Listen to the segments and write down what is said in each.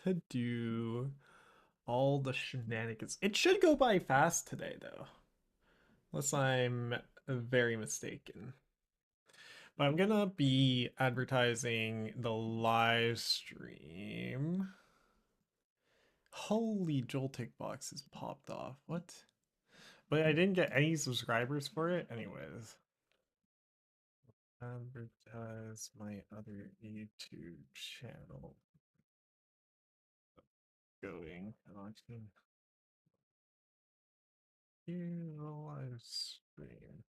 to do all the shenanigans. It should go by fast today, though. Unless I'm very mistaken. But I'm gonna be advertising the live stream. Holy Joltik boxes popped off. What? But I didn't get any subscribers for it. Anyways. Advertise my other YouTube channel. Going on. Live stream.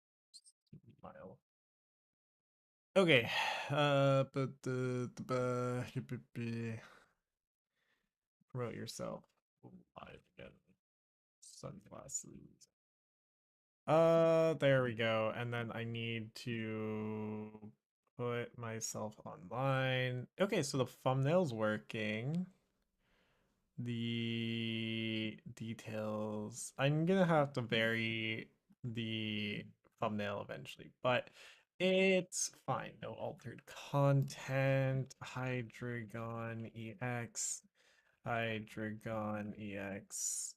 Smile. Okay. Promote yourself. Live again. Sunglasses. There we go. And then I need to put myself online. Okay, so the thumbnail's working. The details. I'm gonna have to vary the thumbnail eventually, but it's fine. No altered content. Hydreigon EX. Hydreigon EX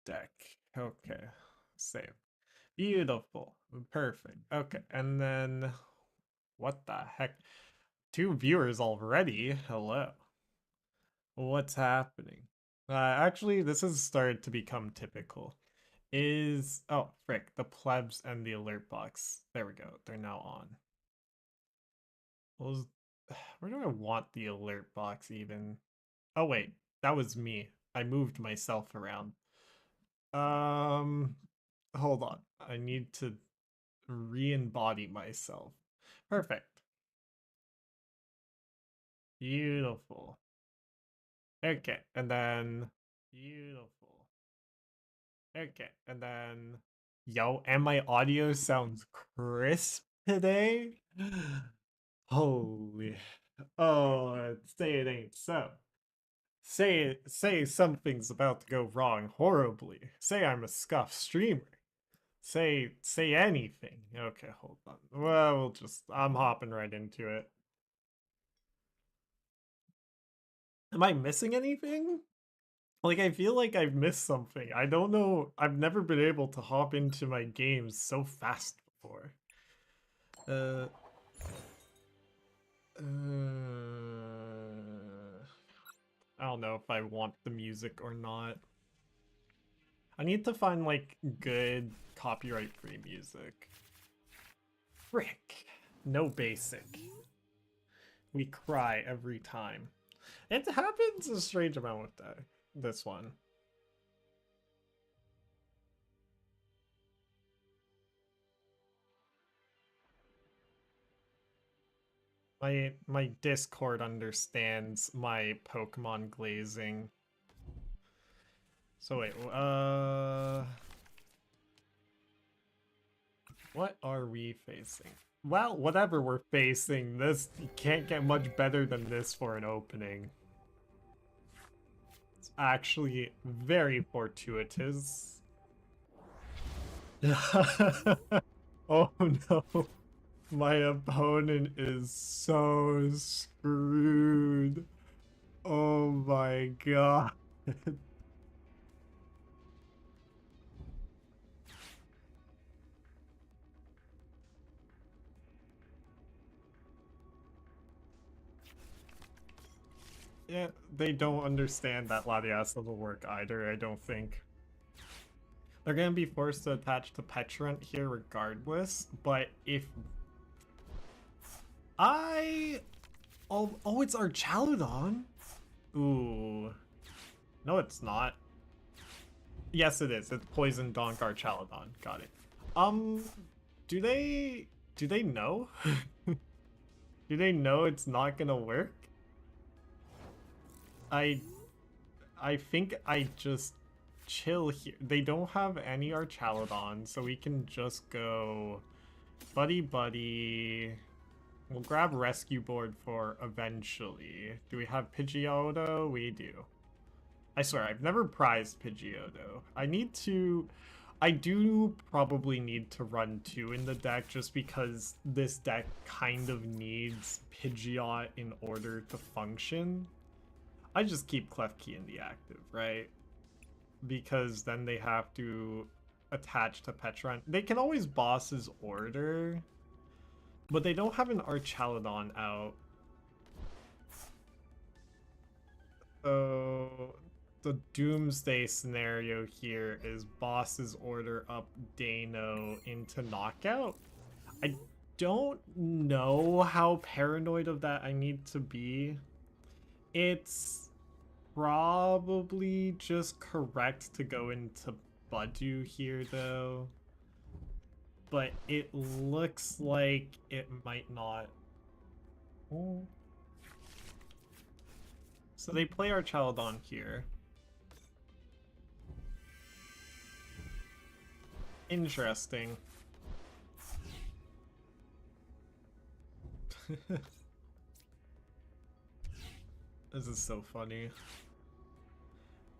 deck. Okay. Save. Beautiful. Perfect. Okay. And then what the heck? 2 viewers already. Hello. What's happening? Actually, this has started to become typical. Oh, frick, the plebs and the alert box. There we go. They're now on. Where do I want the alert box even? Oh, wait, that was me. I moved myself around. Hold on. I need to re-embody myself. Perfect. Beautiful. Okay, and then beautiful. Okay, and then yo, and my audio sounds crisp today. Holy, oh, say it ain't so. Say something's about to go wrong horribly. Say I'm a scuffed streamer. Say anything. Okay, hold on. Well, I'm hopping right into it. Am I missing anything? Like, I feel like I've missed something. I don't know. I've never been able to hop into my games so fast before. I don't know if I want the music or not. I need to find, like, good copyright-free music. Frick. No basic. We cry every time. It happens a strange amount with this one. My Discord understands my Pokemon glazing. So wait, what are we facing? Well, whatever we're facing, this can't get much better than this for an opening. It's actually very fortuitous. Oh no. My opponent is so screwed. Oh my god. Yeah, they don't understand that Latias will work either, I don't think. They're gonna be forced to attach to Petrant here regardless, but if Oh, it's Archaludon? Ooh. No, it's not. Yes, it is. It's Poison Donk Archaludon. Got it. Do they know? Do they know it's not gonna work? I think I just chill here. They don't have any Archaludon, so we can just go Buddy-Buddy. We'll grab Rescue Board for eventually. Do we have Pidgeotto? We do. I swear, I've never prized Pidgeotto. I do probably need to run 2 in the deck just because this deck kind of needs Pidgeot in order to function. I just keep Klefki in the active, right? Because then they have to attach to Petron. They can always boss his order, but they don't have an Archaludon out. So the doomsday scenario here is bosses order up Deino into knockout. I don't know how paranoid of that I need to be. It's probably just correct to go into Budew here though. But it looks like it might not. Oh. So they play Archaludon here. Interesting. This is so funny.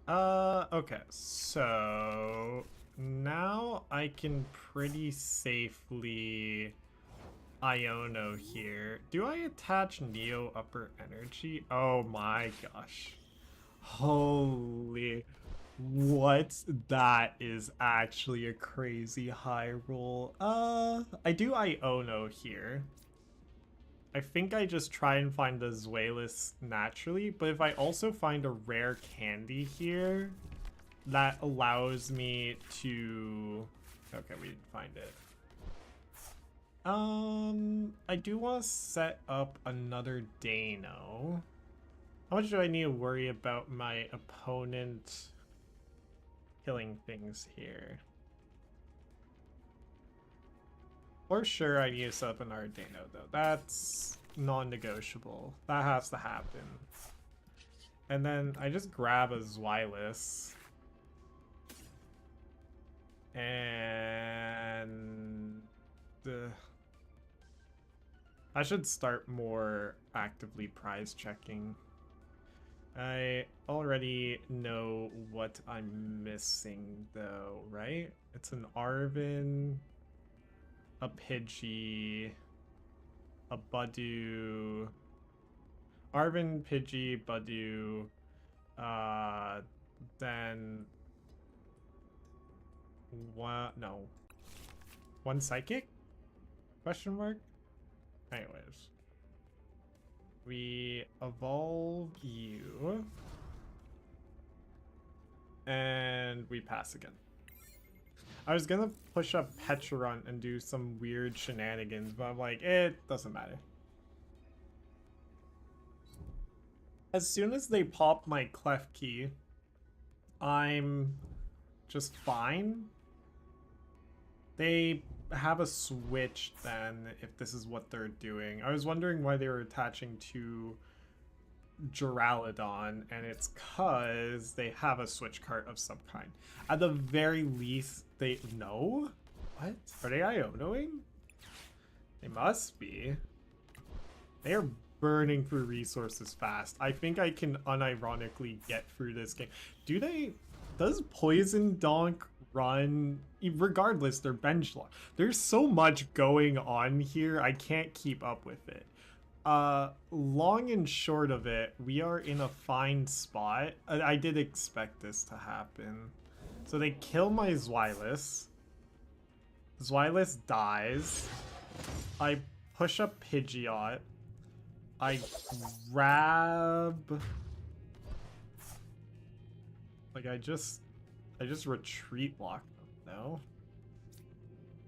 Okay, so now I can pretty safely Iono here. Do I attach Neo Upper Energy? Oh my gosh. Holy. What? That is actually a crazy high roll. I do Iono here. I think I just try and find the Zweilous naturally, but if I also find a rare candy here, that allows me to... Okay, we didn't find it. I do want to set up another Deino. How much do I need to worry about my opponent killing things here? For sure, I need to set up an Deino, though. That's non-negotiable. That has to happen. And then I just grab a Zweilous. And... I should start more actively prize checking. I already know what I'm missing, though, right? It's an Arven, a Pidgey, a Budew, Arven, Pidgey, Budew, then one Psychic? Question mark? Anyways, we evolve you, and we pass again. I was gonna push up Petron and do some weird shenanigans, but I'm like, it doesn't matter. As soon as they pop my Klefki, I'm just fine. They have a switch then, if this is what they're doing. I was wondering why they were attaching to Duraludon, and it's because they have a switch cart of some kind. At the very least, they... No? What? Are they Ionoing? They must be. They are burning through resources fast. I think I can unironically get through this game. Do they... Does Poison Donk run? Regardless, they're bench lock. There's so much going on here, I can't keep up with it. Long and short of it, we are in a fine spot. I did expect this to happen. So they kill my Zweilous. Zweilous dies. I push up Pidgeot. I grab... Like, I just retreat lock them, no?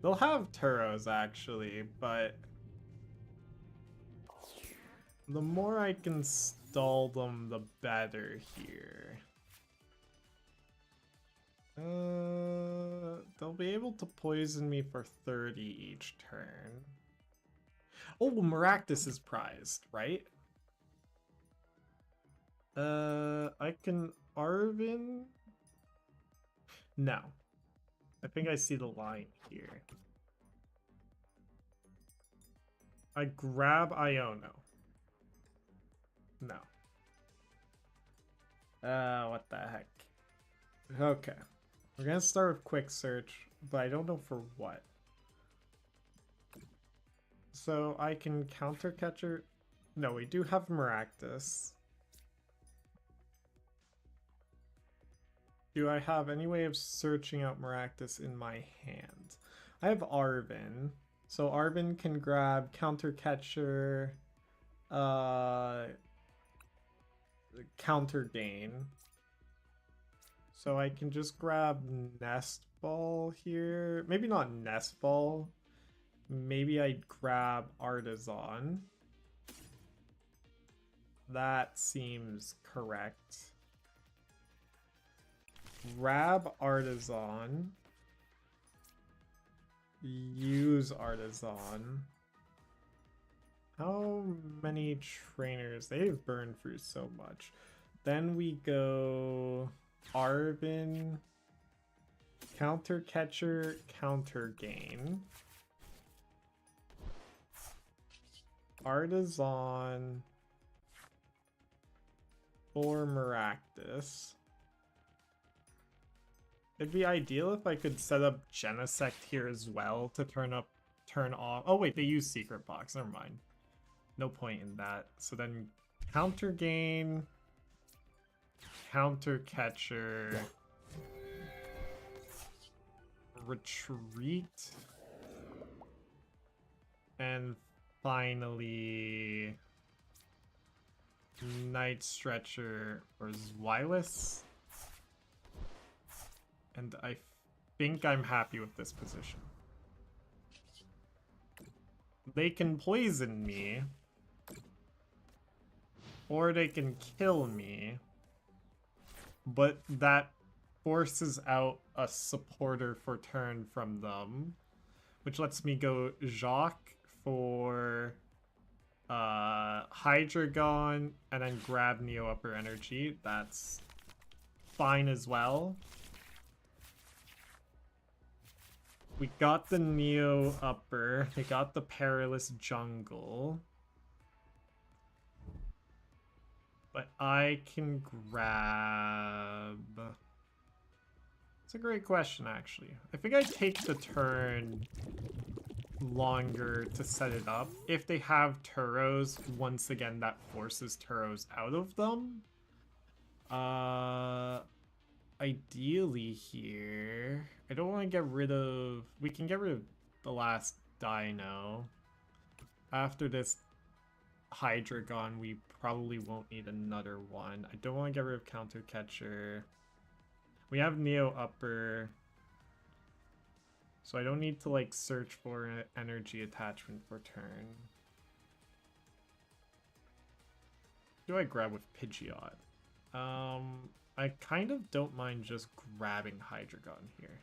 They'll have Turos, actually, but... The more I can stall them, the better here. They'll be able to poison me for 30 each turn. Oh, Maractus is prized, right? I can Arven? No. I think I see the line here. I grab Iono. No. What the heck? Okay. We're gonna start with quick search, but I don't know for what. So I can Counter Catcher. No, we do have Maractus. Do I have any way of searching out Maractus in my hand? I have Arven. So Arven can grab Counter Catcher, Counter Gain. So I can just grab Nest Ball here. Maybe not Nest Ball. Maybe I'd grab Artazon. That seems correct. Grab Artazon. Use Artazon. How many trainers? They've burned through so much. Then we go Arven, Counter Catcher, Counter Gain, Artazon for Maractus. It'd be ideal if I could set up Genesect here as well to turn off. Oh wait, they use Secret Box. Never mind. No point in that. So then Counter Gain, Counter Catcher, Retreat, and finally Night Stretcher or Zweilous. And I think I'm happy with this position. They can poison me, or they can kill me, but that forces out a supporter for turn from them, which lets me go Jacq for Hydreigon and then grab Neo Upper Energy. That's fine as well. We got the Neo Upper. They got the Perilous Jungle. But I can grab... It's a great question, actually. I think I'd take the turn longer to set it up. If they have Turos, once again, that forces Turos out of them. Ideally here, I don't want to get rid of... We can get rid of the last Deino. After this Hydreigon, we probably won't need another one. I don't want to get rid of Counter Catcher. We have Neo Upper. So I don't need to like search for an energy attachment for turn. What do I grab with Pidgeotto? I kind of don't mind just grabbing Hydreigon here.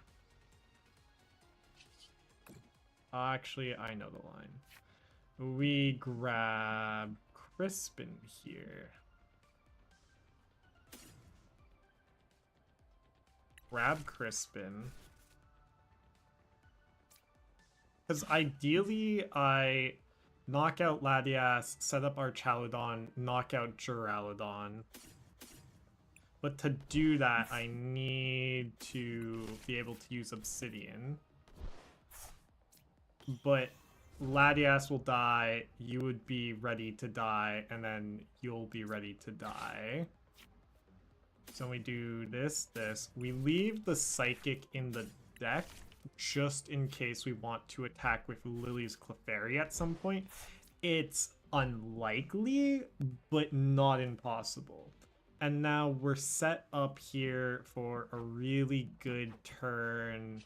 Actually, I know the line. We grab Crispin here. Grab Crispin. Because ideally, I knock out Latias, set up Archaludon, knock out Duraludon. But to do that, I need to be able to use Obsidian. But Latias will die, you would be ready to die, and then you'll be ready to die. So we do this. We leave the Psychic in the deck, just in case we want to attack with Lillie's Clefairy at some point. It's unlikely, but not impossible. And now we're set up here for a really good turn.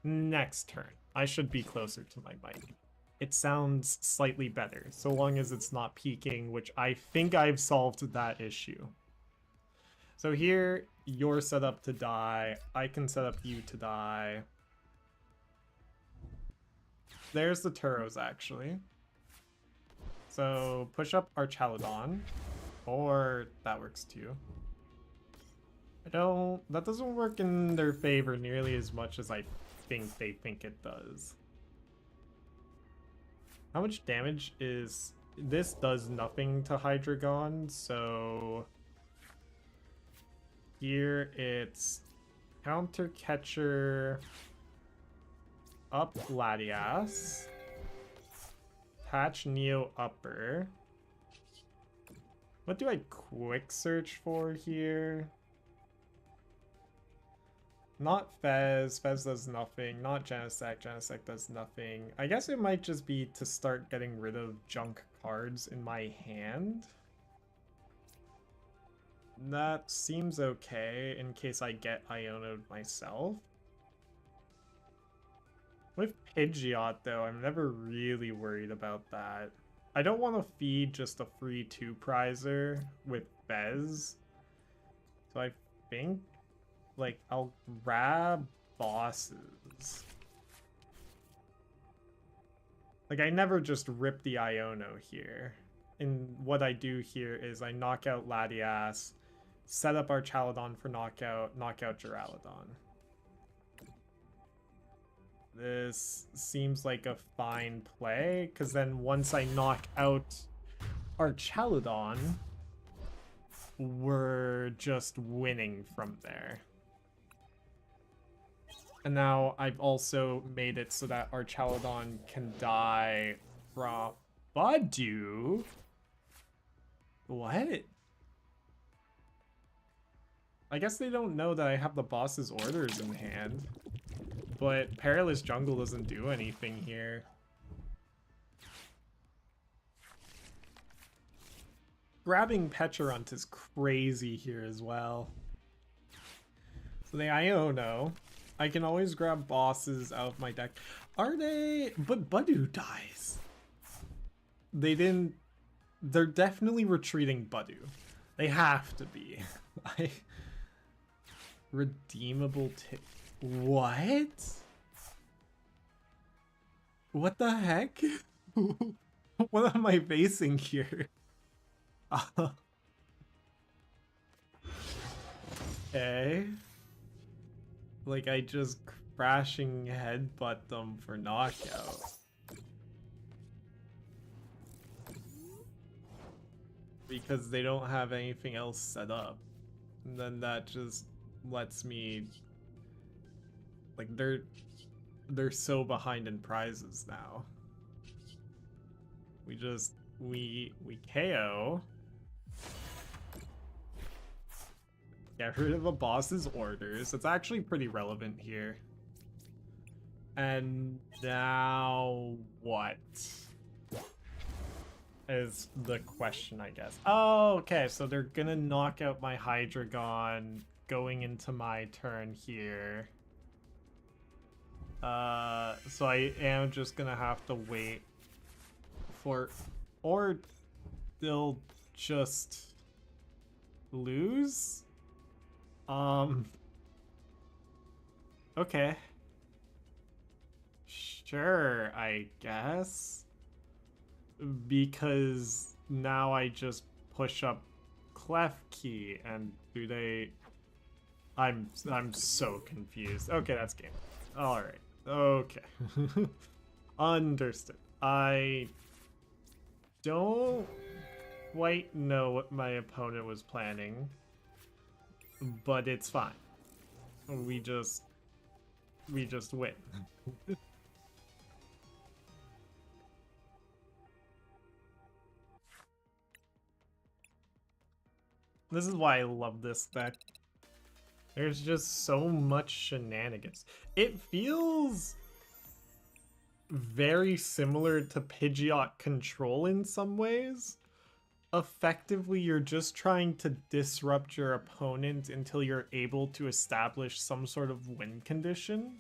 Next turn. I should be closer to my mic. It sounds slightly better, so long as it's not peaking, which I think I've solved that issue. So here, you're set up to die. I can set up you to die. There's the Turos, actually. So push up Archaludon. Or that works too. That doesn't work in their favor nearly as much as I think they think it does. How much damage is... This does nothing to Hydreigon, so... Here it's Counter Catcher, up Latias, attach Neo Upper. What do I quick search for here? Not Fez. Fez does nothing. Not Genesect. Genesect does nothing. I guess it might just be to start getting rid of junk cards in my hand. That seems okay in case I get Iono'd myself. With Pidgeot, though, I'm never really worried about that. I don't want to feed just a free 2-prizer with Fez. So I think, like, I'll grab bosses. Like, I never just rip the Iono here. And what I do here is I knock out Latias, set up our Chaladon for knockout, knock out Duraludon. This seems like a fine play, because then once I knock out our Chaladon, we're just winning from there. And now I've also made it so that our Chaladon can die from Budew. What? I guess they don't know that I have the boss's orders in hand. But Perilous Jungle doesn't do anything here. Grabbing Pecharunt is crazy here as well. So the Iono, I can always grab bosses out of my deck. Are they? But Budew dies. They didn't. They're definitely retreating Budew. They have to be. Redeemable tip. What? What the heck? What am I facing here? Okay. Like, I just crashing headbutt them for knockout. Because they don't have anything else set up. And then that just lets me... Like, they're so behind in prizes now. We KO. Get rid of a boss's orders. It's actually pretty relevant here. And now what? Is the question, I guess. Oh, okay, so they're gonna knock out my Hydreigon going into my turn here. So I am just gonna have to wait for, or they'll just lose. Okay. Sure, I guess. Because now I just push up Klefki, and do they... I'm so confused. Okay, that's game. Alright. Okay. Understood. I don't quite know what my opponent was planning, but it's fine. We just win. This is why I love this deck. There's just so much shenanigans. It feels very similar to Pidgeot Control in some ways. Effectively, you're just trying to disrupt your opponent until you're able to establish some sort of win condition.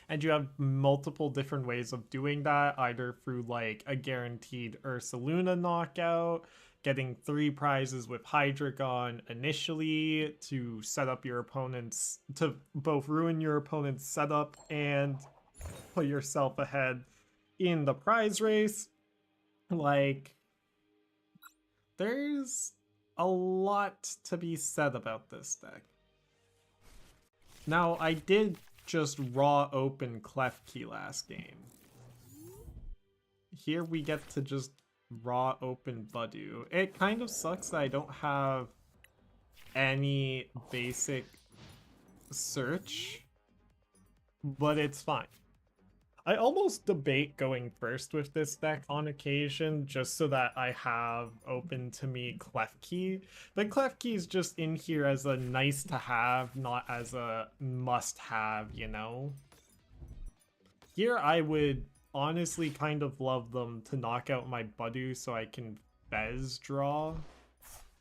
And you have multiple different ways of doing that, either through like a guaranteed Ursaluna knockout, getting 3 prizes with Hydreigon initially to set up your opponent's, to both ruin your opponent's setup and put yourself ahead in the prize race. Like, there's a lot to be said about this deck. Now, I did just raw open Klefki last game. Here we get to just raw open Budew. It kind of sucks that I don't have any basic search, but it's fine. I almost debate going first with this deck on occasion, just so that I have open to me Klefki. But Klefki is just in here as a nice to have, not as a must have, you know? Here I would honestly kind of love them to knock out my Budew so I can Fez draw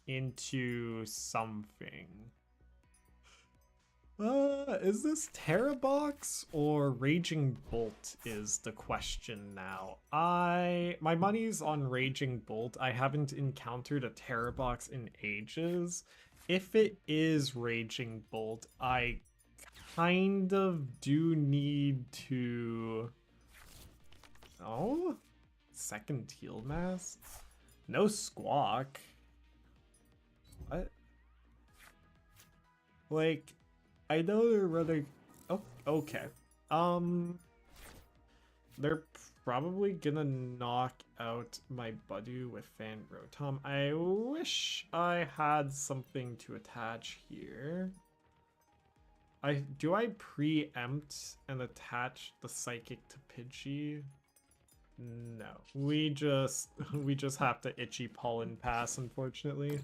into something. Is this Terra Box or Raging Bolt is the question now. My money's on Raging Bolt. I haven't encountered a Terra Box in ages. If it is Raging Bolt, I kind of do need to... Oh? Second Teal Mask? No Squawk. What? Like... I know they're rather... Oh, okay. They're probably gonna knock out my Budew with Fan Rotom. I wish I had something to attach here. Do I preempt and attach the Psychic to Pidgey? No. We just have to itchy Pollen Pass, unfortunately.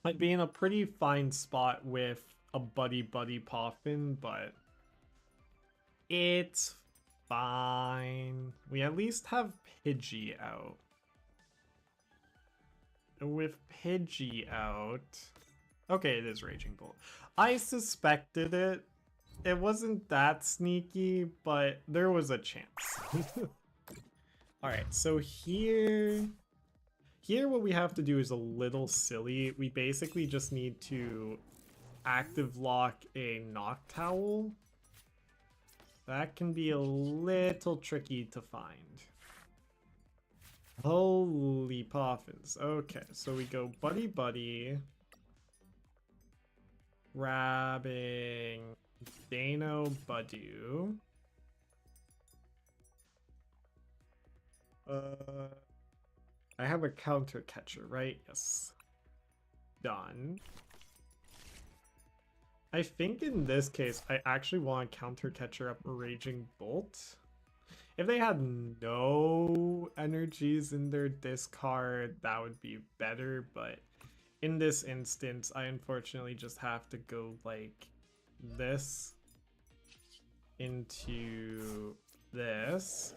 Might be in a pretty fine spot with a Buddy-Buddy Poffin, but it's fine. We at least have Pidgey out. With Pidgey out... Okay, it is Raging Bolt. I suspected it. It wasn't that sneaky, but there was a chance. Alright, so here what we have to do is a little silly. We basically just need to active lock a Noctowl. That can be a little tricky to find. Holy Poffins. Okay, so we go Buddy-Buddy. Grabbing Deino Budew. I have a Counter Catcher, right? Yes. Done. I think in this case, I actually want to Counter Catcher up a Raging Bolt. If they had no energies in their discard, that would be better, but in this instance, I unfortunately just have to go like this into this.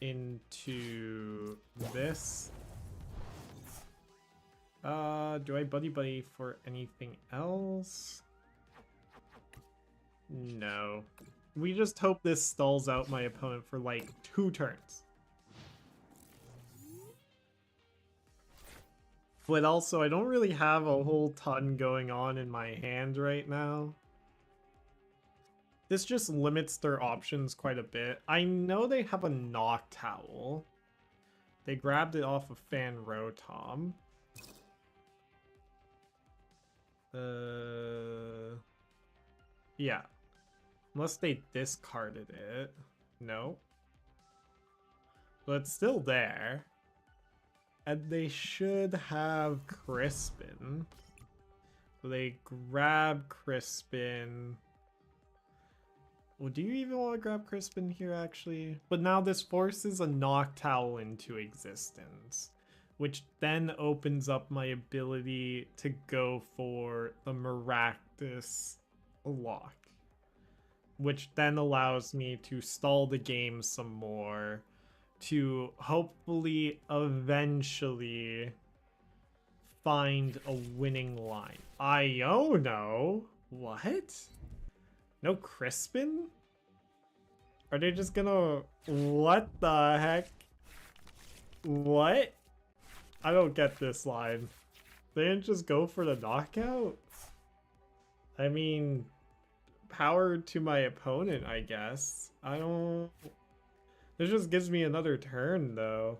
Into this. Do I Buddy-Buddy for anything else? No. We just hope this stalls out my opponent for like 2 turns. But also, I don't really have a whole ton going on in my hand right now. This just limits their options quite a bit. I know they have a Noctowl. They grabbed it off of Fan Rotom. Yeah. Unless they discarded it. No. But it's still there. And they should have Crispin. So they grab Crispin. Well, do you even want to grab Crispin here, actually? But now this forces a Noctowl into existence, which then opens up my ability to go for the Maractus lock, which then allows me to stall the game some more to hopefully eventually find a winning line. Iono? What? No Crispin? Are they just gonna... What the heck? What? I don't get this line. They didn't just go for the knockout? I mean, power to my opponent, I guess. I don't... This just gives me another turn, though.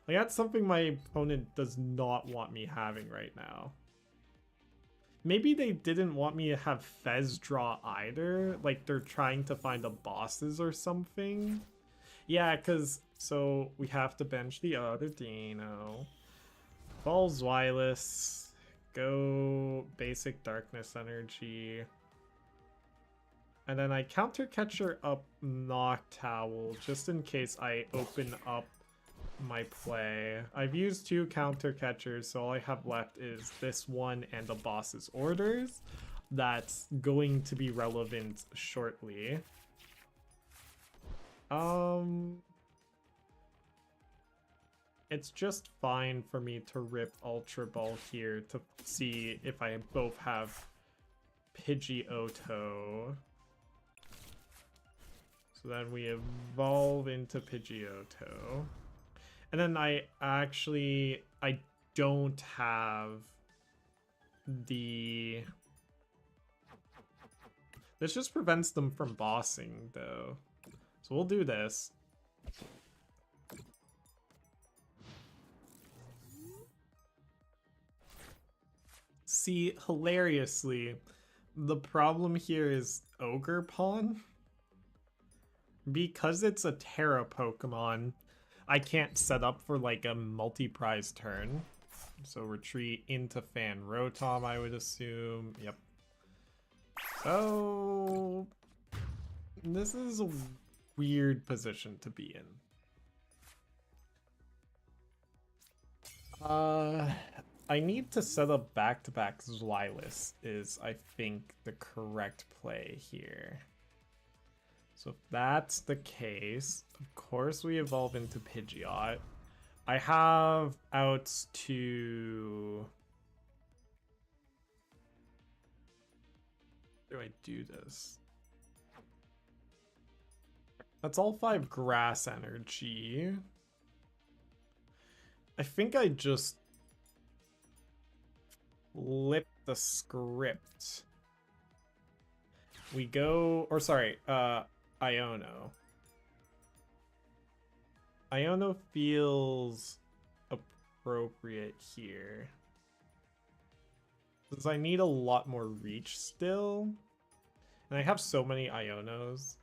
Like, that's something my opponent does not want me having right now. Maybe they didn't want me to have Fez draw either. Like, they're trying to find the bosses or something. Yeah, because... So, we have to bench the other Deino. Fall Zweilous. go basic darkness energy. And then I counter catcher up Noctowl just in case I open up my play. I've used 2 counter catchers, so all I have left is this one and the boss's orders. That's going to be relevant shortly. It's just fine for me to rip Ultra Ball here to see if I both have Pidgeotto. So then we evolve into Pidgeotto. And then I don't have the... This just prevents them from bossing, though. So we'll do this. See, hilariously, the problem here is Ogre Pawn. Because it's a Terra Pokemon, I can't set up for like a multi-prize turn. So retreat into Fan Rotom, I would assume. Yep. So this is a weird position to be in. I need to set up back-to-back Zweilous is, I think, the correct play here. So if that's the case, of course we evolve into Pidgeot. I have outs to... How do I do this? That's all 5 grass energy. I think I just flip the script. We go, or sorry, Iono. Iono feels appropriate here. Because I need a lot more reach still. And I have so many Ionos.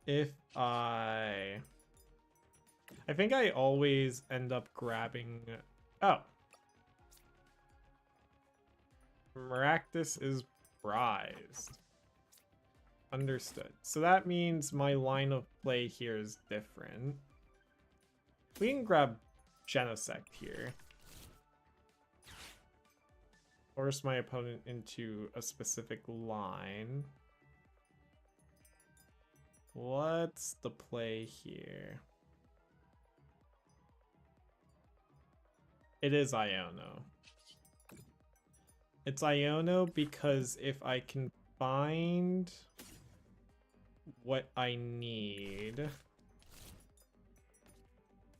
If I think I always end up grabbing... Oh. Maractus is prized. Understood. So that means my line of play here is different. We can grab Genesect here. Force my opponent into a specific line. What's the play here? It is Iono. It's Iono because if I can find what I need,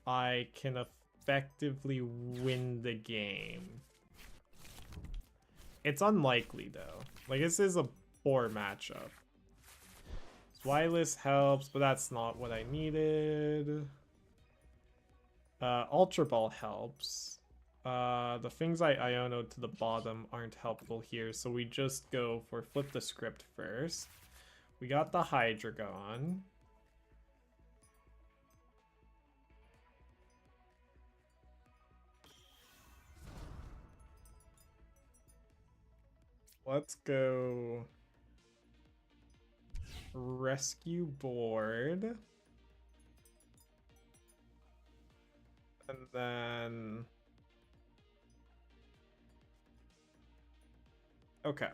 I can effectively win the game. It's unlikely though. Like, this is a poor matchup. Zweilous helps, but that's not what I needed. Ultra Ball helps. The things I Iono to the bottom aren't helpful here, so we just go for flip the script first. We got the Hydreigon. Let's go Rescue Board. And then... Okay.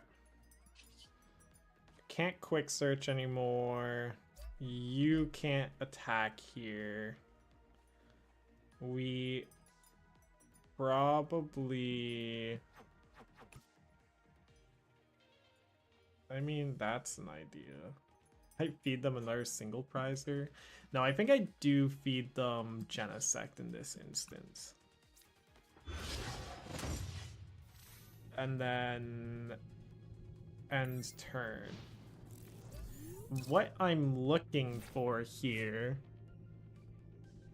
Can't quick search anymore. You can't attack here. We probably... I mean, that's an idea. I feed them another single prizer. No, I think I do feed them Genesect in this instance. And then end turn. What I'm looking for here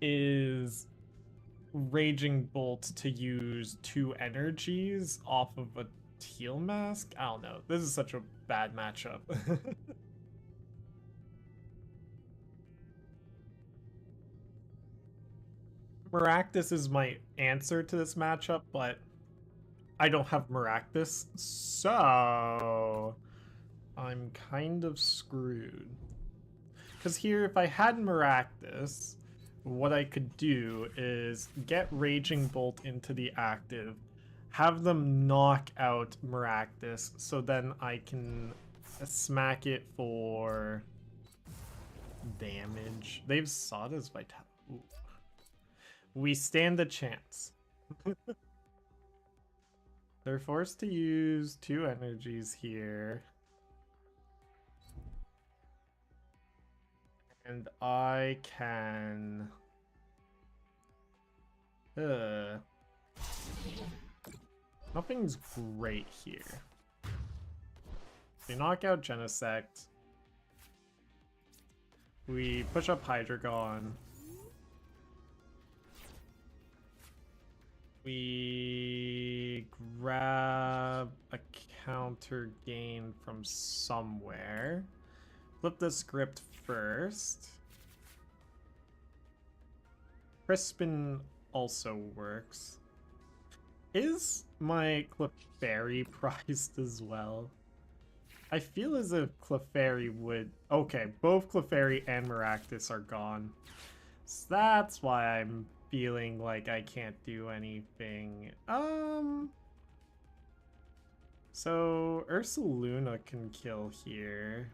is Raging Bolt to use 2 energies off of a Teal Mask? I don't know. This is such a bad matchup. Maractus is my answer to this matchup, but I don't have Maractus, so I'm kind of screwed. Because here, if I had Maractus, what I could do is get Raging Bolt into the active, have them knock out Maractus, so then I can smack it for damage. They've Sawdust Vitality. We stand a chance. They're forced to use 2 energies here. And I can... Nothing's great here. We knock out Genesect. We push up Hydreigon. We grab a Counter Gain from somewhere. Flip the script first. Crispin also works. Is my Clefairy prized as well? I feel as if Clefairy would... Okay, both Clefairy and Maractus are gone. So that's why I'm feeling like I can't do anything. So Ursaluna can kill here.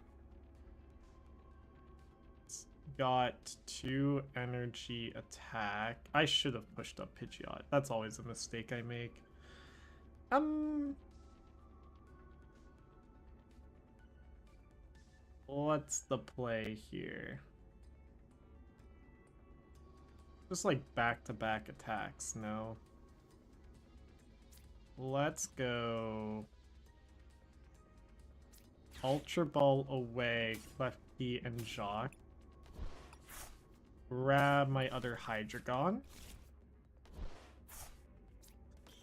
It's got 2 energy attack. I should have pushed up Pidgeotto. That's always a mistake I make. What's the play here? Just like back-to-back attacks, no? Let's go Ultra Ball away, Klefki and Jacq. Grab my other Hydreigon.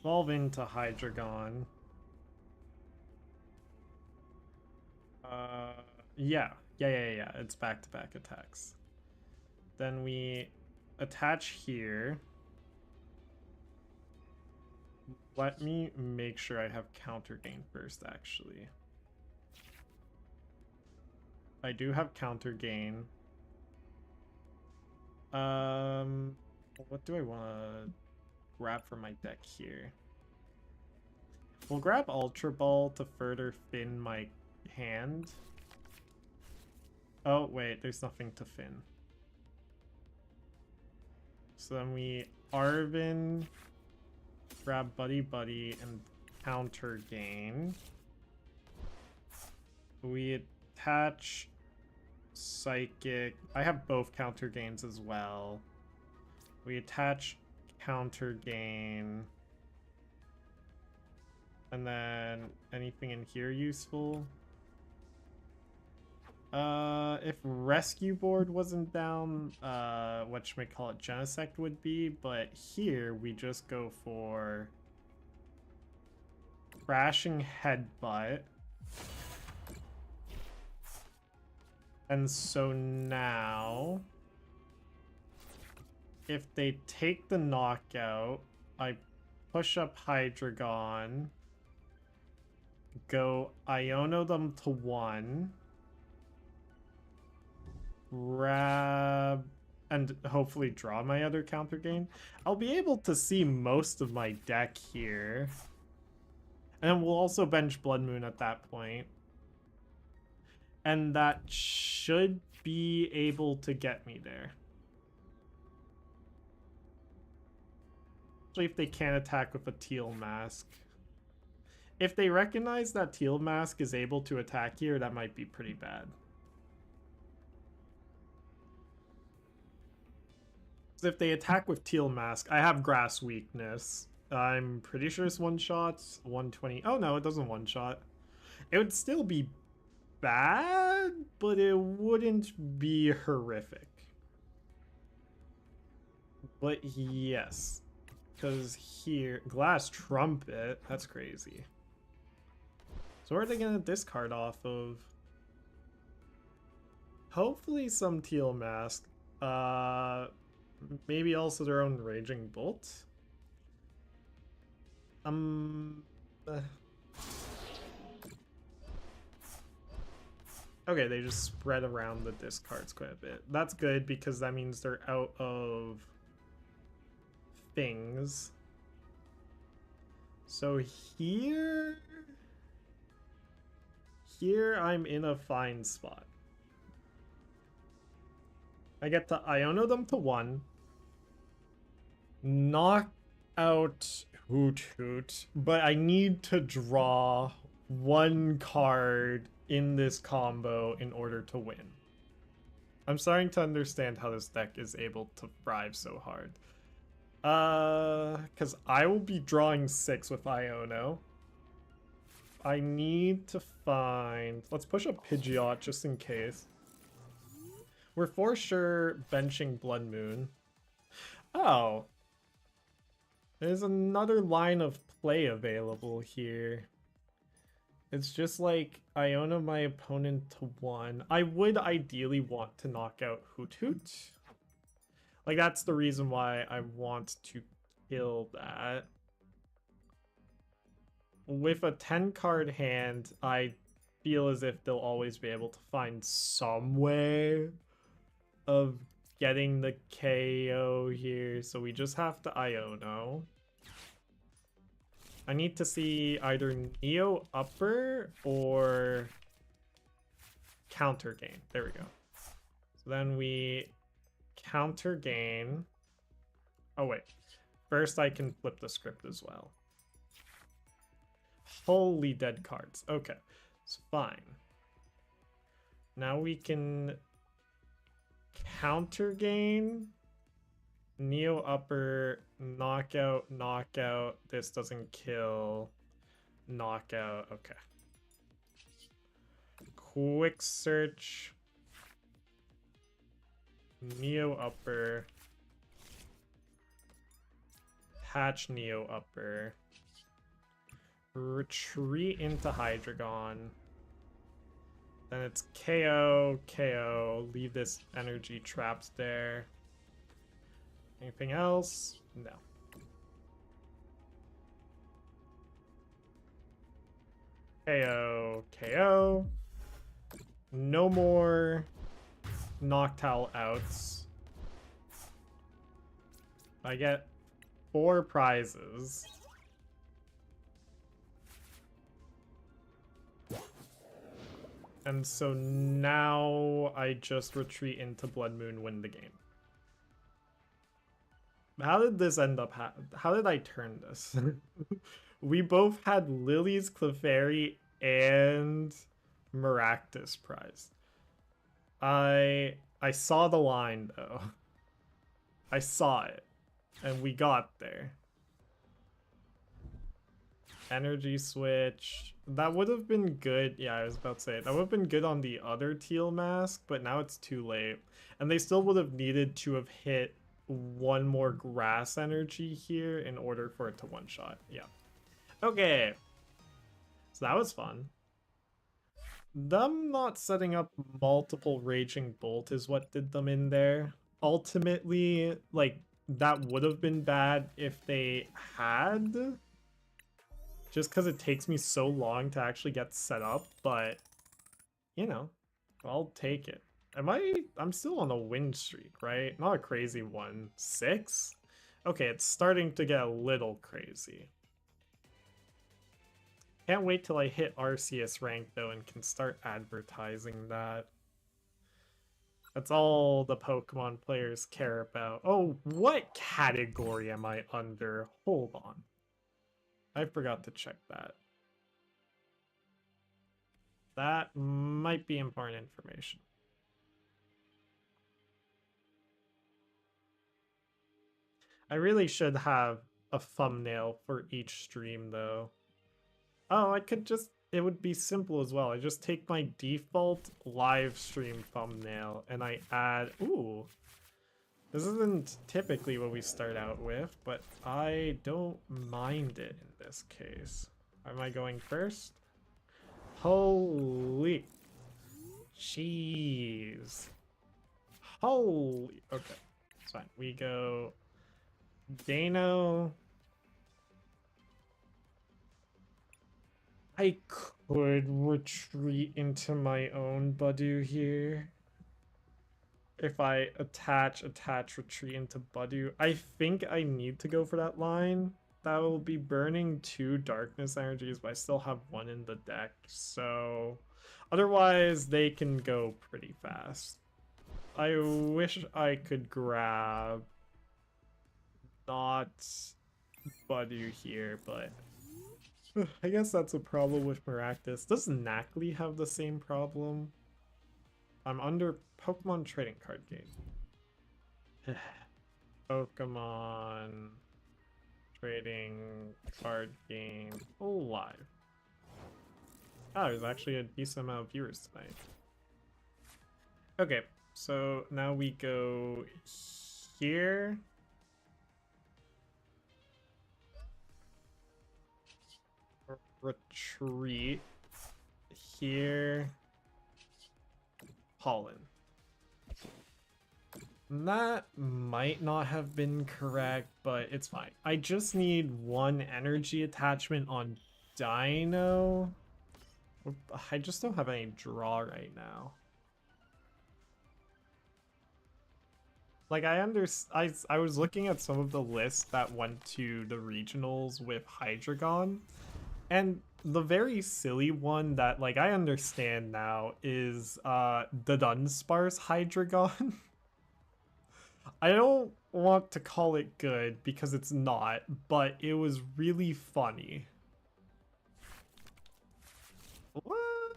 Evolve into Hydreigon. Yeah. It's back-to-back attacks. Then we attach here. Let me make sure I have Counter Gain first, actually. I do have Counter Gain. What do I want to grab from my deck here? We'll grab Ultra Ball to further thin my hand. Oh, wait, there's nothing to thin. So then we Arven, grab Buddy-Buddy, and Counter Gain. We attach Psychic. I have both Counter Gains as well. We attach Counter Gain. And then anything in here useful? If Rescue Board wasn't down, whatchamacallit, Genesect would be, but here we just go for Crashing Headbutt. And so now, if they take the knockout, I push up Hydreigon, go Iono them to 1, grab, and hopefully draw my other Counter Gain. I'll be able to see most of my deck here. And we'll also bench Bloodmoon at that point. And that should be able to get me there. Especially if they can't attack with a Teal Mask. If they recognize that Teal Mask is able to attack here, that might be pretty bad. So if they attack with Teal Mask, I have Grass Weakness. I'm pretty sure it's 1-shot. 120. Oh no, it doesn't 1-shot. It would still be bad, but it wouldn't be horrific. But yes, because here, Glass Trumpet, that's crazy. So what are they gonna discard off of? Hopefully some Teal Mask. Maybe also their own Raging Bolt. Okay, they just spread around the discards quite a bit. That's good because that means they're out of things. So here I'm in a fine spot. I get to Iono them to 1. Knock out Hoot Hoot, but I need to draw 1 card in this combo in order to win. I'm starting to understand how this deck is able to thrive so hard. Because I will be drawing 6 with Iono. I need to find... Let's push a Pidgeot just in case. We're for sure benching Bloodmoon. Oh. There's another line of play available here. It's just like Iono my opponent to 1. I would ideally want to knock out Hoot Hoot. Like, that's the reason why I want to kill that. With a 10 card hand, I feel as if they'll always be able to find some way of getting the KO here. So we just have to Iono. I need to see either Neo Upper or Counter Gain. There we go. So then we Counter Gain. Oh wait. First I can flip the script as well. Holy dead cards. Okay. It's fine. Now we can Counter Gain. Neo Upper, knockout, knockout. This doesn't kill. Knockout. Okay. Quick search. Neo Upper. Hatch Neo Upper. Retreat into Hydreigon. Then it's KO, KO. Leave this energy trapped there. Anything else? No. KO, KO. No more Noctowl outs. I get 4 prizes. And so now I just retreat into Bloodmoon, win the game. How did this end up how did I turn this? We both had Lillie's, Clefairy, and Maractus prize. I saw the line though. I saw it. And we got there. Energy switch. That would have been good. Yeah, I was about to say it. That would have been good on the other teal mask, but now it's too late. And they still would have needed to have hit 1 more grass energy here in order for it to one-shot. Yeah. Okay. So that was fun. Them not setting up multiple Raging Bolt is what did them in there. Ultimately, like, that would have been bad if they had. Just because it takes me so long to actually get set up, but, you know, I'll take it. I'm still on a win streak, right? Not a crazy one. 6? Okay, it's starting to get a little crazy. Can't wait till I hit Arceus rank, though, and can start advertising that. That's all the Pokemon players care about. Oh, what category am I under? Hold on. I forgot to check that. That might be important information. I really should have a thumbnail for each stream, though. Oh, I could just... It would be simple as well. I just take my default live stream thumbnail and I add... Ooh. This isn't typically what we start out with, but I don't mind it in this case. Am I going first? Holy... Jeez. Holy... Okay. It's fine. We go... Deino... I could retreat into my own Budew here. If I attach, retreat into Budew. I think I need to go for that line. That will be burning 2 darkness energies, but I still have 1 in the deck, so otherwise they can go pretty fast. I wish I could grab not Budew here, but I guess that's a problem with Maractus. Does Nacli have the same problem? I'm under Pokemon trading card game. Pokemon trading card game live. Oh, there's actually a decent amount of viewers tonight. Okay, so now we go here. Retreat here. Pollen. That might not have been correct, but it's fine. I just need 1 energy attachment on Deino. I just don't have any draw right now. Like, I was looking at some of the lists that went to the regionals with Hydreigon, and the very silly one that, like, I understand now is the Dunsparce Hydreigon. I don't want to call it good because it's not, but it was really funny. What?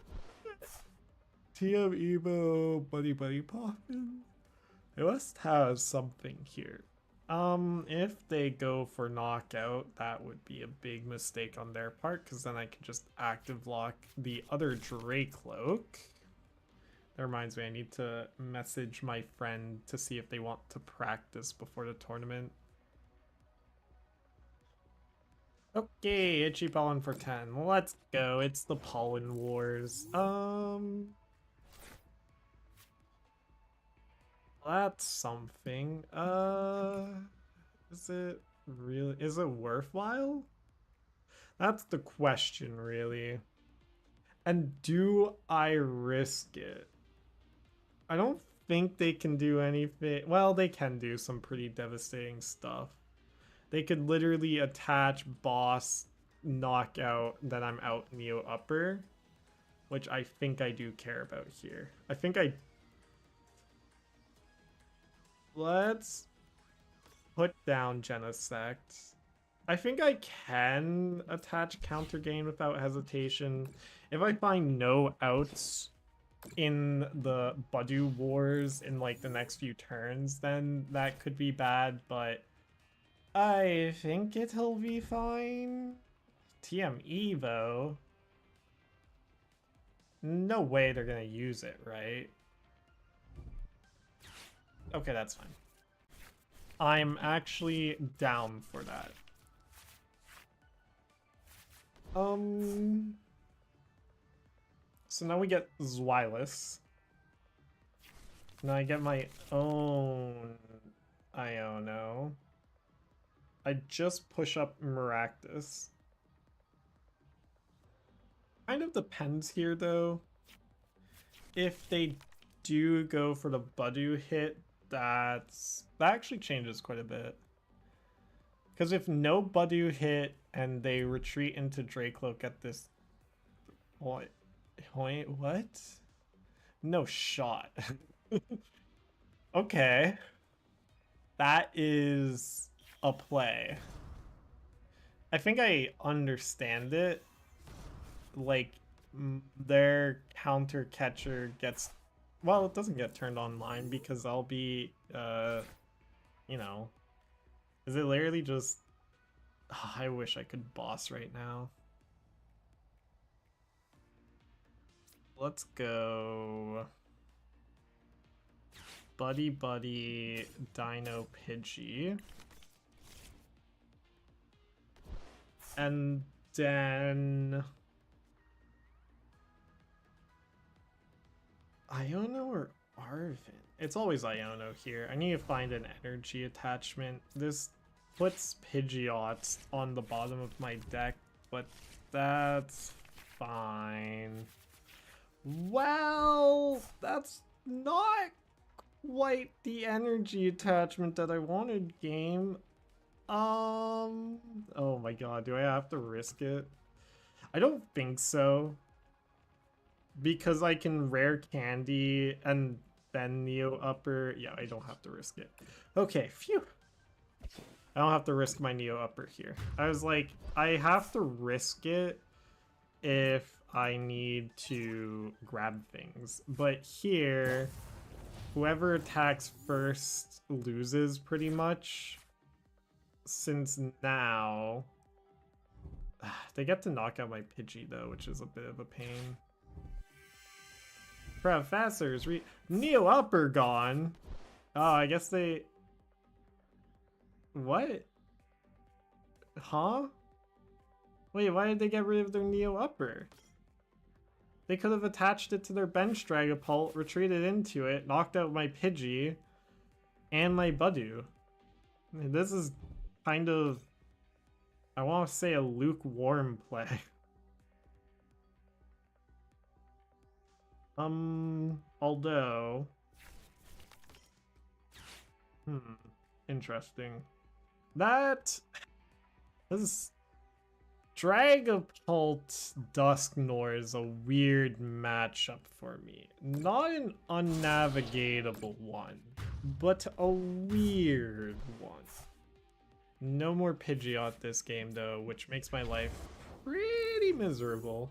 TM Evo Buddy-Buddy Poffin? They must have something here. If they go for knockout, that would be a big mistake on their part, because then I can just active lock the other Dracloak. That reminds me, I need to message my friend to see if they want to practice before the tournament. Okay, Itchy Pollen for 10. Let's go. It's the Pollen Wars. That's something. Is it worthwhile? That's the question, really. And do I risk it? I don't think they can do anything. Well, they can do some pretty devastating stuff. They could literally attach boss, knockout, then I'm out Neo Upper, which I think I do care about here. I think I... Let's put down Genesect. I think I can attach Counter Gain without hesitation. If I find no outs in the Budew Wars in like the next few turns, then that could be bad, but I think it'll be fine. TME though. No way they're gonna use it, right? Okay, that's fine. I'm actually down for that. So now we get Zweilous. Now I get my own Iono. I just push up Maractus. Kind of depends here though. If they do go for the Budew hit, that actually changes quite a bit. Because if no Budew hit and they retreat into Dracloak at this point, what? No shot. Okay. That is a play. I think I understand it. Like, their Counter Catcher gets... Well, it doesn't get turned online because I'll be, you know... Is it literally just... Oh, I wish I could boss right now. Let's go... Buddy-Buddy Deino Pidgey. And then... Iono or Arven? It's always Iono here. I need to find an energy attachment. This puts Pidgeotto on the bottom of my deck, but that's fine. Well, that's not quite the energy attachment that I wanted, game. Oh my god, do I have to risk it? I don't think so. Because I can Rare Candy and then Neo Upper. Yeah, I don't have to risk it. Okay, phew. I don't have to risk my Neo Upper here. I was like, I have to risk it if I need to grab things. But here, whoever attacks first loses pretty much. Since now, they get to knock out my Pidgey though, which is a bit of a pain. Professor's Neo Upper gone. Oh, I guess they... What? Huh? Wait, why did they get rid of their Neo Upper? They could have attached it to their bench Dragapult, retreated into it, knocked out my Pidgey, and my Budew. I mean, this is kind of... I want to say a lukewarm play. Although... Interesting. This is... Dragapult Dusknoir is a weird matchup for me. Not an unnavigatable one, but a weird one. No more Pidgeot this game though, which makes my life pretty miserable.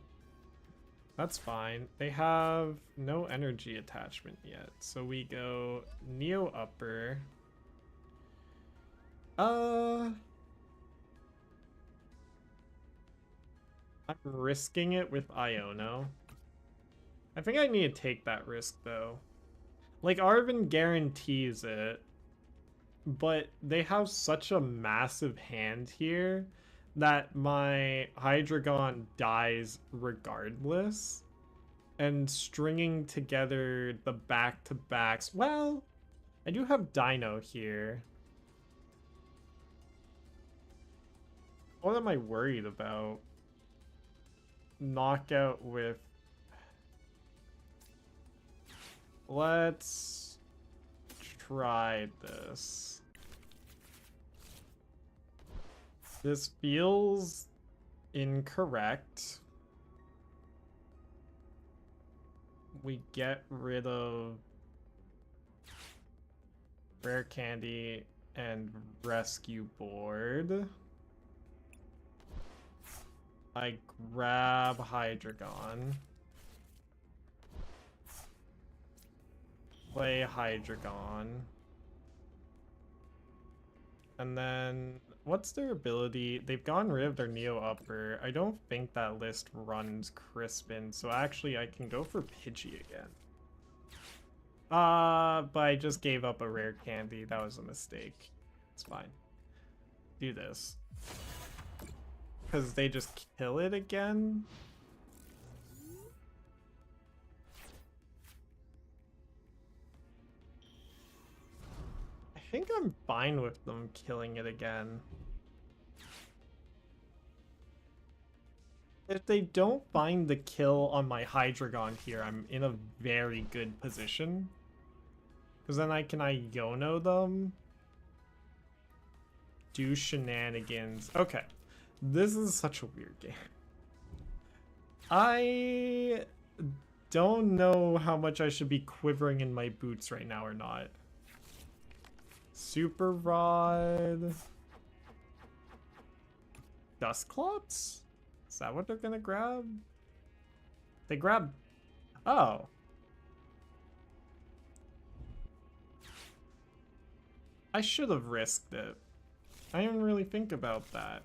That's fine. They have no energy attachment yet, so we go Neo Upper. I'm risking it with Iono. I think I need to take that risk though. Like, Arven guarantees it, but they have such a massive hand here that my Hydreigon dies regardless. And stringing together the back-to-backs... Well, I do have Deino here. What am I worried about? Knockout with... Let's try this. This feels incorrect. We get rid of Rare Candy and Rescue Board. I grab Hydreigon. Play Hydreigon. And then, what's their ability? They've gotten rid of their Neo Upper. I don't think that list runs Crispin, so actually I can go for Pidgey again. But I just gave up a Rare Candy. That was a mistake. It's fine. Do this. Because they just kill it again? I think I'm fine with them killing it again. If they don't find the kill on my Hydreigon here, I'm in a very good position. Because then I can Iono them. Do shenanigans. Okay. This is such a weird game. I don't know how much I should be quivering in my boots right now or not. Super Rod. Dusclops? Is that what they're gonna grab? They grab... Oh. I should have risked it. I didn't really think about that.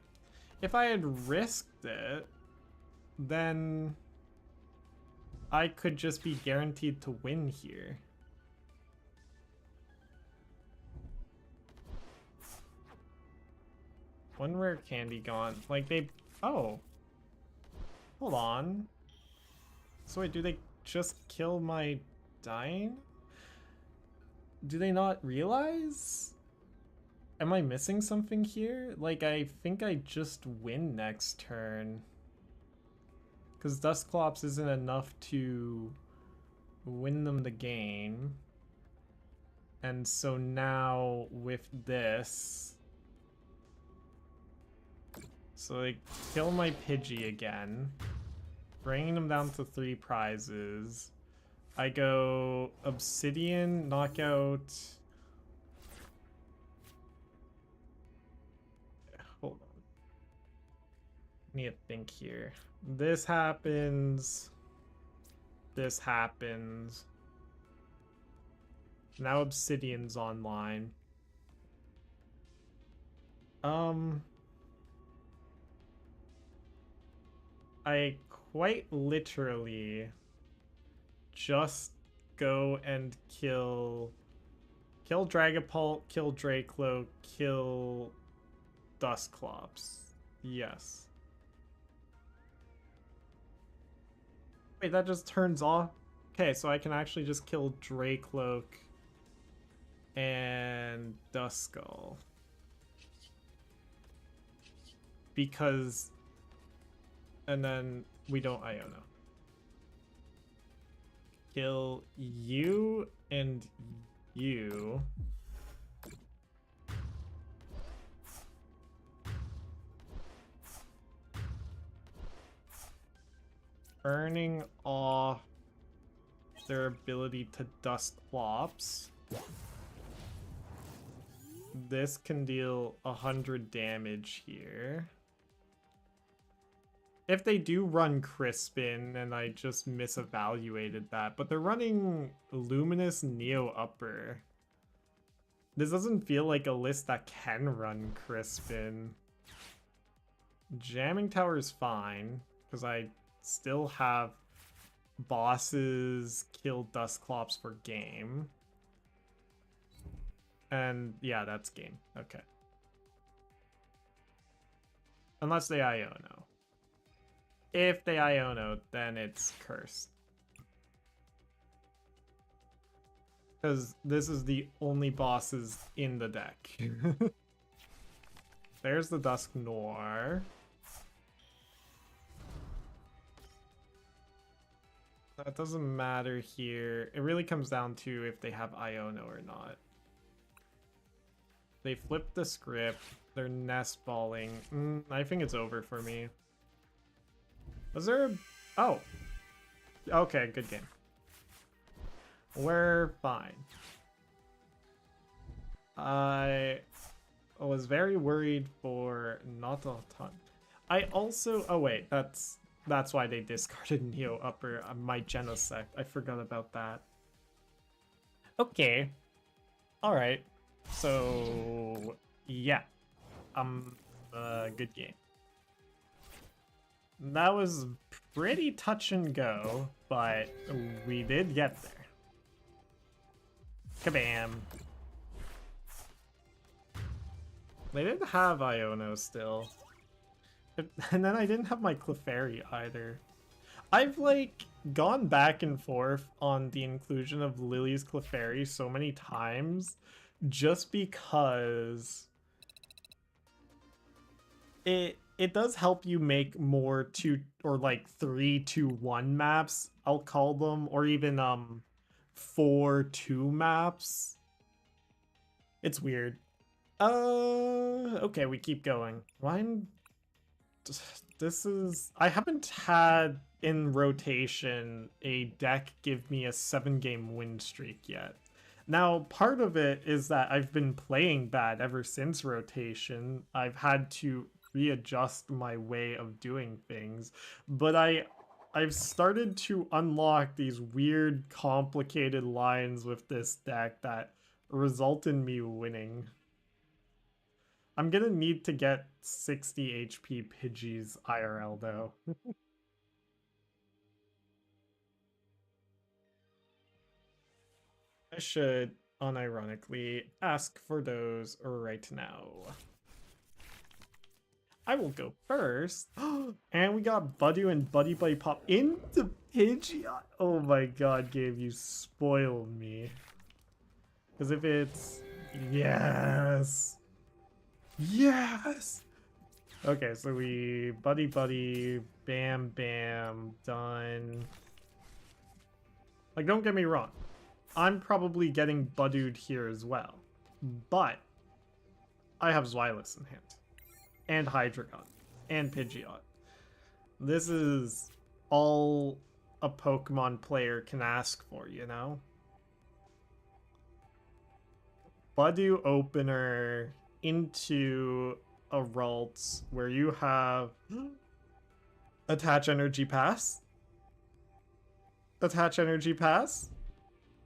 If I had risked it, then I could just be guaranteed to win here. One Rare Candy gone. Like, they... Oh. Hold on. So wait, do they just kill my dying? Do they not realize? Am I missing something here? Like, I think I just win next turn. Because Dusclops isn't enough to win them the game. And so now with this... So they kill my Pidgey again. Bringing them down to 3 prizes. I go Obsidian, Knockout... Hold on. Need to think here. This happens. This happens. Now Obsidian's online. I quite literally just go and kill Dragapult, kill Dracloak, kill Dusclops. Yes. Wait, that just turns off? Okay, so I can actually just kill Dracloak and Duskull. Because... And then we don't Iono. Kill you and you. Burning off their ability to Dusclops. This can deal 100 damage here. If they do run Crispin, and I just misevaluated that, but they're running Luminous Neo Upper. This doesn't feel like a list that can run Crispin. Jamming Tower is fine, because I still have bosses kill Dusclops for game. And yeah, that's game. Okay. Unless they Iono. If they Iono, then it's cursed. Because this is the only bosses in the deck. There's the Dusknoir. That doesn't matter here. It really comes down to if they have Iono or not. They flip the script. They're nest balling. I think it's over for me. Was there a... Oh. Okay, good game. We're fine. I was very worried for not a ton. I also... Oh wait, that's why they discarded Neo Upper. My Genesect. I forgot about that. Okay. Alright. So... Yeah. Good game. That was pretty touch and go, but we did get there. Kabam. They didn't have Iono still. And then I didn't have my Clefairy either. I've like gone back and forth on the inclusion of Lillie's Clefairy so many times just because it does help you make more 2 or like 3-2-1 maps, I'll call them, or even 4-2 maps. It's weird. Okay, we keep going. This is... I haven't had in rotation a deck give me a 7-game win streak yet. Now, part of it is that I've been playing bad ever since rotation. I've had to readjust my way of doing things, but I've started to unlock these weird, complicated lines with this deck that result in me winning. I'm gonna need to get 60 HP Pidgeys IRL though. I should unironically ask for those right now. I will go first. And we got Budew and Buddy-Buddy Poffin into Pidgey. Oh my god, Gabe, you spoiled me. Because if it's... Yes! Yes! Okay, so we Buddy-Buddy, bam, bam, done. Like, don't get me wrong. I'm probably getting Budewed here as well. But I have Zweilous in hand. And Hydreigon. And Pidgeotto. This is all a Pokemon player can ask for, you know? Budew opener into a Ralts where you have Attach Energy Pass? Attach Energy Pass?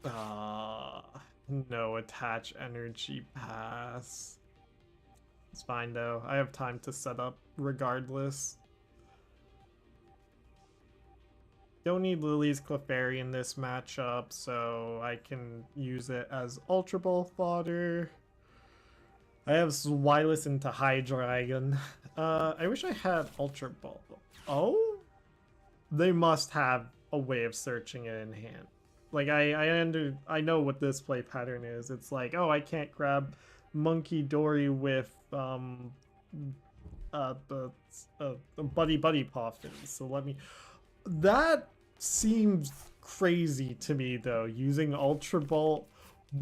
No Attach Energy Pass. It's fine though. I have time to set up regardless. Don't need Lillie's Clefairy in this matchup, so I can use it as Ultra Ball fodder. I have Zweilous into Hydreigon. I wish I had Ultra Ball. Oh? They must have a way of searching it in hand. Like, I know what this play pattern is. It's like, oh, I can't grab Monkey Dory with Buddy-Buddy Poffin. So let me... That seems crazy to me, though. Using Ultra Ball...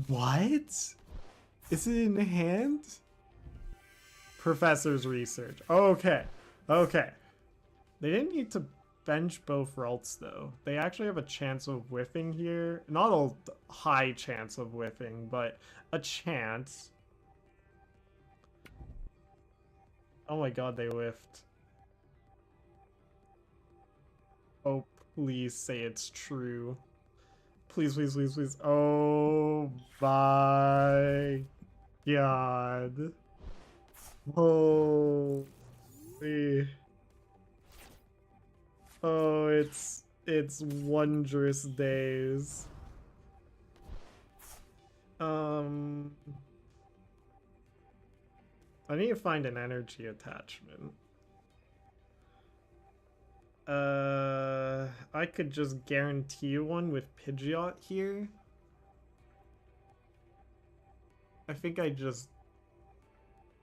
What? Is it in hand? Professor's research. Okay. Okay. They didn't need to bench both Ralts, though. They actually have a chance of whiffing here. Not a high chance of whiffing, but a chance. Oh my god, they whiffed. Oh, please say it's true. Please, please, please, please. Oh my god. Holy. Oh, it's wondrous days. I need to find an energy attachment. I could just guarantee one with Pidgeot here. I think I just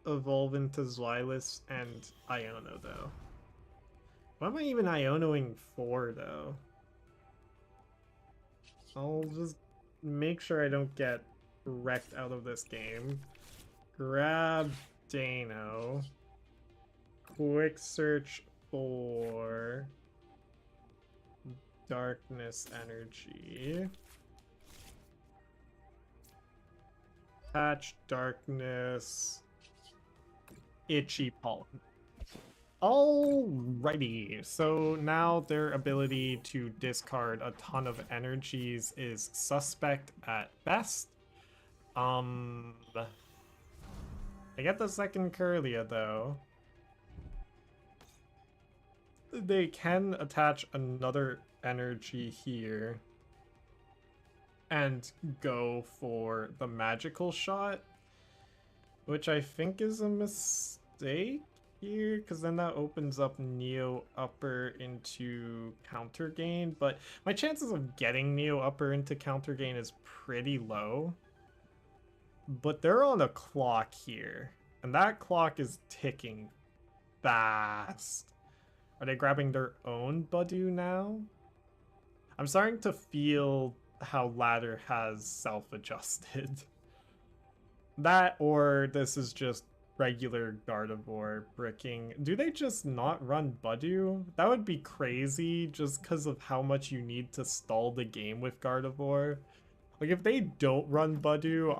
evolve into Zweilous and Iono, though. What am I even Ionoing for, though? I'll just make sure I don't get wrecked out of this game. Grab Deino. Quick search for Darkness Energy. Patch Darkness. Itchy Pollen. Alrighty, so now their ability to discard a ton of energies is suspect at best. I get the second Curlia though. They can attach another energy here and go for the magical shot, which I think is a mistake here, because then that opens up Neo Upper into Counter Gain, but my chances of getting Neo Upper into Counter Gain is pretty low. But they're on a clock here, and that clock is ticking fast. Are they grabbing their own Budew now? I'm starting to feel how Ladder has self-adjusted. That, or this is just regular Gardevoir bricking. Do they just not run Budew? That would be crazy just because of how much you need to stall the game with Gardevoir. Like, if they don't run Budew,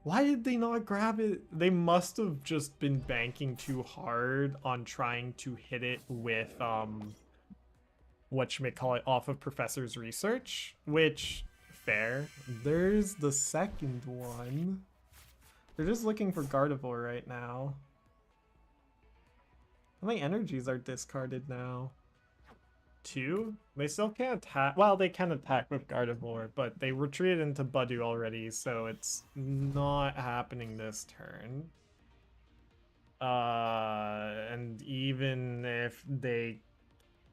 why did they not grab it? They must have just been banking too hard on trying to hit it with, whatchamacallit, off of Professor's research, which, fair. There's the second one. They're just looking for Gardevoir right now. How many energies are discarded now? 2? They still can't attack. Well, they can attack with Gardevoir, but they retreated into Budew already, so it's not happening this turn. And even if they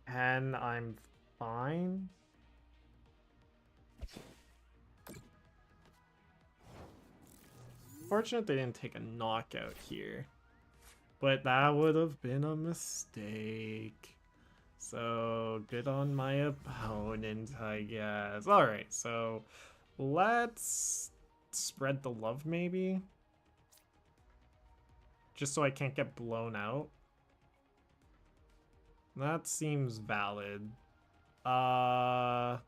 can, I'm fine. Unfortunate they didn't take a knockout here. But that would have been a mistake. So, good on my opponent, I guess. Alright, so let's spread the love, maybe? Just so I can't get blown out. That seems valid. But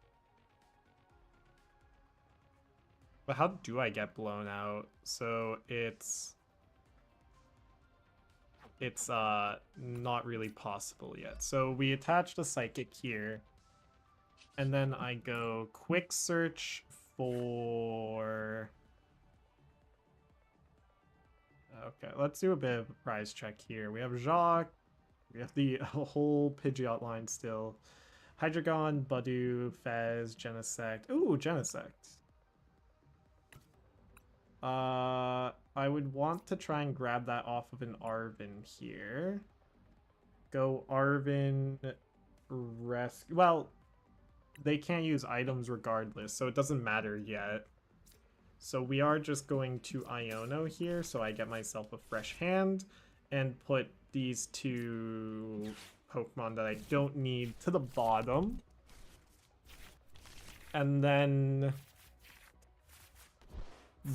how do I get blown out? So it's not really possible yet. So we attach the Psychic here, and then I go quick search for... Okay, let's do a bit of a prize check here. We have Jacq, we have the whole Pidgeot line still. Hydreigon, Budew, Fez, Genesect. Ooh, Genesect. I would want to try and grab that off of an Arven here. Go Arven, Rescue. Well, they can't use items regardless, so it doesn't matter yet. So we are just going to Iono here, so I get myself a fresh hand and put these two Pokemon that I don't need to the bottom. And then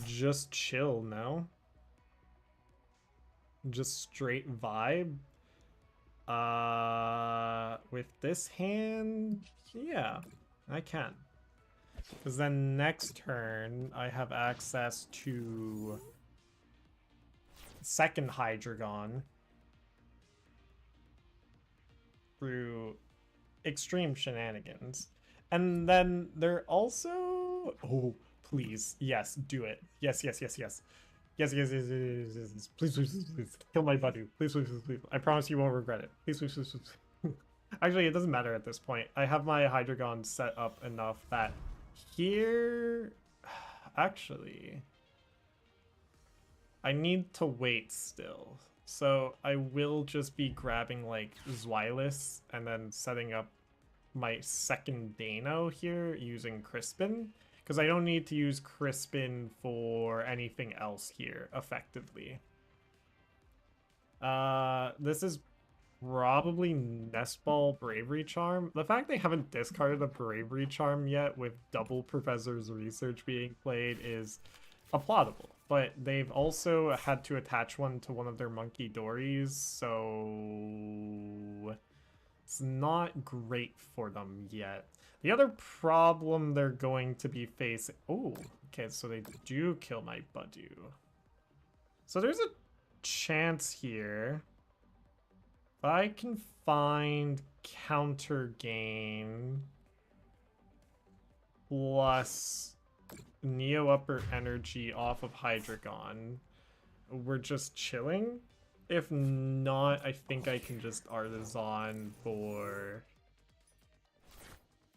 just chill now. Just straight vibe. With this hand, yeah, I can. Because then next turn, I have access to second Hydreigon through extreme shenanigans. And then they're also... Oh, please. Yes, do it. Yes, yes, yes, yes. Yes, yes, yes, yes, yes, yes. Please, please, please, please. Kill my Budew. Please, please, please, please. I promise you won't regret it. Please, please, please, please. Actually, it doesn't matter at this point. I have my Hydreigon set up enough that here... Actually... I need to wait still. So I will just be grabbing like Zweilous and then setting up my second Deino here using Crispin. Because I don't need to use Crispin for anything else here, effectively. This is probably Nest Ball Bravery Charm. The fact they haven't discarded a Bravery Charm yet with double Professor's Research being played is applaudable. But they've also had to attach one to one of their Monkey Dories, so it's not great for them yet. The other problem they're going to be facing... Oh, okay, so they do kill my Budew. So there's a chance here. If I can find Counter Gain plus Neo Upper Energy off of Hydreigon, we're just chilling. If not, I think I can just Artazon for...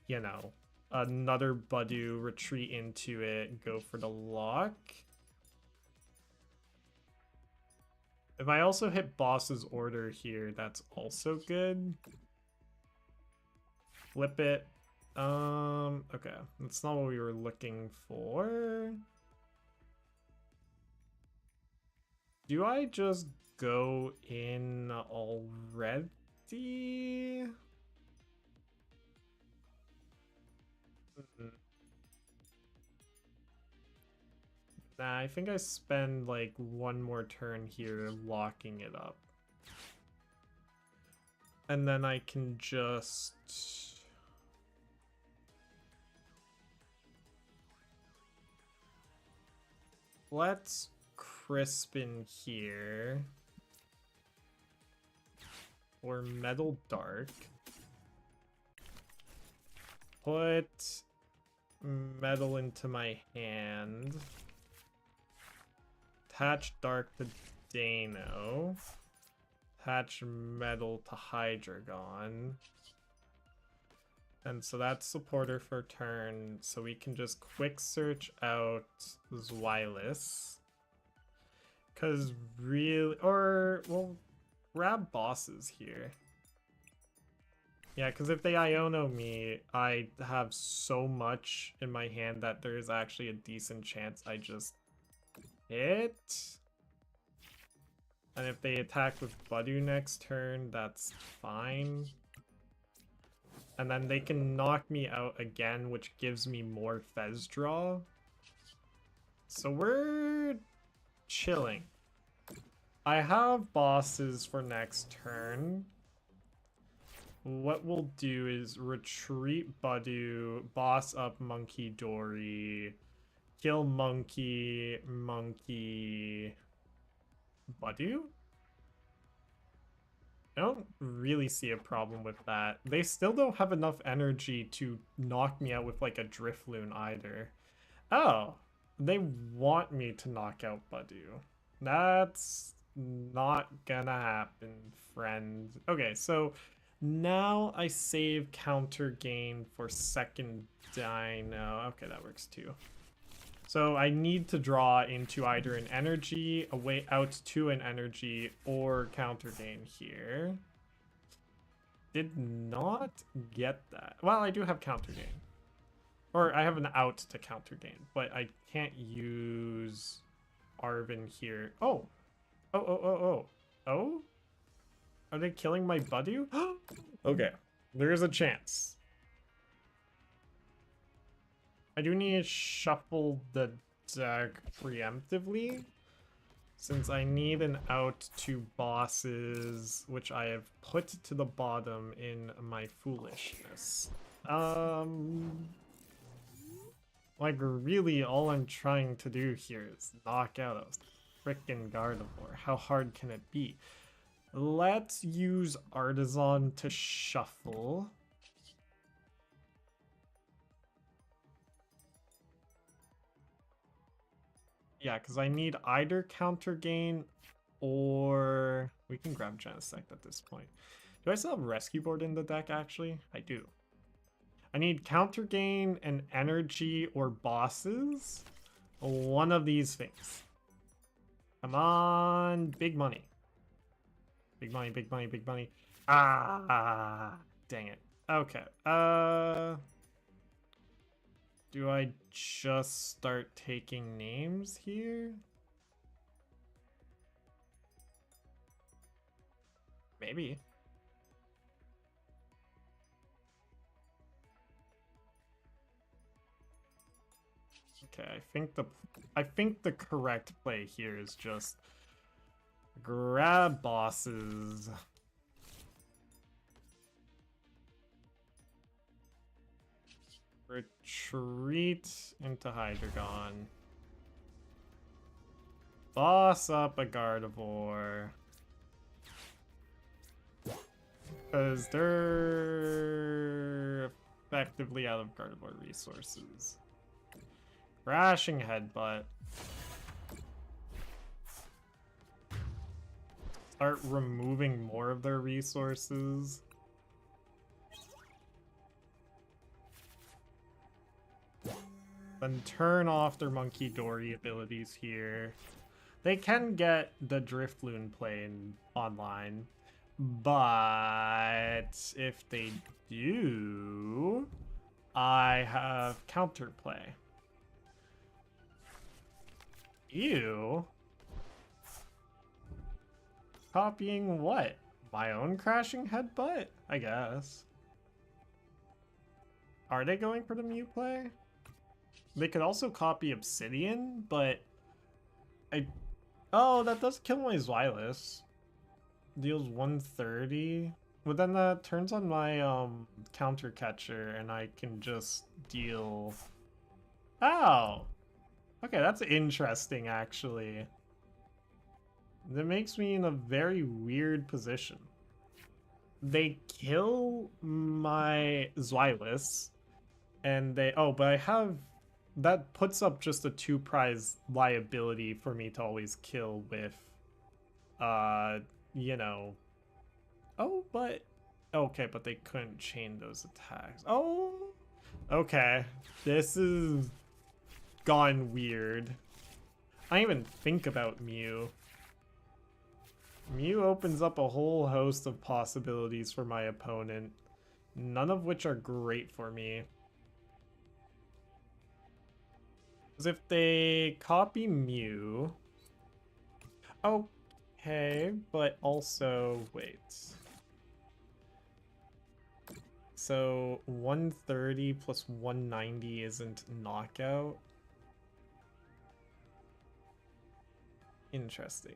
you know, another Budew, retreat into it, go for the lock. If I also hit Boss's Order here, that's also good. Flip it. Okay, that's not what we were looking for. Do I just go in already? Nah, I think I spend like one more turn here locking it up. And then I can just... Let's Crispin here. Or Metal Dark. Put Metal into my hand. Attach Dark to Deino. Attach Metal to Hydreigon. And so that's Supporter for turn, so we can just quick search out Zweilous. Because really, or we'll grab bosses here. Yeah, because if they Iono me, I have so much in my hand that there is actually a decent chance I just hit. And if they attack with Budew next turn, that's fine. And then they can knock me out again, which gives me more Fez draw. So we're chilling. I have bosses for next turn. What we'll do is retreat Budew, boss up Monkey Dory, kill Monkey, Budew? I don't really see a problem with that. They still don't have enough energy to knock me out with like a Drifloon either. Oh, they want me to knock out Budew. That's not gonna happen, friend. Okay, so now I save Counter Gain for second Deino. Okay, that works too. So I need to draw into either an energy, a way out to an energy, or Counter Gain here. Did not get that. Well, I do have Counter Gain. Or I have an out to Counter Gain, but I can't use Arven here. Oh! Oh! Are they killing my Budew? Okay, there is a chance. I do need to shuffle the deck preemptively, since I need an out to bosses, which I have put to the bottom in my foolishness. Like, really, all I'm trying to do here is knock out a frickin' Gardevoir. How hard can it be? Let's use Artazon to shuffle. Yeah, because I need either Counter Gain or... We can grab Genesect at this point. Do I still have Rescue Board in the deck, actually? I do. I need Counter Gain and energy or bosses. One of these things. Come on, big money. Big money, big money, big money. Ah, dang it. Okay. Do I just start taking names here? Maybe. Okay, I think the correct play here is just grab bosses. Retreat into Hydreigon. Boss up a Gardevoir. Because they're effectively out of Gardevoir resources. Crashing Headbutt. Start removing more of their resources. Then turn off their Monkey Dory abilities here. They can get the Drifloon playing online, but if they do, I have counterplay. Ew. Copying what? My own crashing headbutt? I guess. Are they going for the Mew play? They could also copy Obsidian, but oh, that does kill my Zweilous. Deals 130. But then that turns on my Counter Catcher and I can just deal... Ow! Okay, that's interesting actually. That makes me in a very weird position. They kill my Zweilous and they... Oh, but I have... That puts up just a 2 prize liability for me to always kill with, you know. Oh, but... Okay, but they couldn't chain those attacks. Oh! Okay. This is... gone weird. I didn't even think about Mew. Mew opens up a whole host of possibilities for my opponent, none of which are great for me. Because if they copy Mew... Okay, but also... Wait. So 130 plus 190 isn't knockout? Interesting.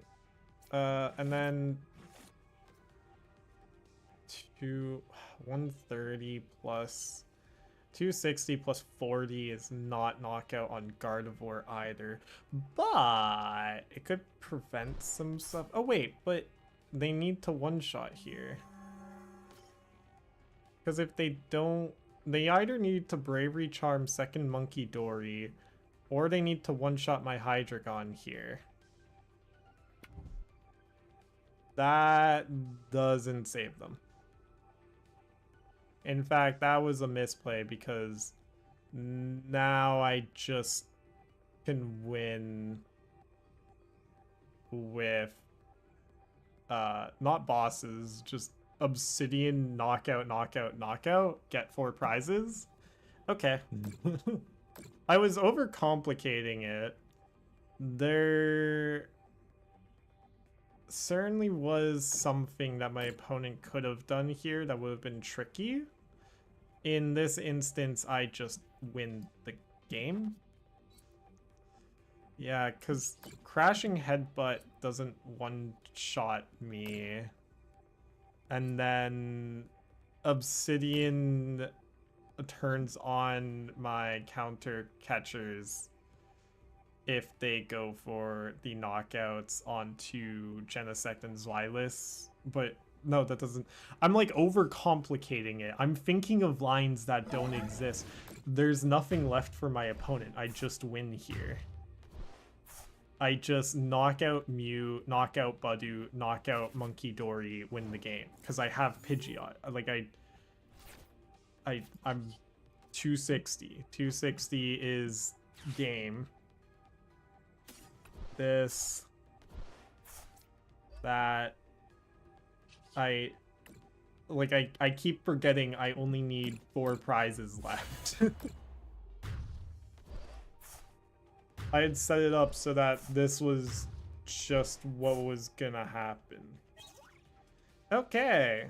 And then 130 plus 260 plus 40 is not knockout on Gardevoir either, but it could prevent some stuff. Oh wait, but they need to one-shot here. Because if they don't, they either need to Bravery Charm second Monkey Dory, or they need to one-shot my Hydreigon here. That doesn't save them. In fact, that was a misplay because now I just can win with not bosses, just Obsidian knockout, knockout, knockout, get 4 prizes. Okay. I was overcomplicating it. There certainly was something that my opponent could have done here that would have been tricky. In this instance, I just win the game. Yeah, because Crashing Headbutt doesn't one-shot me. And then Obsidian turns on my counter catchers if they go for the knockouts onto Genesect and Zweilous. But no, that doesn't... I'm like overcomplicating it. I'm thinking of lines that don't exist. There's nothing left for my opponent. I just win here. I just knock out Mew, knock out Budew, knock out Monkey Dory, win the game. Because I have Pidgeotto. Like, I'm 260. 260 is game. This. That. I keep forgetting I only need 4 prizes left. I had set it up so that this was just what was gonna happen. Okay.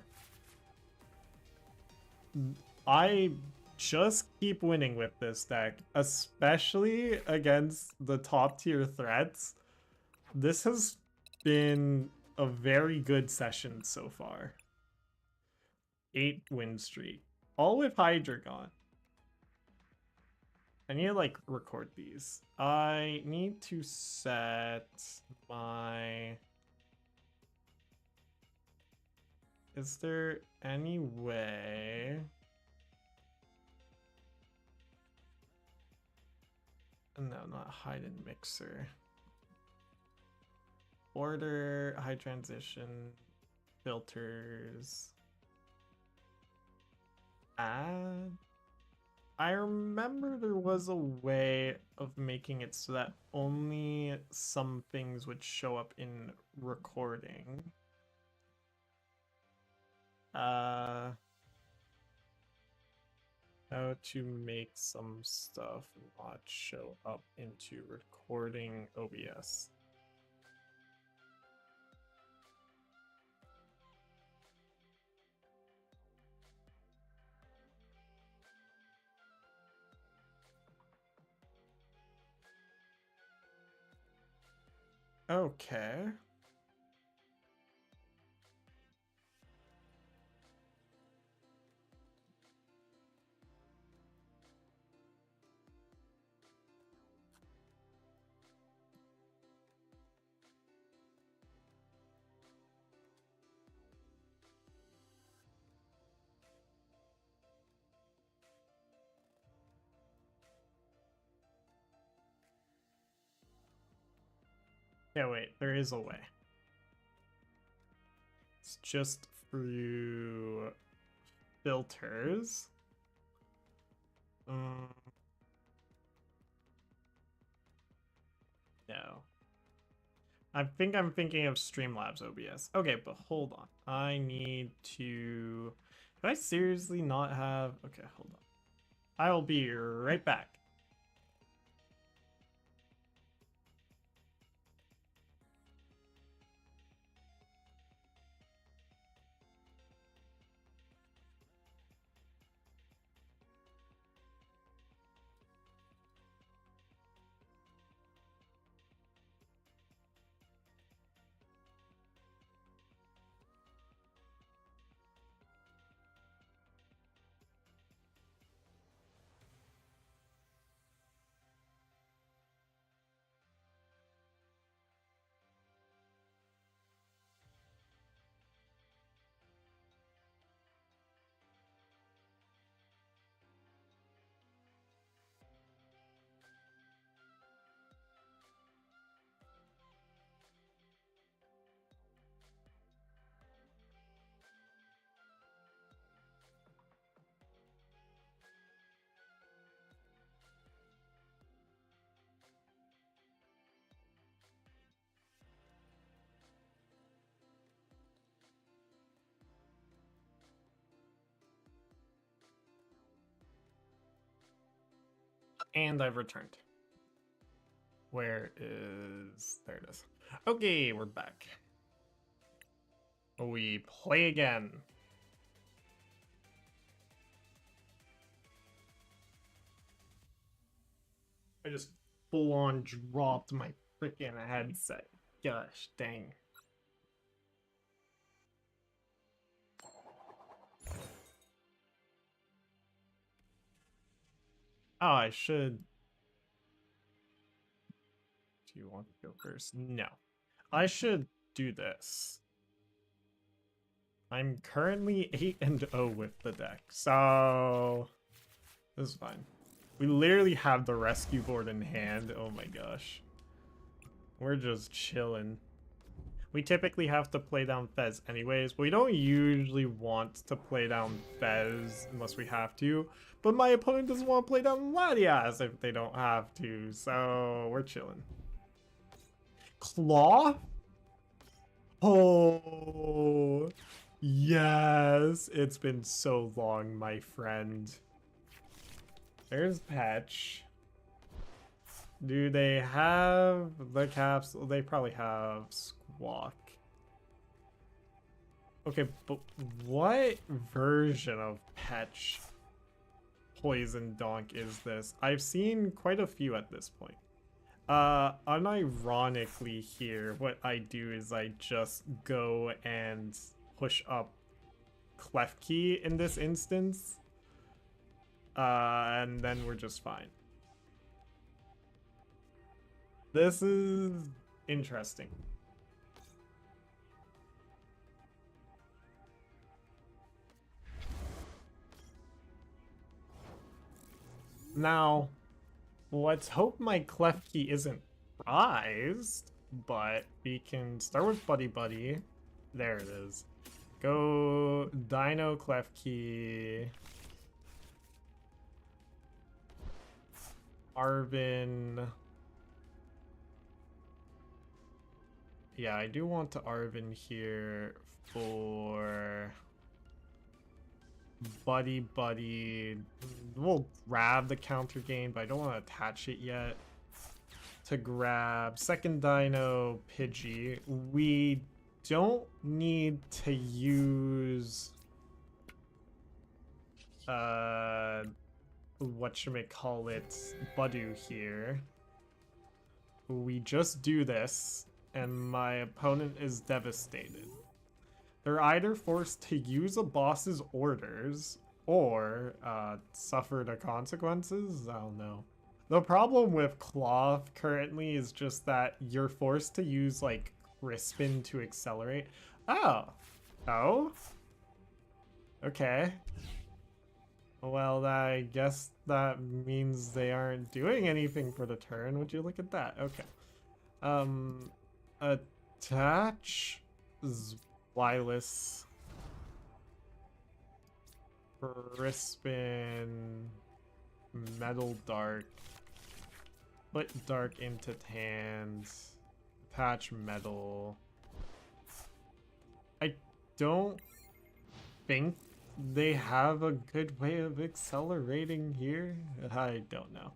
I just keep winning with this deck, especially against the top tier threats. This has been a very good session so far. 8 win streak, all with Hydreigon. I need to like record these. I need to set my... Is there any way... No, not hide and mixer. Order, high transition, filters, add. I remember there was a way of making it so that only some things would show up in recording. How to make some stuff not show up into recording OBS. Okay. Yeah, wait, there is a way. It's just through filters. No. I think I'm thinking of Streamlabs OBS. Okay, but hold on. I need to... Do I seriously not have... Okay, hold on. I will be right back. And I've returned. Where is... There it is. Okay, we're back. We play again. I just full-on dropped my freaking headset. Gosh, dang. Oh, I should... Do you want to go first? No. I should do this. I'm currently 8-0 with the deck, so... This is fine. We literally have the rescue board in hand. Oh my gosh. We're just chilling. We typically have to play down Fez anyways, but we don't usually want to play down Fez unless we have to. But my opponent doesn't want to play down Latias if they don't have to, so we're chilling. Claw? Oh, yes. It's been so long, my friend. There's Patch. Do they have the capsule? They probably have Squawk. Okay, but what version of Patch Poison Donk is this? I've seen quite a few at this point. Unironically here, what I do is I just go and push up Klefki in this instance. And then we're just fine. This is interesting. Now, let's hope my Klefki isn't prized, but we can start with Buddy-Buddy. There it is. Go Deino Klefki. Arven. Yeah, I do want to Arven here for Buddy-Buddy. We'll grab the Counter Gain, but I don't want to attach it yet. To grab second Deino Pidgey. We don't need to use whatchamacallit, Budew here. We just do this, and my opponent is devastated. They're either forced to use a boss's orders, or suffer the consequences? I don't know. The problem with Cloth currently is just that you're forced to use, like, Crispin to accelerate. Oh. Oh? Okay. Well, I guess that means they aren't doing anything for the turn. Would you look at that? Okay. Attach Zweilous. Crispin. Metal Dark. Put Dark into hands. Attach Metal. I don't think they have a good way of accelerating here. I don't know.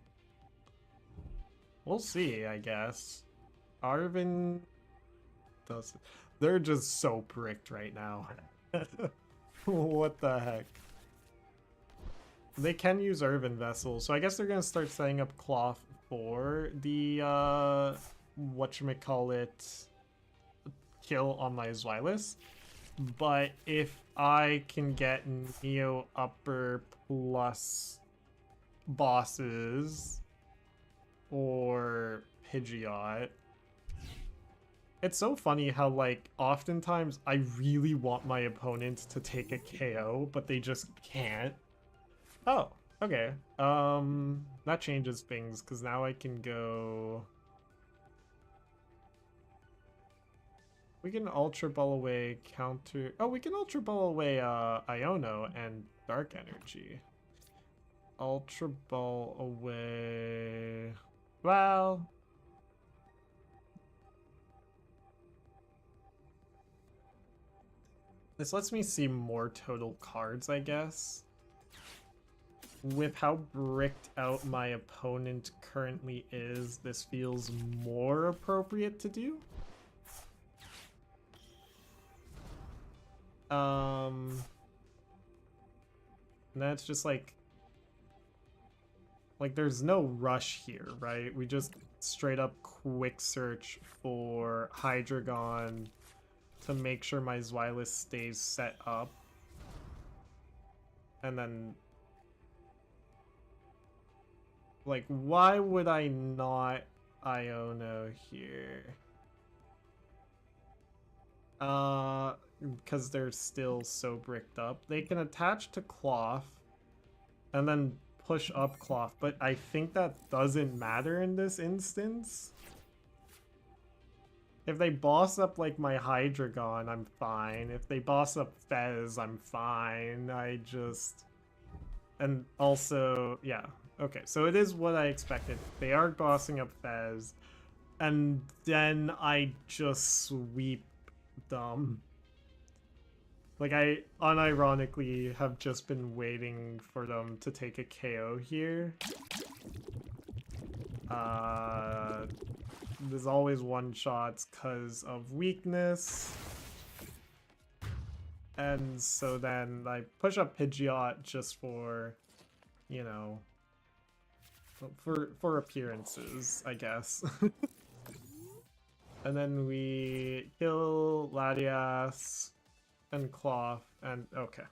We'll see, I guess. Arven does. They're just so bricked right now. What the heck? They can use Arven Vessel, so I guess they're gonna start setting up Cloth for the whatchamacallit kill on my Zweilous. But if I can get Neo Upper plus bosses or Pidgeot, it's so funny how, like, oftentimes I really want my opponent to take a KO, but they just can't. Oh, okay. That changes things, because now I can go... We can Ultra Ball away counter... Oh, we can Ultra Ball away Iono and Dark Energy. Ultra Ball away... Well... This lets me see more total cards, I guess. with how bricked out my opponent currently is, this feels more appropriate to do. And that's just like there's no rush here, right? We just straight up quick search for Hydreigon to make sure my Zweilous stays set up. And then, like, why would I not Iono here? Because they're still so bricked up. They can attach to Cloth and then push up Cloth, but I think that doesn't matter in this instance. If they boss up like my Hydreigon, I'm fine. If they boss up Fez, I'm fine. And also, yeah. Okay, so it is what I expected. They are bossing up Fez, and then I just sweep them. Like, I unironically have just been waiting for them to take a KO here. There's always one-shots because of weakness. And so then I push up Pidgeot just for, you know, for appearances, I guess. And then we kill Latias and Cloth, and okay.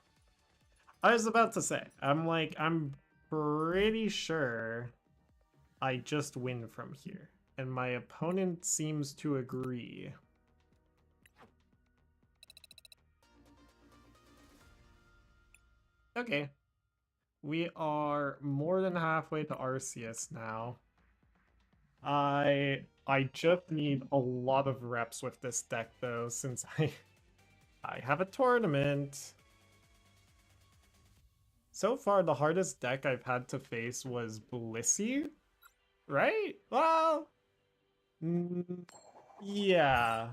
I was about to say, I'm pretty sure I just win from here. And my opponent seems to agree. Okay. We are more than halfway to Arceus now. I just need a lot of reps with this deck though, since I have a tournament. So far, the hardest deck I've had to face was Blissey, right? Well, yeah.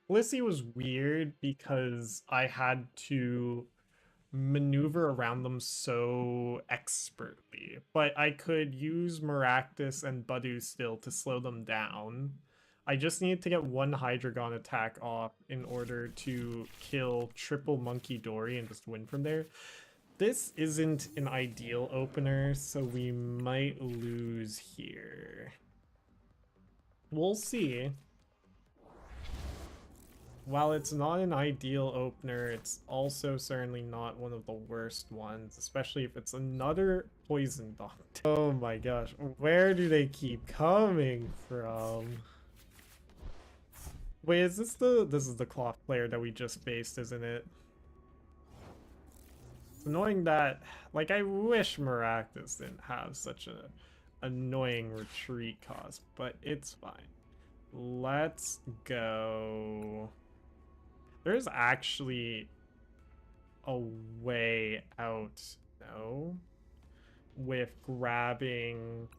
Blissey was weird because I had to maneuver around them so expertly, but I could use Maractus and Budew still to slow them down. I just need to get one Hydreigon attack off in order to kill triple Monkey Dory and just win from there. This isn't an ideal opener, so we might lose here. We'll see. While it's not an ideal opener, it's also certainly not one of the worst ones, especially if it's another Poison Doctor. Oh my gosh, where do they keep coming from? Wait, is this is the Cloth player that we just faced, isn't it? It's annoying that, like, I wish Maractus didn't have such an annoying retreat cost, but it's fine. Let's go. There's actually a way out, no? With grabbing.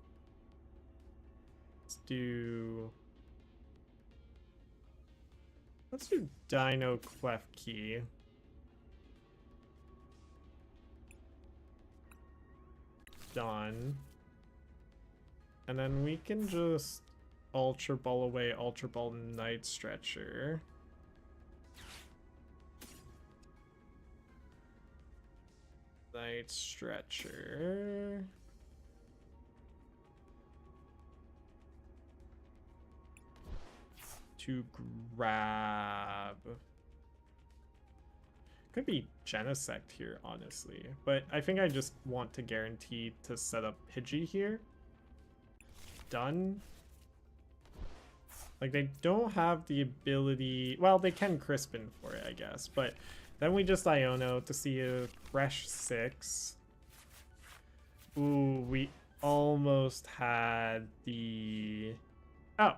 Let's do Deino Klefki. Done. And then we can just Ultra Ball away, Ultra Ball Night Stretcher. Night Stretcher. To grab. Could be Genesect here, honestly. But I think I just want to guarantee to set up Pidgey here. Done. Like, they don't have the ability... Well, they can Crispin for it, I guess. But then we just Iono to see a fresh 6. Ooh, we almost had the... Oh.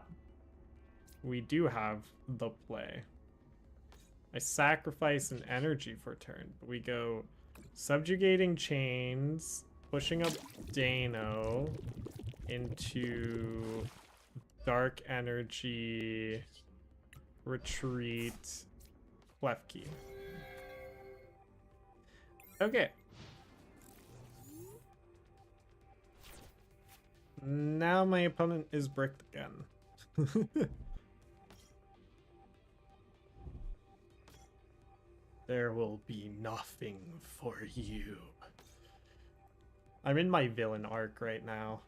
We do have the play. I sacrifice an energy for turn, but we go Subjugating Chains, pushing up Deino into Dark Energy, Retreat, Klefki. Okay. Now my opponent is bricked again. There will be nothing for you. I'm in my villain arc right now.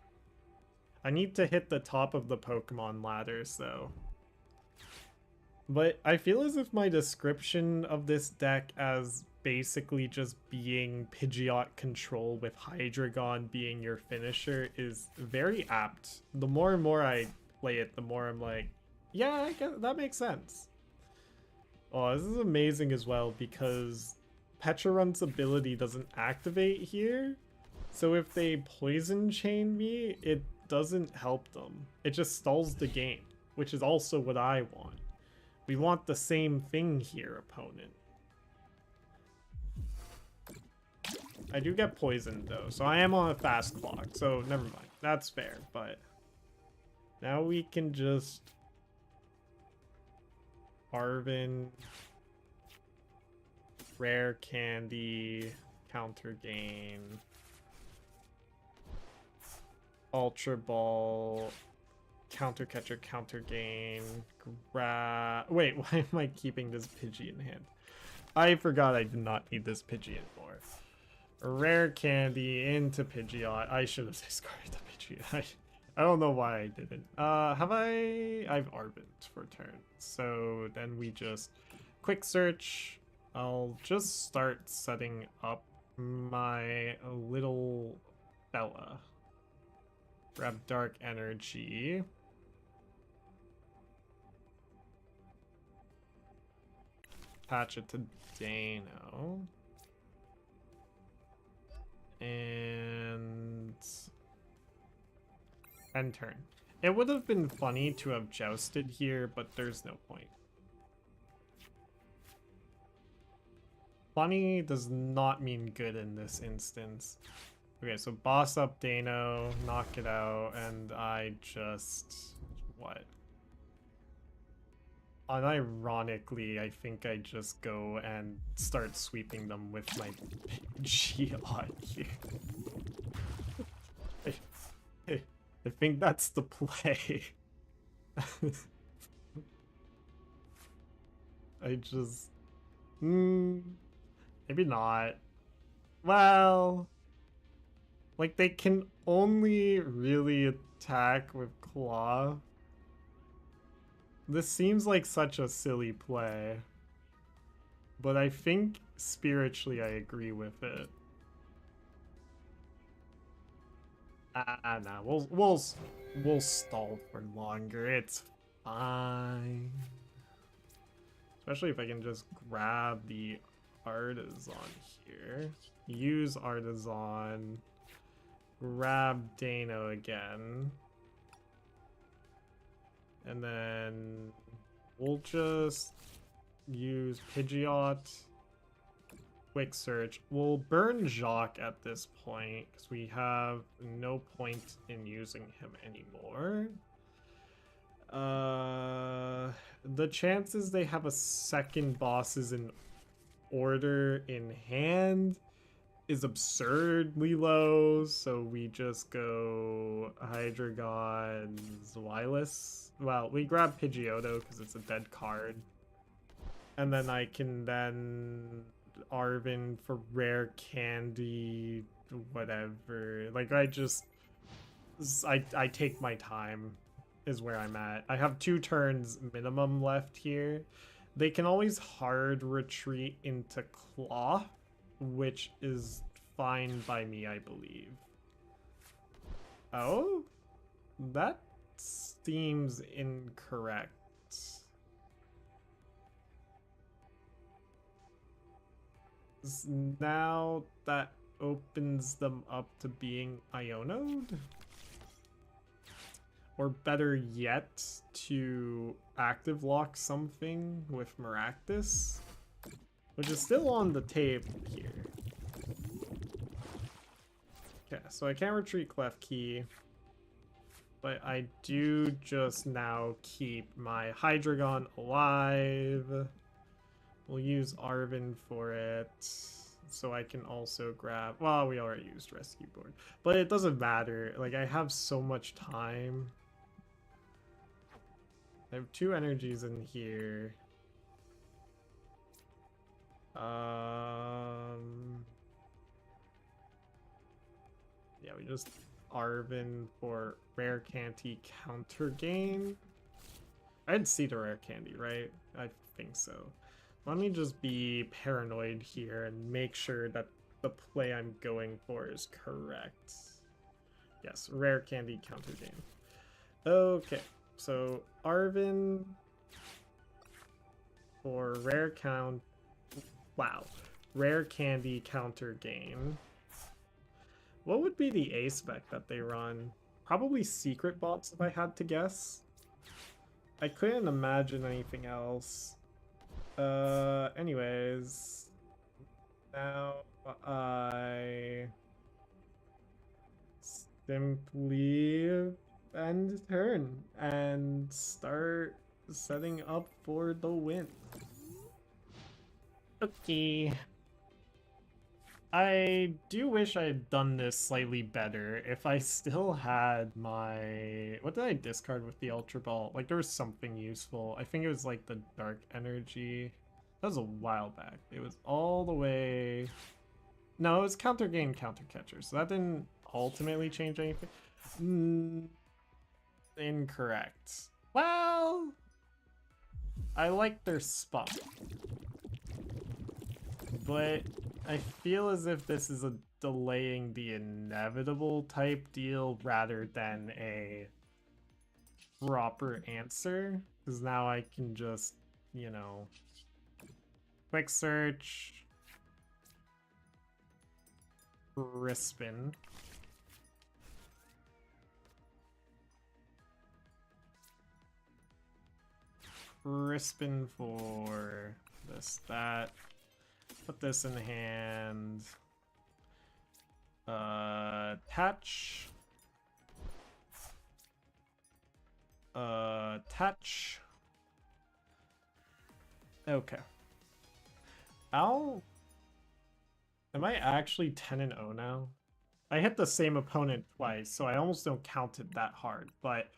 I need to hit the top of the Pokemon ladders though. But I feel as if my description of this deck as basically just being Pidgeot control with Hydreigon being your finisher is very apt. The more and more I play it, the more I'm like, yeah, I guess that makes sense. Oh, this is amazing as well because Pecharunt's ability doesn't activate here. So if they poison chain me, it doesn't help them. It just stalls the game, which is also what I want. We want the same thing here, opponent. I do get poisoned though, so I am on a fast clock, so never mind. That's fair, but now we can just Arven, Rare Candy, Counter Gain, Ultra Ball, Counter Catcher, Counter Gain, wait, why am I keeping this Pidgey in hand? I forgot I did not need this Pidgey anymore. Rare Candy into Pidgeot. I should have discarded the Pidgey. I don't know why I didn't. Have I? I've Arven for turn. So then we just quick search. I'll just start setting up my little fella. Grab Dark Energy. Patch it to Deino. And end turn. It would have been funny to have jousted here, but there's no point. Funny does not mean good in this instance. Okay, so boss up Deino, knock it out, and I just... what? Unironically, I think I just go and start sweeping them with my Pidgeot here. I think that's the play. I just... maybe not. Well... like, they can only really attack with Claw. This seems like such a silly play. But I think spiritually I agree with it. Nah, we'll stall for longer. It's fine. Especially if I can just grab the Artazon here. Use Artazon. Grab Deino again. And then we'll just use Pidgeot. Quick search. We'll burn Jacq at this point because we have no point in using him anymore. The chances they have a second bosses in order in hand is absurdly low, so we just go Hydreigon, Zweilous. Well, we grab Pidgeotto because it's a dead card. And then I can then Arven for Rare Candy, whatever. Like, I take my time is where I'm at. I have 2 turns minimum left here. They can always hard retreat into Claw, which is fine by me, I believe. Oh? That seems incorrect. Now that opens them up to being Iono'd? Or better yet, to active lock something with Maractus? Which is still on the table here. Okay, so I can't retreat Klefki. But I do just now keep my Hydreigon alive. We'll use Arven for it. so I can also grab, well, we already used Rescue Board, but it doesn't matter. Like, I have so much time. I have 2 energies in here. Yeah, we just Arven for Rare Candy Counter Gain. I didn't see the Rare Candy, right? I think so. Let me just be paranoid here and make sure that the play I'm going for is correct. Yes, Rare Candy Counter Gain. Okay, so Arven for Rare Candy Counter Gain. What would be the A spec that they run? Probably Secret Bots if I had to guess. I couldn't imagine anything else. Anyways. Now I simply end turn and start setting up for the win. Okay. I do wish I had done this slightly better. If I still had my... What did I discard with the Ultra Ball? Like, there was something useful. I think it was, like, the Dark Energy. That was a while back. It was all the way... No, it was Counter Gain, Counter Catcher. So that didn't ultimately change anything. Incorrect. Well... I like their spot. But... I feel as if this is a delaying the inevitable type deal rather than a proper answer. Because now I can just, you know, quick search, Crispin. Crispin for this, that. Put this in hand. Attach. Attach. Okay. Am I actually 10-0 now? I hit the same opponent twice, so I almost don't count it that hard, but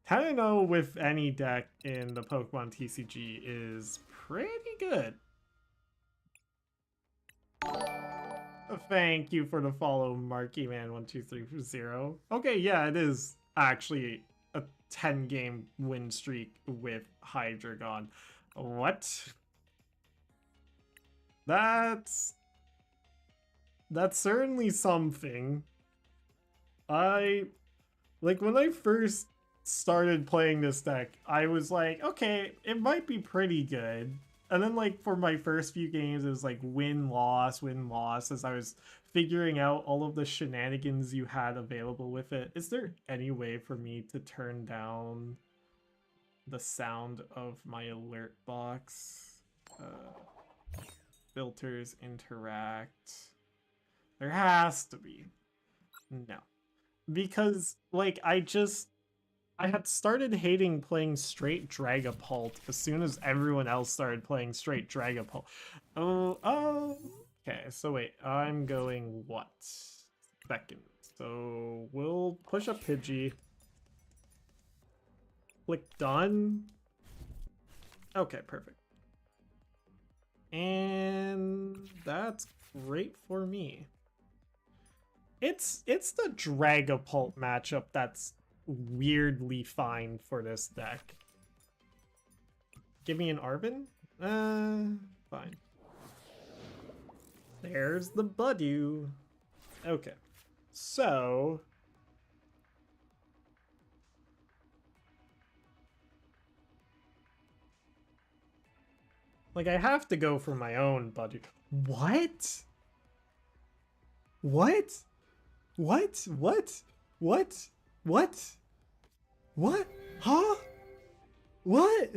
10-0 with any deck in the Pokemon TCG is pretty good. Thank you for the follow, MarkyMan1230. Okay, yeah, it is actually a 10-game win streak with Hydreigon. What? That's certainly something. Like, when I first started playing this deck, I was like, okay, it might be pretty good. And then, like, for my first few games, it was like win-loss as I was figuring out all of the shenanigans you had available with it. Is there any way for me to turn down the sound of my alert box? Filters interact. There has to be. No. Because, like, I had started hating playing straight Dragapult as soon as everyone else started playing straight Dragapult. Oh, okay, so wait, I'm going what? Second. So we'll push a Pidgey. Click done. Okay, perfect. And that's great for me. It's the Dragapult matchup that's weirdly fine for this deck. Give me an Arven? Fine. There's the Budew. Okay. So... like, I have to go for my own Budew. What? What? What? What? What? What? What? Huh? What?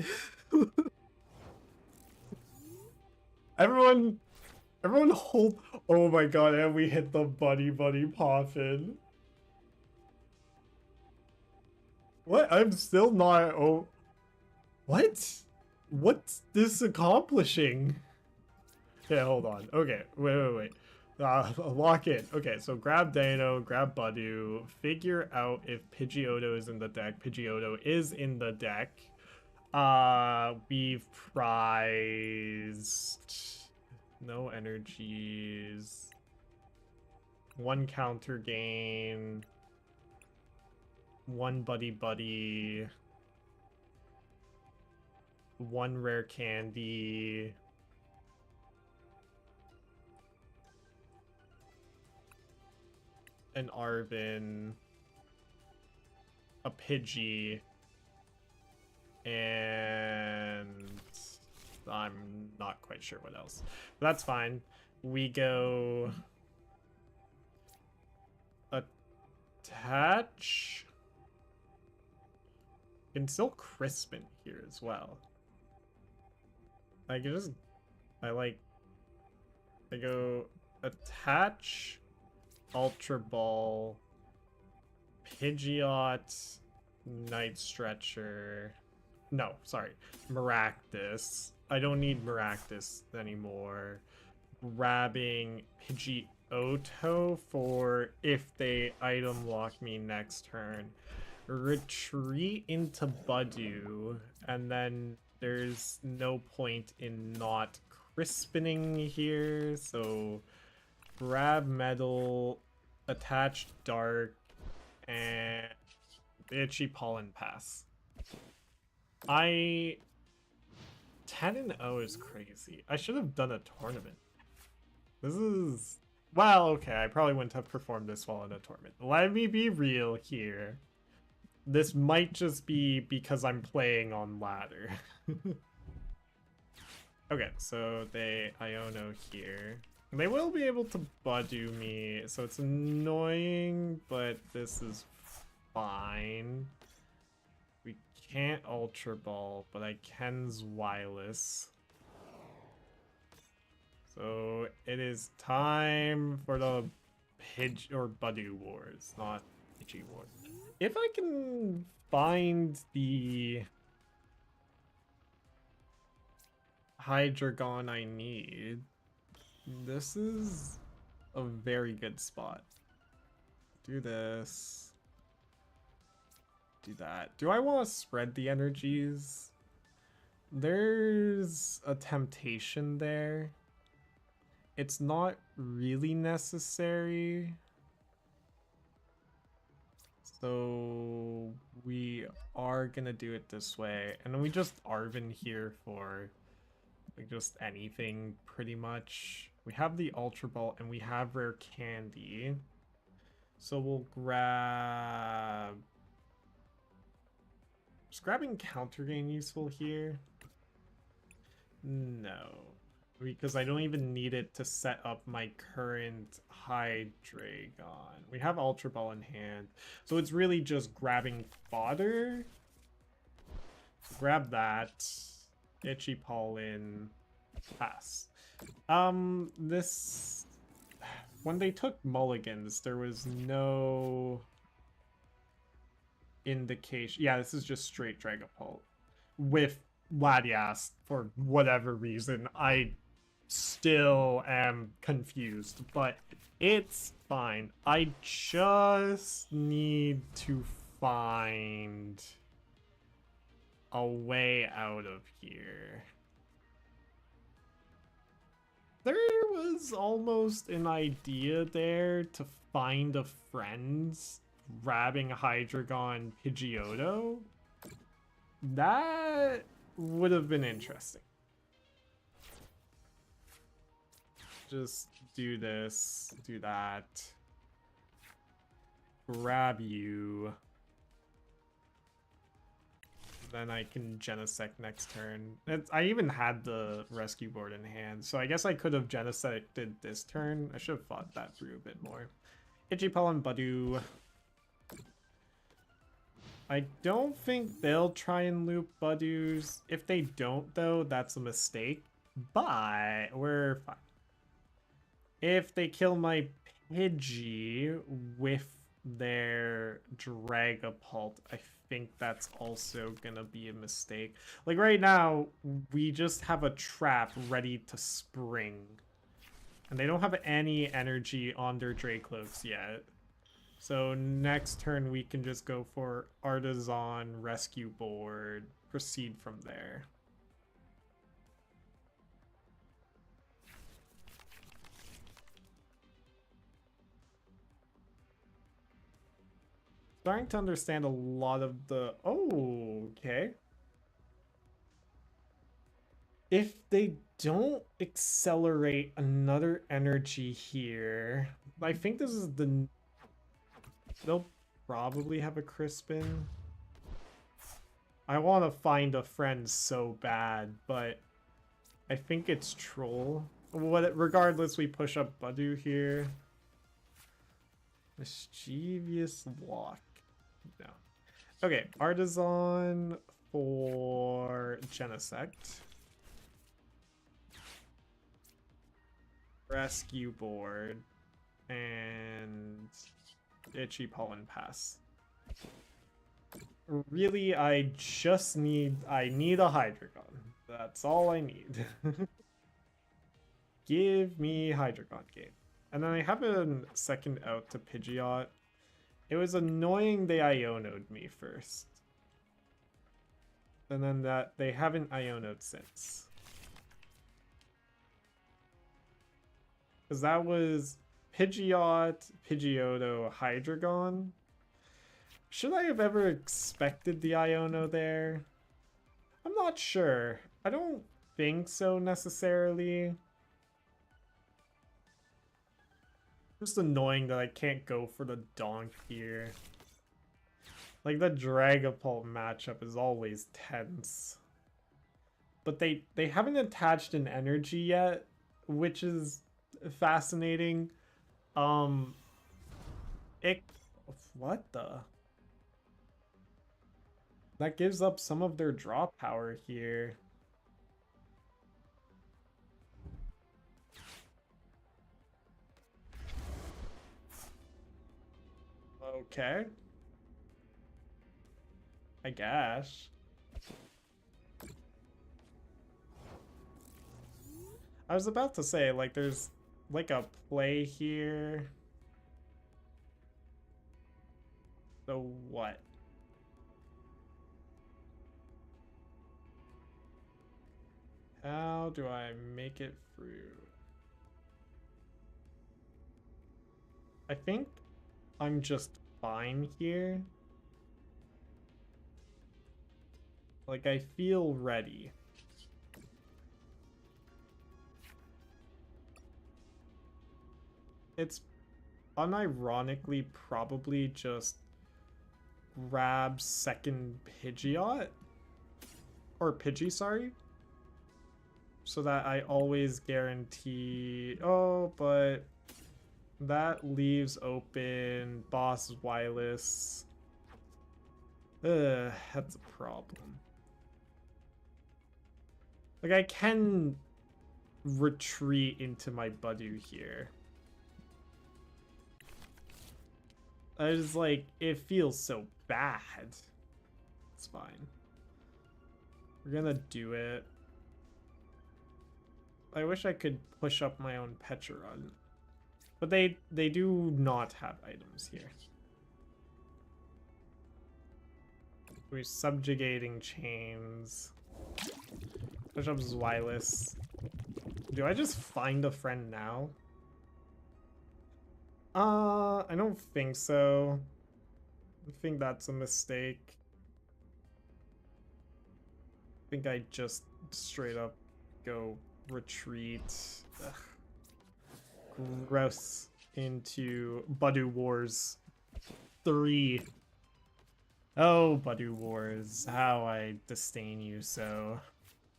Everyone hold. Oh my god, and we hit the Buddy-Buddy Poffin. What? I'm still not. Oh. What? What's this accomplishing? Okay, hold on. Okay, wait. Lock in. Okay, so grab Deino, grab Budew, figure out if Pidgeotto is in the deck. Pidgeotto is in the deck. We've prized no energies. One Counter Gain. One Buddy-Buddy. One Rare Candy. An Arven. A Pidgey. And I'm not quite sure what else. But that's fine. We go attach. You can still Crispin here as well. I go attach Ultra Ball, Pidgeot, Night Stretcher. No, sorry, Maractus. I don't need Maractus anymore. Grabbing Pidgeotto for if they item lock me next turn. Retreat into Budew, and then there's no point in not Crispining here, so grab Metal, attach Dark, and Itchy Pollen pass. 10-0 is crazy. I should have done a tournament. This is... Well, okay, I probably wouldn't have performed this well in a tournament. Let me be real here. This might just be because I'm playing on ladder. Okay, so they Iono here. They will be able to Budew me, so it's annoying, but this is fine. We can't Ultra Ball, but I can Zweilous. So it is time for the Pidge or Budew Wars, not Pidgey Wars. If I can find the Hydreigon I need, this is a very good spot. Do this. Do that. Do I want to spread the energies? There's a temptation there. It's not really necessary. So we are gonna do it this way. And then we just Arven here for like just anything pretty much. We have the Ultra Ball and we have Rare Candy. So we'll grab... Is grabbing Counter Gain useful here? No. Because I don't even need it to set up my current Hydreigon. We have Ultra Ball in hand. So it's really just grabbing fodder. So grab that. Itchy Pollen. Pass. This... When they took mulligans, there was no indication. Yeah, this is just straight Dragapult. With Latias, for whatever reason. I still am confused, but it's fine. I just need to find a way out of here. There was almost an idea there to find a friend grabbing Hydreigon Pidgeotto. That would have been interesting. Just do this, do that. Grab you. Then I can Genesect next turn. I even had the Rescue Board in hand, so I guess I could have Genesected this turn. I should have thought that through a bit more. Itchy Pollen Budew. I don't think they'll try and loop Budews. If they don't, though, that's a mistake. But we're fine. If they kill my Pidgey with their Dragapult, I think that's also gonna be a mistake. Like right now, we just have a trap ready to spring. And they don't have any energy on their Dracloaks yet. So next turn we can just go for Artazon, Rescue Board, proceed from there. Starting to understand a lot of the... Oh, okay. If they don't accelerate another energy here, I think this is the... They'll probably have a Crispin. I want to find a friend so bad, but I think it's Troll. Regardless, we push up Budew here. Mischievous Walk. No. Okay, Artazon for Genesect. Rescue Board. And Itchy Pollen Pass. Really, I need a Hydreigon. That's all I need. Give me Hydreigon game. And then I have a second out to Pidgeot. It was annoying they Iono'd me first. And then that they haven't Iono'd since. Because that was Pidgeot, Pidgeotto, Hydreigon. Should I have ever expected the Iono there? I'm not sure. I don't think so necessarily. Just annoying that I can't go for the Donk here. Like, the Dragapult matchup is always tense. But they haven't attached an energy yet, which is fascinating. What the? That gives up some of their draw power here. Okay. I guess. I was about to say, like, there's like a play here. So what? How do I make it through? I think I'm just fine here. Like, I feel ready. It's unironically probably just grab second Pidgeot. Or Pidgey, sorry. So that I always guarantee... Oh, but that leaves open Boss Zweilous. That's a problem. Like, I can retreat into my Budew here. I just, like, it feels so bad. It's fine. We're gonna do it. I wish I could push up my own Petcheron. But they do not have items here. We're subjugating chains. Push up Zweilous. Do I just find a friend now? I don't think so. I think that's a mistake. I think I just straight up go retreat. Ugh. Gross. Into Budew Wars 3. Oh, Budew Wars, how I disdain you so.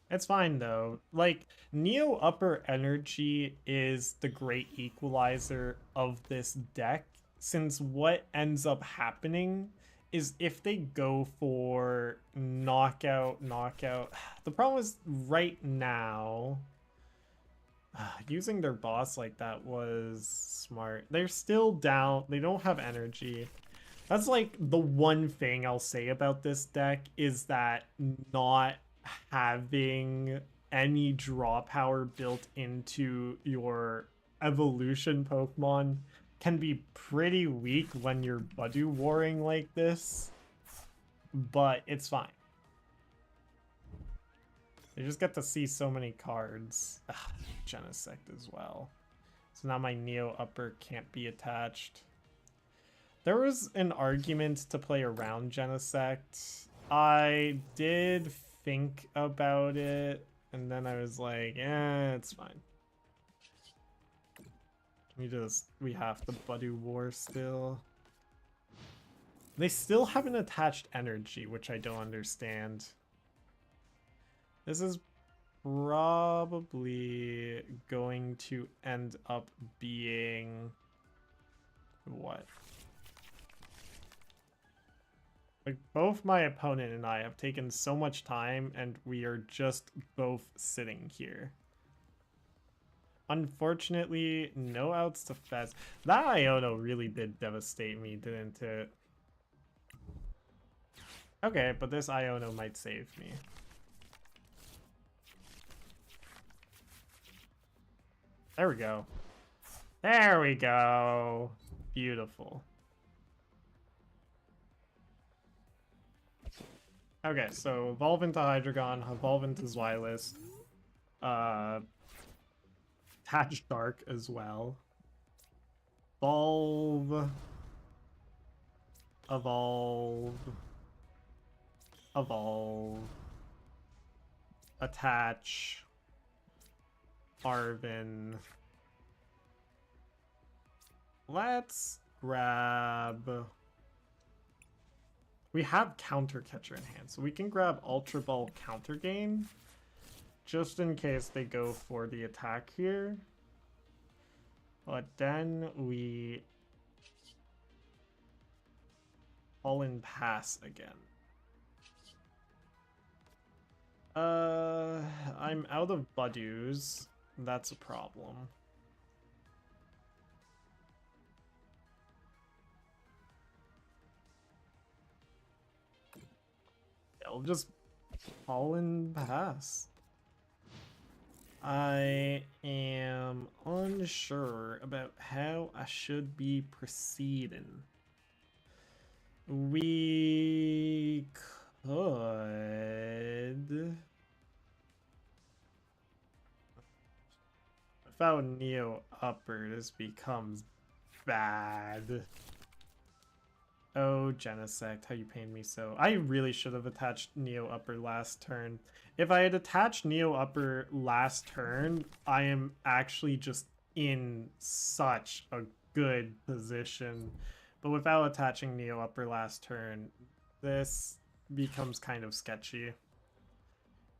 It's fine though. Like, Neo Upper Energy is the great equalizer of this deck, since what ends up happening is if they go for knockout, the problem is right now, using their boss like that was smart. They're still down, they don't have energy. That's like the one thing I'll say about this deck is that not having any draw power built into your evolution Pokemon can be pretty weak when you're Budew warring like this, but it's fine. You just get to see so many cards. Ugh, Genesect as well. So now my Neo Upper can't be attached. There was an argument to play around Genesect. I did think about it, and then I was like, it's fine. We have the Budew War still. They still haven't attached energy, which I don't understand. This is probably going to end up being what? Like, both my opponent and I have taken so much time, and we are just both sitting here. Unfortunately, no outs to Fez. That Iono really did devastate me, didn't it? Okay, but this Iono might save me. There we go. There we go. Beautiful. Okay, so evolve into Hydreigon, evolve into Zweilous. Attach Dark as well. Evolve. Evolve. Evolve. Attach. Arven. Let's grab... We have Counter Catcher in hand, so we can grab Ultra Ball Counter Gain, just in case they go for the attack here. But then we all in pass again. I'm out of Budews. That's a problem. I'll just all in pass. I am unsure about how I should be proceeding. We could... Without Neo Upper, this becomes bad. Oh, Genesect, how you pained me so. I really should have attached Neo Upper last turn. If I had attached Neo Upper last turn, I am actually just in such a good position. But without attaching Neo Upper last turn, this becomes kind of sketchy.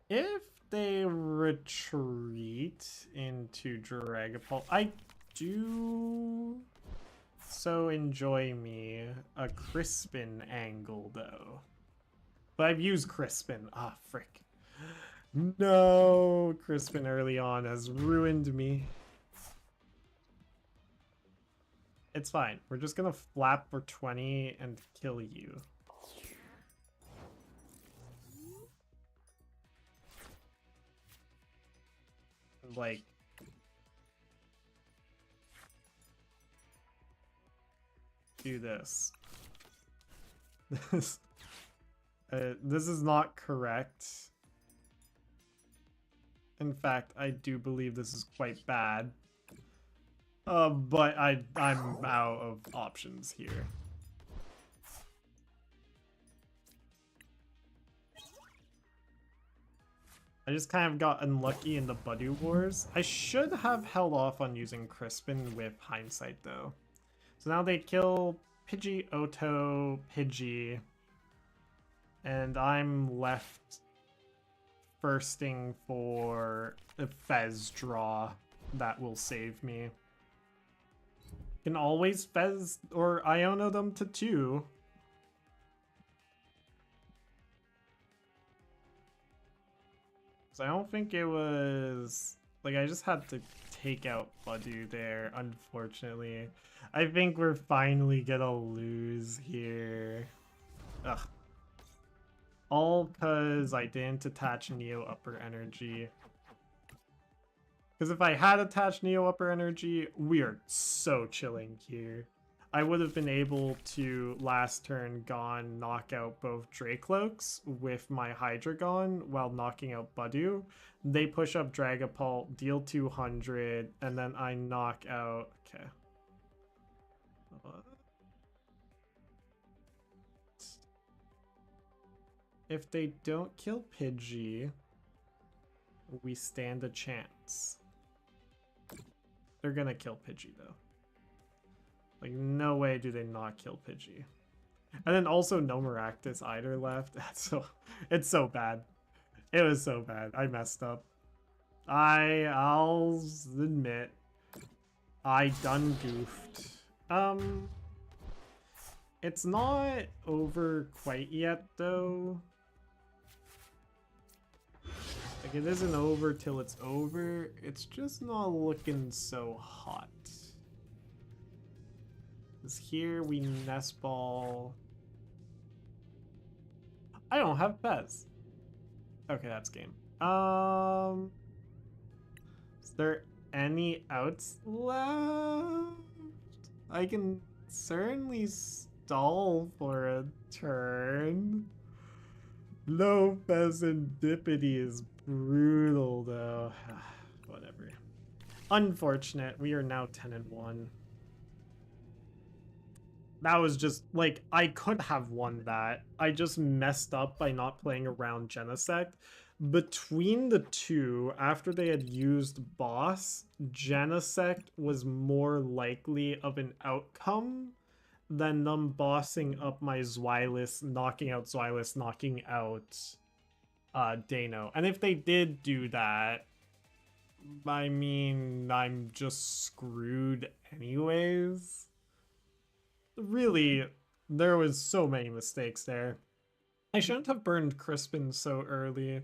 If they retreat into Dragapult, I do... so enjoy me a Crispin angle though. But I've used Crispin. Ah, frick. No, Crispin early on has ruined me. It's fine. We're just gonna flap for 20 and kill you. Like... do this. This is not correct. In fact, I do believe this is quite bad. But I'm out of options here. I just kind of got unlucky in the Budew Wars. I should have held off on using Crispin with hindsight though. So now they kill Pidgeotto, Pidgey, and I'm left firsting for a Fez draw that will save me. Can always Fez or Iono them to 2. So I don't think it was Like, I just had to take out Budew there, unfortunately. I think we're finally gonna lose here. Ugh. All because I didn't attach Neo Upper Energy. Because if I had attached Neo Upper Energy, we are so chilling here. I would have been able to, last turn, knock out both Dracloaks with my Hydreigon while knocking out Budew. They push up Dragapult, deal 200, and then I knock out... Okay. If they don't kill Pidgey, we stand a chance. They're gonna kill Pidgey, though. Like, no way do they not kill Pidgey. And then also no Maractus either left. It's so bad. It was so bad. I messed up. I'll admit, I done goofed. It's not over quite yet, though. Like, it isn't over till it's over. It's just not looking so hot. Because here we Nest Ball. I don't have Fez. Okay, that's game. Is there any outs left? I can certainly stall for a turn. No Fezandipiti is brutal, though. Whatever. Unfortunate. We are now 10-1. That was just, like, I could have won that. I just messed up by not playing around Genesect. Between the two, after they had used Boss, Genesect was more likely of an outcome than them bossing up my Zweilous, knocking out Deino. And if they did do that, I mean, I'm just screwed anyways. Really, there was so many mistakes there. I shouldn't have burned Crispin so early.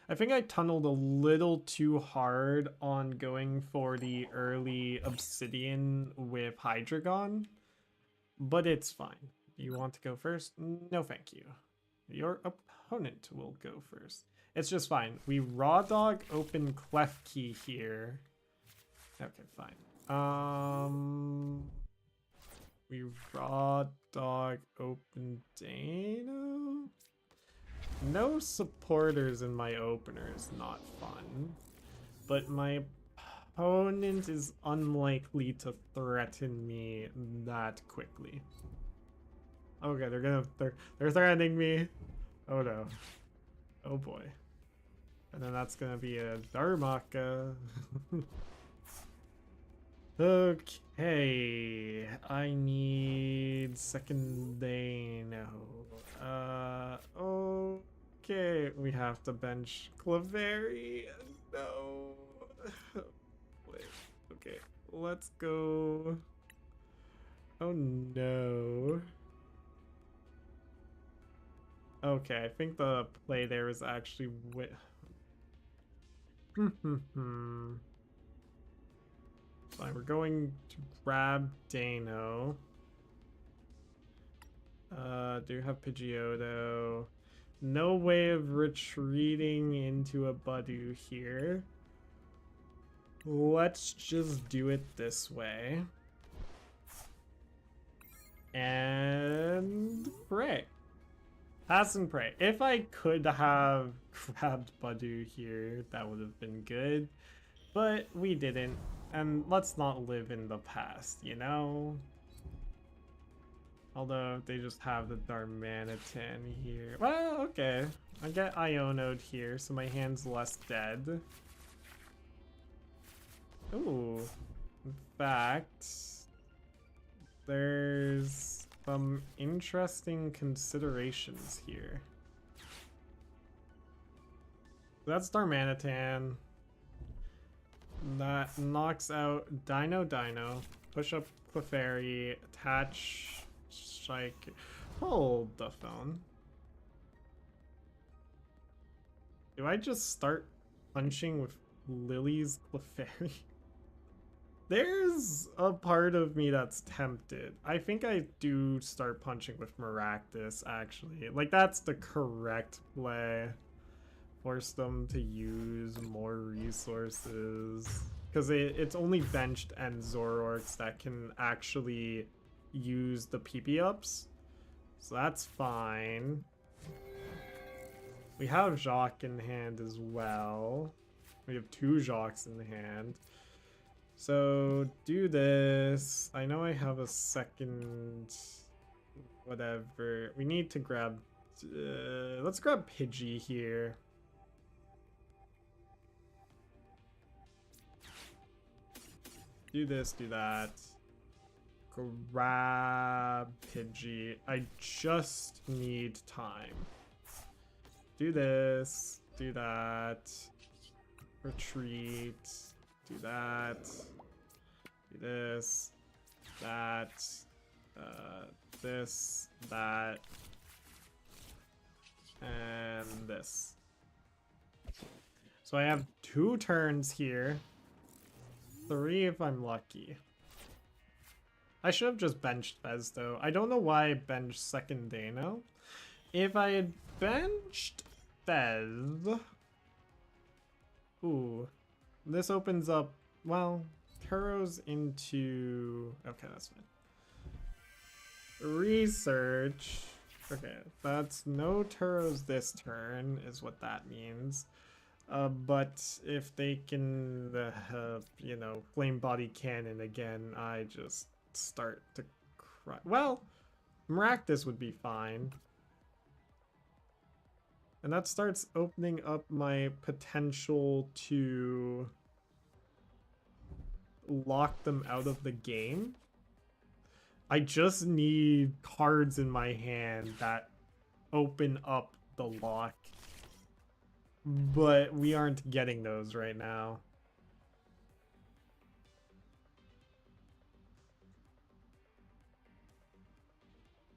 I think I tunneled a little too hard on going for the early Obsidian with Hydreigon, but it's fine. You want to go first? No, thank you. Your opponent will go first. It's just fine. We raw dog open Klefki here. Okay, fine. We raw dog open Deino. No supporters in my opener is not fun, but my opponent is unlikely to threaten me that quickly. Okay, they're threatening me. Oh no. Oh boy. And then that's gonna be a Darmaka. Okay, I need second Deino. Okay, we have to bench Clefairy. No. Wait, okay, let's go. Oh no. Okay, I think the play there is actually Fine, we're going to grab Deino. Do have Pidgeotto. No way of retreating into a Budew here. Let's just do it this way. And pray. Pass and pray. If I could have grabbed Budew here, that would have been good. But we didn't. And let's not live in the past, you know? Although they just have the Darmanitan here. Well, okay. I get Iono'd here, so my hand's less dead. Ooh. In fact, there's some interesting considerations here. That's Darmanitan. That knocks out Deino. Push up Clefairy. Attach Strike. Hold the phone. Do I just start punching with Lillie's Clefairy. There's a part of me that's tempted. I think I do start punching with Maractus, actually. Like, that's the correct play. Force them to use more resources. Because it's only benched and Zoroarks that can actually use the PP ups. So that's fine. We have Jacq in hand as well. We have 2 Jacqs in hand. So do this. I know I have a second whatever. We need to grab let's grab Pidgey here. Do this, do that. Grab Pidgey. I just need time. Do this, do that. Retreat. Do that. Do this. That. This. That. And this. So I have 2 turns here. 3 if I'm lucky. I should have just benched Fez though. I don't know why I benched second Deino. If I had benched Fez... Ooh. This opens up, well, Turo's into... Okay, that's fine. Research. Okay, that's no Turo's this turn, is what that means. But if they can, you know, Flame Body Cannon again, I just start to cry. Well, Maractus would be fine. And that starts opening up my potential to lock them out of the game. I just need cards in my hand that open up the lock. But we aren't getting those right now.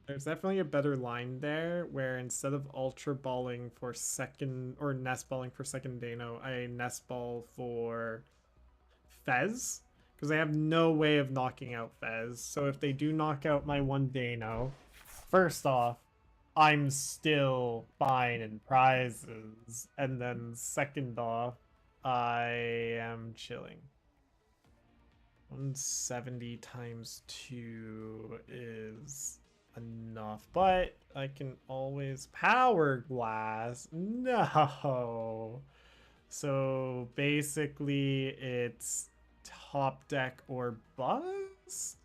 There's definitely a better line there where instead of Ultra Balling for second, or Nest Balling for second Deino, I Nest Ball for Fez. Because I have no way of knocking out Fez. So if they do knock out my one Deino, first off, I'm still fine in prizes. And then second off, I am chilling. 170 times 2 is enough, but I can always Power Glass. No. So basically it's top deck or bust.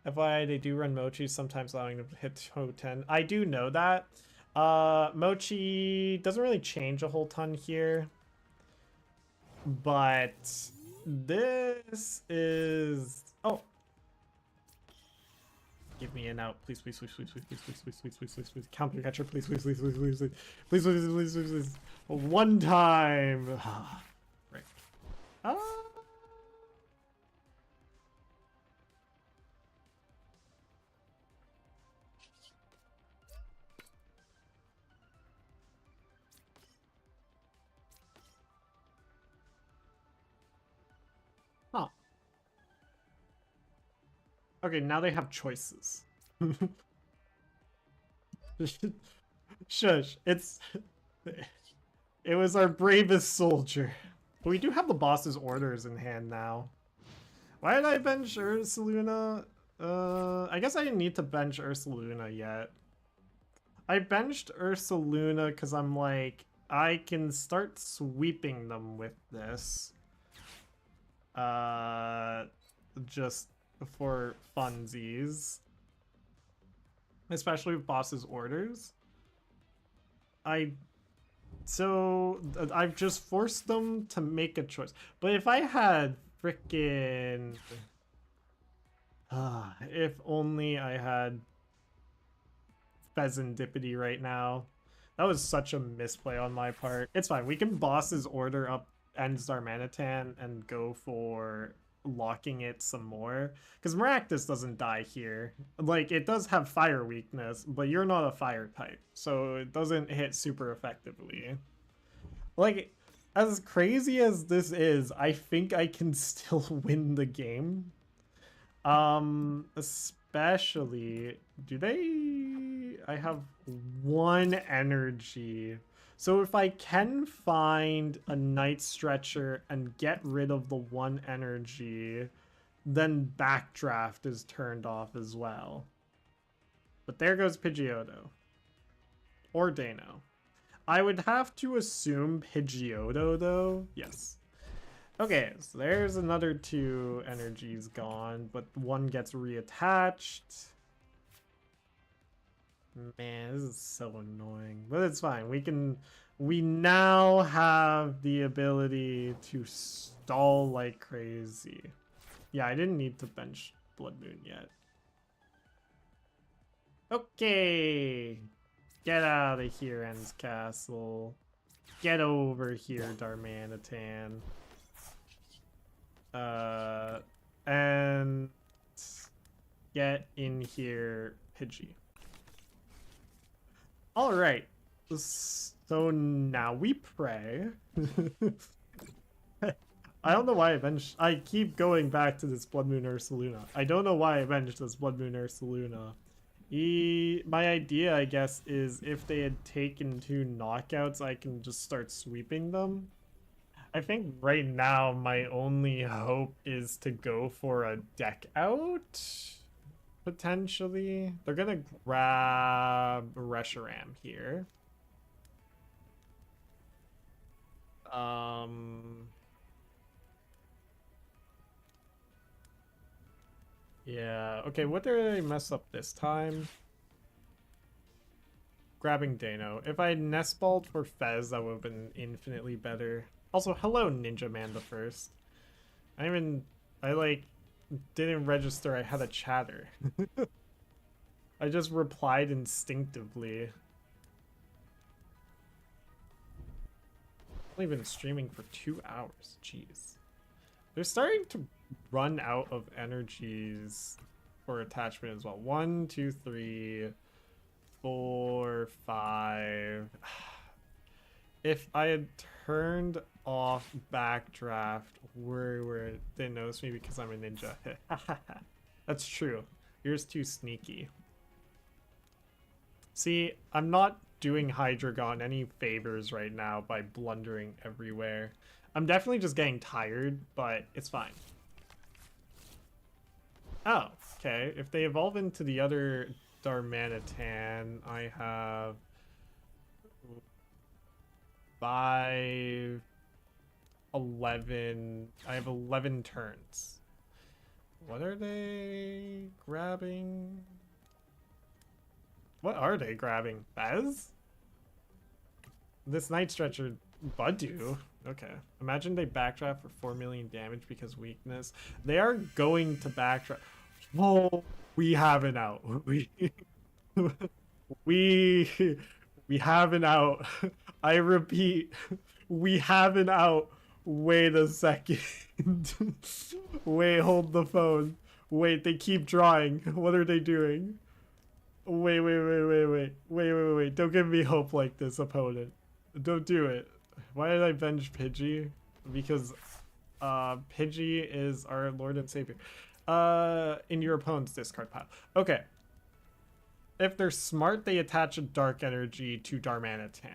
FYI, they do run Mochi, sometimes allowing them to hit toe 10. I do know that. Mochi doesn't really change a whole ton here. But this is... Oh. Give me an out, please, please, please, please, please, please, please, please, please, please, please, please. Counter Catcher, please, please, please, please, please, please, please, please, please, please, please. One time. Right. Huh. Okay, now they have choices. Shush, it was our bravest soldier. But we do have the boss's orders in hand now. Why did I bench Ursaluna? I guess I didn't need to bench Ursaluna yet. I benched Ursaluna because I'm like, I can start sweeping them with this. Just for funsies. Especially with boss's orders. So I've just forced them to make a choice. But if I had frickin' if only I had Fezandipiti right now. That was such a misplay on my part. It's fine. We can boss's order up end Zarmanitan and go for locking it some more. Because Maractus doesn't die here. Like, it does have fire weakness, but you're not a fire type. So it doesn't hit super effectively. Like, As crazy as this is, I think I can still win the game. Especially, I have 1 energy. So if I can find a Night Stretcher and get rid of the 1 energy, then Backdraft is turned off as well. But there goes Pidgeotto. Or Deino. I would have to assume Pidgeotto, though. Yes. Okay, so there's another 2 energies gone, but 1 gets reattached. Man, this is so annoying. But it's fine. We now have the ability to stall like crazy. Yeah, I didn't need to bench Bloodmoon yet. Okay. Get out of here, Ends Castle. Get over here, Darmanitan. And get in here, Pidgey. Alright. So now we pray. I don't know why I keep going back to this Bloodmoon Ursaluna. I don't know why I benched this Bloodmoon Ursaluna. My idea, I guess, is if they had taken 2 knockouts, I can just start sweeping them. I think right now my only hope is to go for a deck out, potentially. They're gonna grab Reshiram here. Yeah, okay, what did I mess up this time? Grabbing Deino. If I had Nest Balled for Fez, that would have been infinitely better. Also, hello, Ninja Man the First. I didn't register I had a chatter. I just replied instinctively. I've only been streaming for 2 hours, jeez. They're starting to run out of energies for attachment as well. 1, 2, 3, 4, 5. If I had turned off Backdraft, where they notice me because I'm a ninja. That's true. You're too sneaky. See, I'm not doing Hydreigon any favors right now by blundering everywhere. I'm definitely just getting tired, but it's fine. Oh, okay. If they evolve into the other Darmanitan, I have 5, 11. I have 11 turns. What are they grabbing? What are they grabbing? Bez? This Night Stretcher Budew. Okay. Imagine they backdraft for 4 million damage because weakness. They are going to backdraft. Oh, we have an out. We have an out. I repeat, we have an out. Wait a second. Wait, hold the phone. Wait, they keep drawing. What are they doing? Wait. Don't give me hope like this, opponent. Don't do it. Why did I bench Pidgey? Because Pidgey is our Lord and Savior. In your opponent's discard pile. Okay. If they're smart, they attach a dark energy to Darmanitan.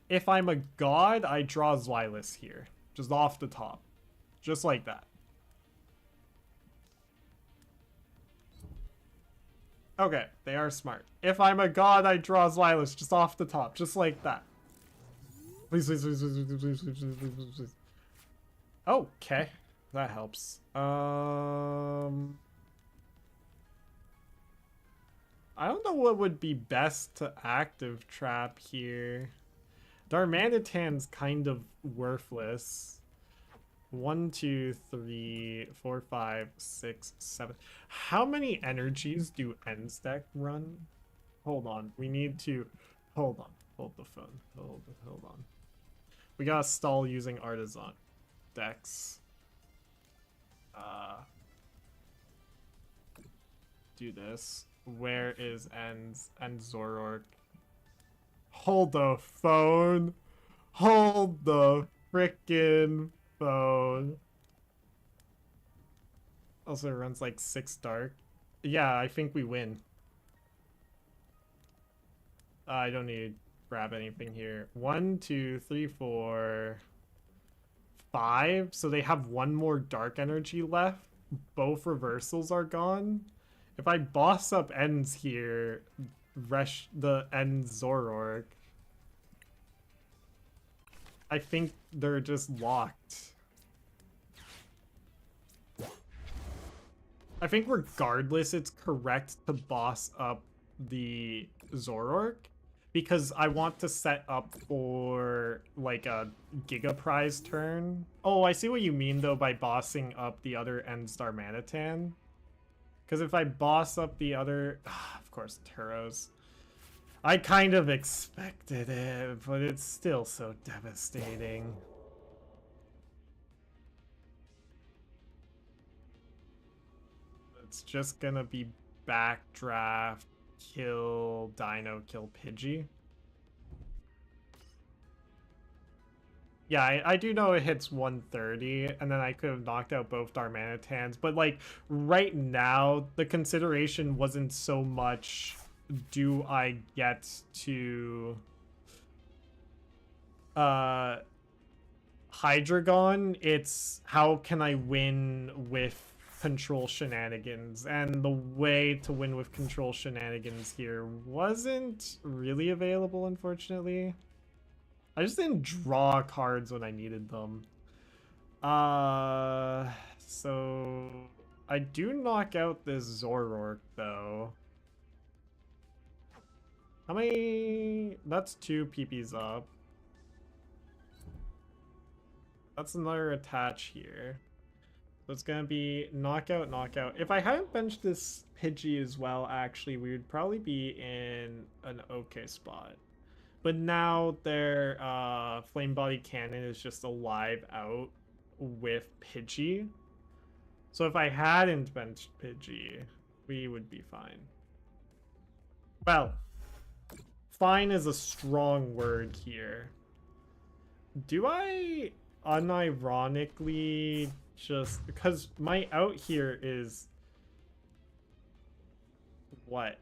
If I'm a god, I draw Zweilous here. Just off the top. Just like that. Okay, they are smart. If I'm a god, I draw Zweilous just off the top. Just like that. Please. Okay. That helps. I don't know what would be best to active trap here. Darmanitan's kind of worthless. 1, 2, 3, 4, 5, 6, 7. How many energies do Ends deck run? Hold on. We need to... Hold on. Hold the phone. Hold on. We gotta stall using Artazon decks. Do this. Where is Ends and Zoroark? Hold the phone. Hold the frickin' phone. Also, it runs like 6 dark. Yeah, I think we win. I don't need to grab anything here. 1, 2, 3, 4, 5. So they have 1 more dark energy left. Both reversals are gone. If I boss up ends here, the end Zoroark, I think they're just locked. I think regardless, it's correct to boss up the Zoroark because I want to set up for like a Giga Prize turn. Oh, I see what you mean though by bossing up the other end Darmanitan. Because if I boss up the other, of course, Turos. I kind of expected it, but it's still so devastating. It's just gonna be backdraft, kill Deino, kill Pidgey. Yeah, I do know it hits 130, and then I could have knocked out both Darmanitans, but like right now, the consideration wasn't so much do I get to Hydreigon, it's how can I win with control shenanigans, and the way to win with control shenanigans here wasn't really available, unfortunately. I just didn't draw cards when I needed them. So I do knock out this Zoroark though. How many? That's 2 PPs up. That's another attach here. So it's gonna be knockout, knockout. If I hadn't benched this Pidgey as well, actually, we would probably be in an okay spot. But now their Flame Body Cannon is just a live out with Pidgey. So if I hadn't benched Pidgey, we would be fine. Well, fine is a strong word here. Do I unironically just... because my out here is... what?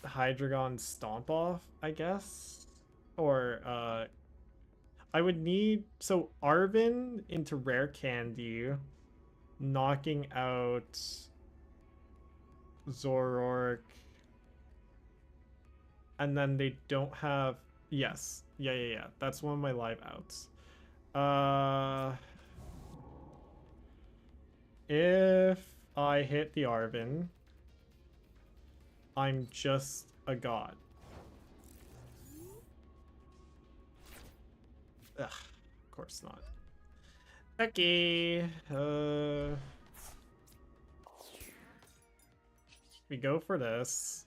Hydreigon Stomp Off, I guess? Or, I would need... so, Arven into Rare Candy, knocking out Zoroark, and then they don't have... yes. Yeah. That's one of my live outs. If I hit the Arven, I'm just a god. Ugh, of course not. Okay. We go for this.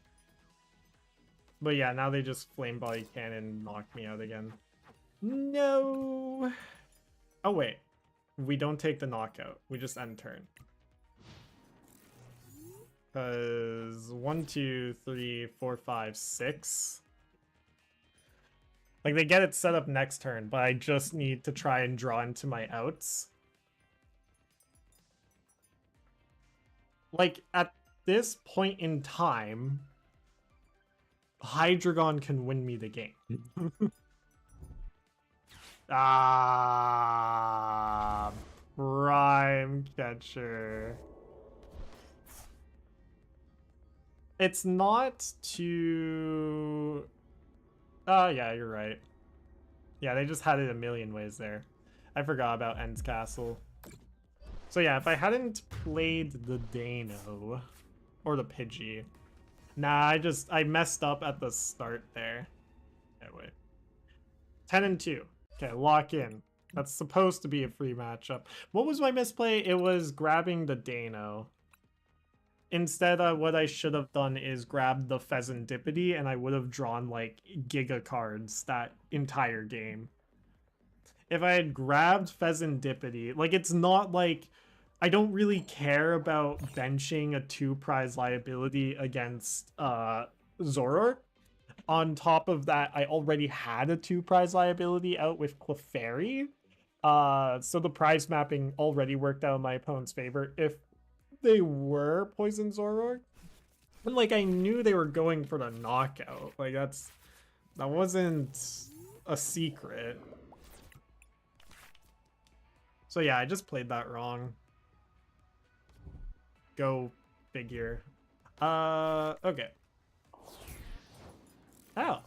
But yeah, now they just Flame Body Cannon knock me out again. No! Oh wait. We don't take the knockout. We just end turn. Because 1, 2, 3, 4, 5, 6. Like, they get it set up next turn, but I just need to try and draw into my outs. Like, at this point in time, Hydreigon can win me the game. Prime Catcher. It's not too... yeah, you're right. Yeah, they just had it a million ways there. I forgot about End's Castle. So yeah, if I hadn't played the Deino, or the Pidgey... nah, I messed up at the start there. Okay, wait. 10 and 2. Okay, lock in. That's supposed to be a free matchup. What was my misplay? It was grabbing the Deino. Instead, what I should have done is grab the Fezandipiti, and I would have drawn, like, Giga cards that entire game. If I had grabbed Fezandipiti, like, it's not like... I don't really care about benching a 2-prize liability against Zoroark. on top of that, I already had a 2-prize liability out with Clefairy. So the prize mapping already worked out in my opponent's favor if they were Poison Zoroark. And like I knew they were going for the knockout. Like that wasn't a secret. So yeah, I just played that wrong. Go figure. Okay. Oh,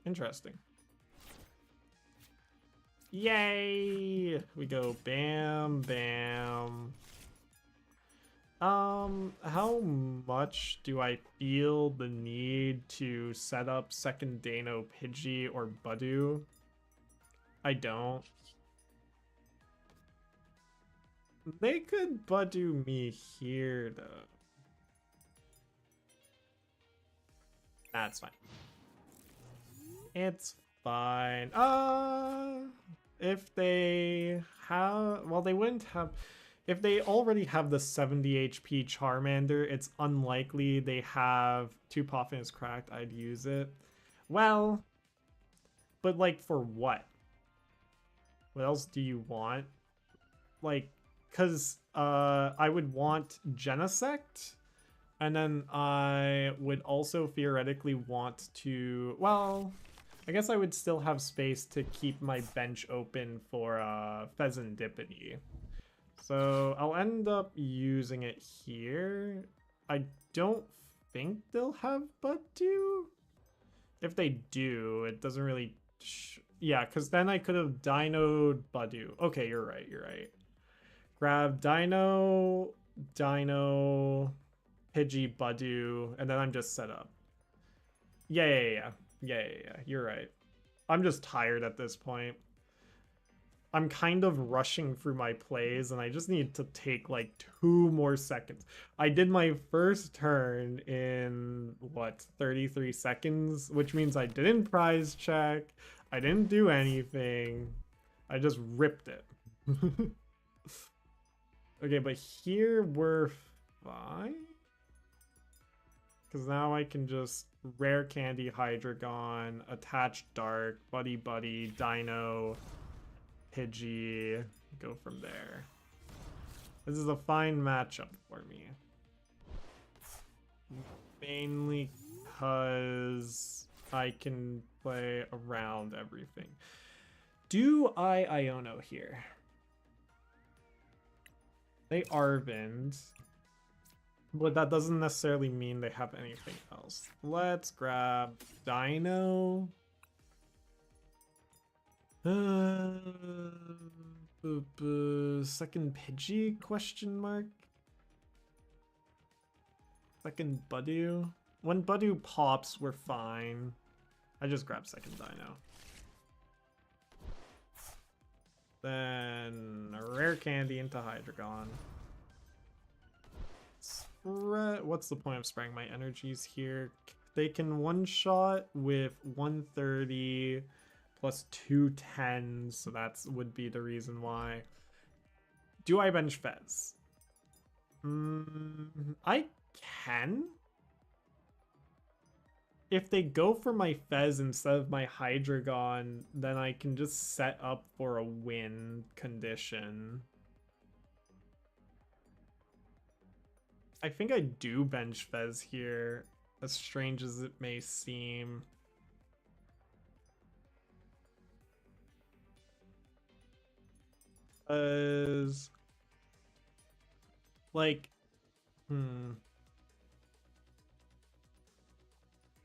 interesting. Yay! We go bam, bam. How much do I feel the need to set up second Deino Pidgey or Budew? I don't. They could Budew me here, though. That's fine. It's fine. If they have... Well, they wouldn't have... If they already have the 70 HP Charmander, it's unlikely they have 2 Poffin is cracked. I'd use it. Well, but like for what? What else do you want? Like, because I would want Genesect, and then I would also theoretically want to... Well, I guess I would still have space to keep my bench open for Fezandipiti. So I'll end up using it here. I don't think they'll have Budew. If they do, it doesn't really... Yeah, because then I could have Deino'd Budew. Okay, you're right, you're right. Grab Deino, Pidgey, Budew, and then I'm just set up. Yeah, you're right. I'm just tired at this point. I'm kind of rushing through my plays, and I just need to take like 2 more seconds. I did my first turn in, what, 33 seconds? Which means I didn't prize check. I didn't do anything. I just ripped it. Okay, but here we're fine. Because now I can just Rare Candy Hydreigon, attach Dark, Buddy-Buddy, Deino, Pidgey, go from there. This is a fine matchup for me. Mainly because I can play around everything. Do I Iono here? They Arven, but that doesn't necessarily mean they have anything else. Let's grab Deino. Second Pidgey, question mark? Second Budew? When Budew pops, we're fine. I just grab second Deino. Then a Rare Candy into Hydreigon. What's the point of spraying my energies here? They can one-shot with 130 plus 210, so that would be the reason why. Do I bench Fez? I can. If they go for my Fez instead of my Hydreigon, then I can just set up for a win condition. I think I do bench Fez here, as strange as it may seem. Like,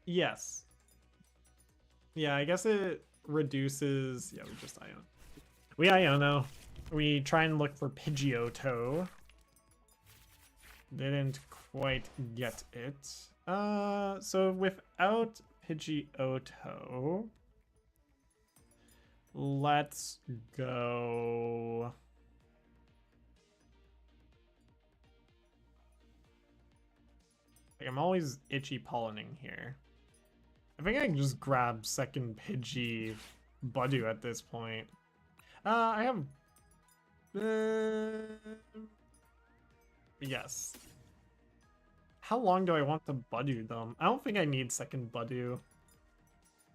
yes. Yeah, I guess it reduces... Yeah, we just Iono. We Iono. We try and look for Pidgeotto. Didn't quite get it. So without Pidgeotto, let's go... Like, I'm always itchy pollinating here. I think I can just grab second Pidgey Budew at this point. I have... Yes. How long do I want to Budew them? I don't think I need second Budew.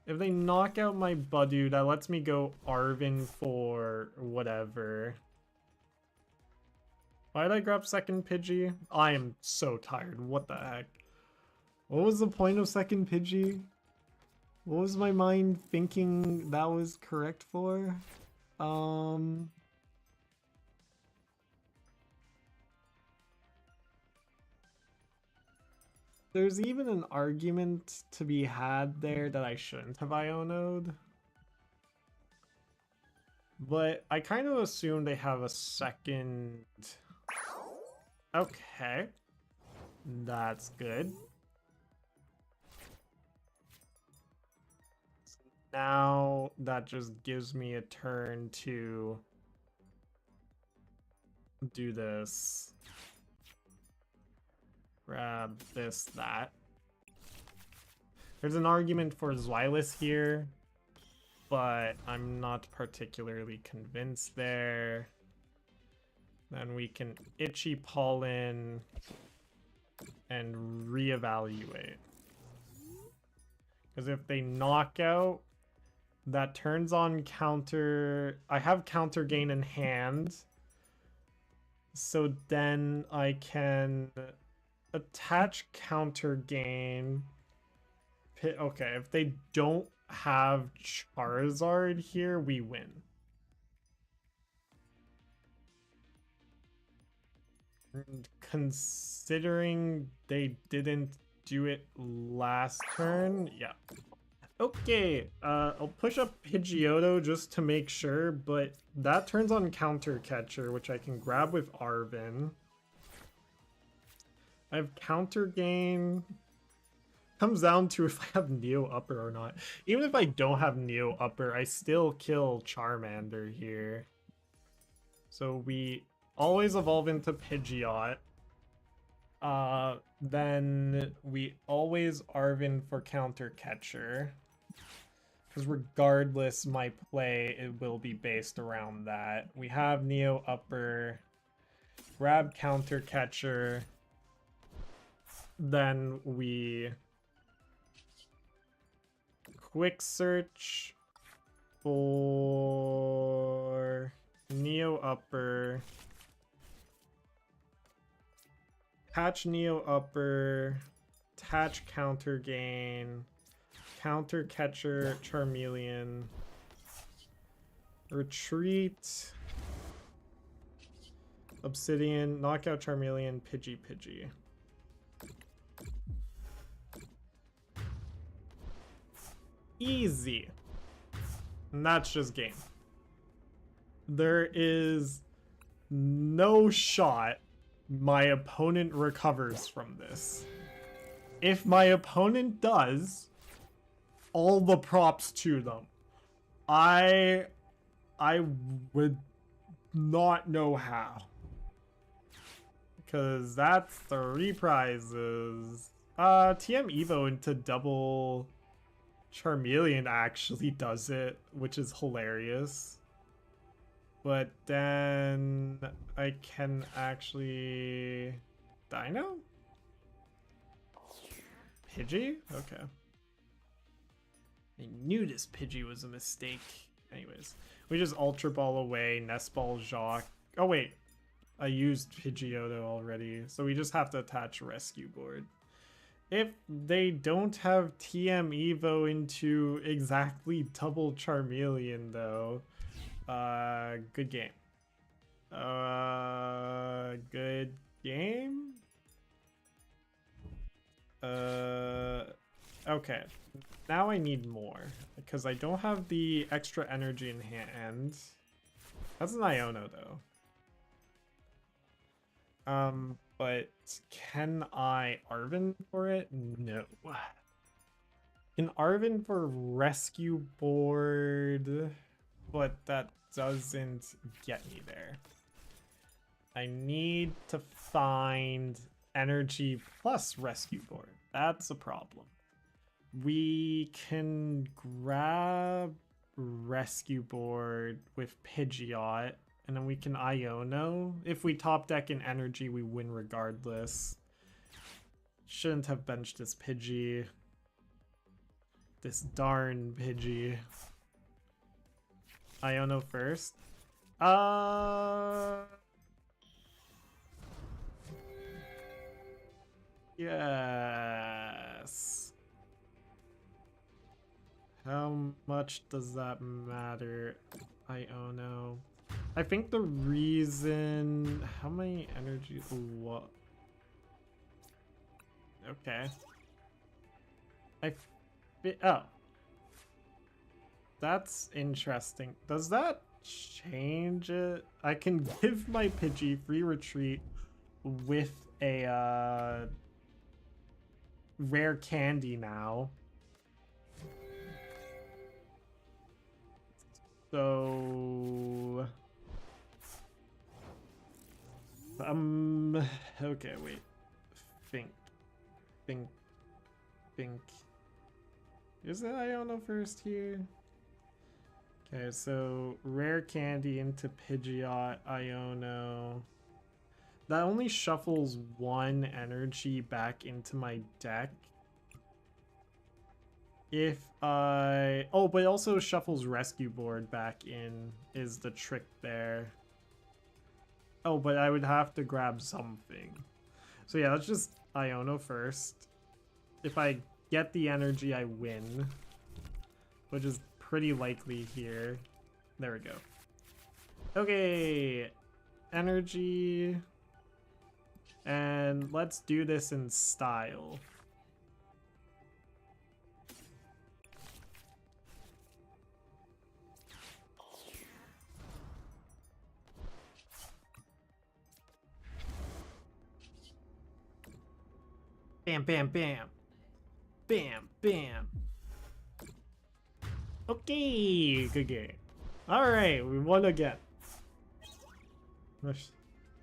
If they knock out my Budew, that lets me go Arven for whatever. Why did I grab second Pidgey? I am so tired. What the heck? What was the point of second Pidgey? What was my mind thinking that was correct for? There's even an argument to be had there that I shouldn't have Iono'd. But I kind of assume they have a second... Okay. That's good. Now that just gives me a turn to do this. Grab this, that. There's an argument for Zweilous here, but I'm not particularly convinced there. Then we can Itchy Pollen and reevaluate. Because if they knock out, that turns on counter... I have Counter Gain in hand. So then I can attach Counter Gain. Okay, if they don't have Charizard here, we win. And considering they didn't do it last turn, yeah. Okay, I'll push up Pidgeotto just to make sure, but that turns on Counter Catcher, which I can grab with Arven. I have Counter Gain. Comes down to if I have Neo Upper or not. Even if I don't have Neo Upper, I still kill Charmander here. So we always evolve into Pidgeot. Then we always Arven for Counter Catcher. Because regardless, my play, it will be based around that. We have Neo Upper. Grab Counter Catcher. Then we quick search for Neo Upper. Attach Neo Upper. Attach Counter Gain. Counter Catcher Charmeleon. Retreat. Obsidian. Knockout Charmeleon. Pidgey. Easy. And that's just game. There is no shot my opponent recovers from this. If my opponent does, all the props to them. I would not know how. Because that's 3 prizes. TM Evo into double Charmeleon actually does it, which is hilarious. But then I can actually... Deino? Pidgey? Okay. I knew this Pidgey was a mistake. Anyways, we just Ultra Ball away, Nest Ball Jacq. Oh wait, I used Pidgeotto already, so we just have to attach Rescue Board. If they don't have TM Evo into exactly double Charmeleon though, good game. Good game? Okay. Now I need more, because I don't have the extra energy in hand. That's an Iono though. But can I Arven for it? No. Can Arven for Rescue Board, but that doesn't get me there. I need to find energy plus Rescue Board. That's a problem. We can grab Rescue Board with Pidgeot, and then we can Iono. If we top deck in energy, we win regardless. Shouldn't have benched this Pidgey. This darn Pidgey. Iono first. Yes. How much does that matter? Iono. I think the reason... How many energies? What? Okay. Oh. That's interesting. Does that change it? I can give my Pidgey free retreat with a rare candy now. So okay, wait. Think. Is it Iono first here? Okay, so rare candy into Pidgeot, Iono. That only shuffles one energy back into my deck. If I... Oh, but it also shuffles Rescue Board back in, is the trick there. Oh, but I would have to grab something. So yeah, let's just Iono first. If I get the energy, I win. Which is pretty likely here. There we go. Okay. Energy. And let's do this in style. Bam, bam, bam. Bam, bam. Okay, good game. Alright, we won again.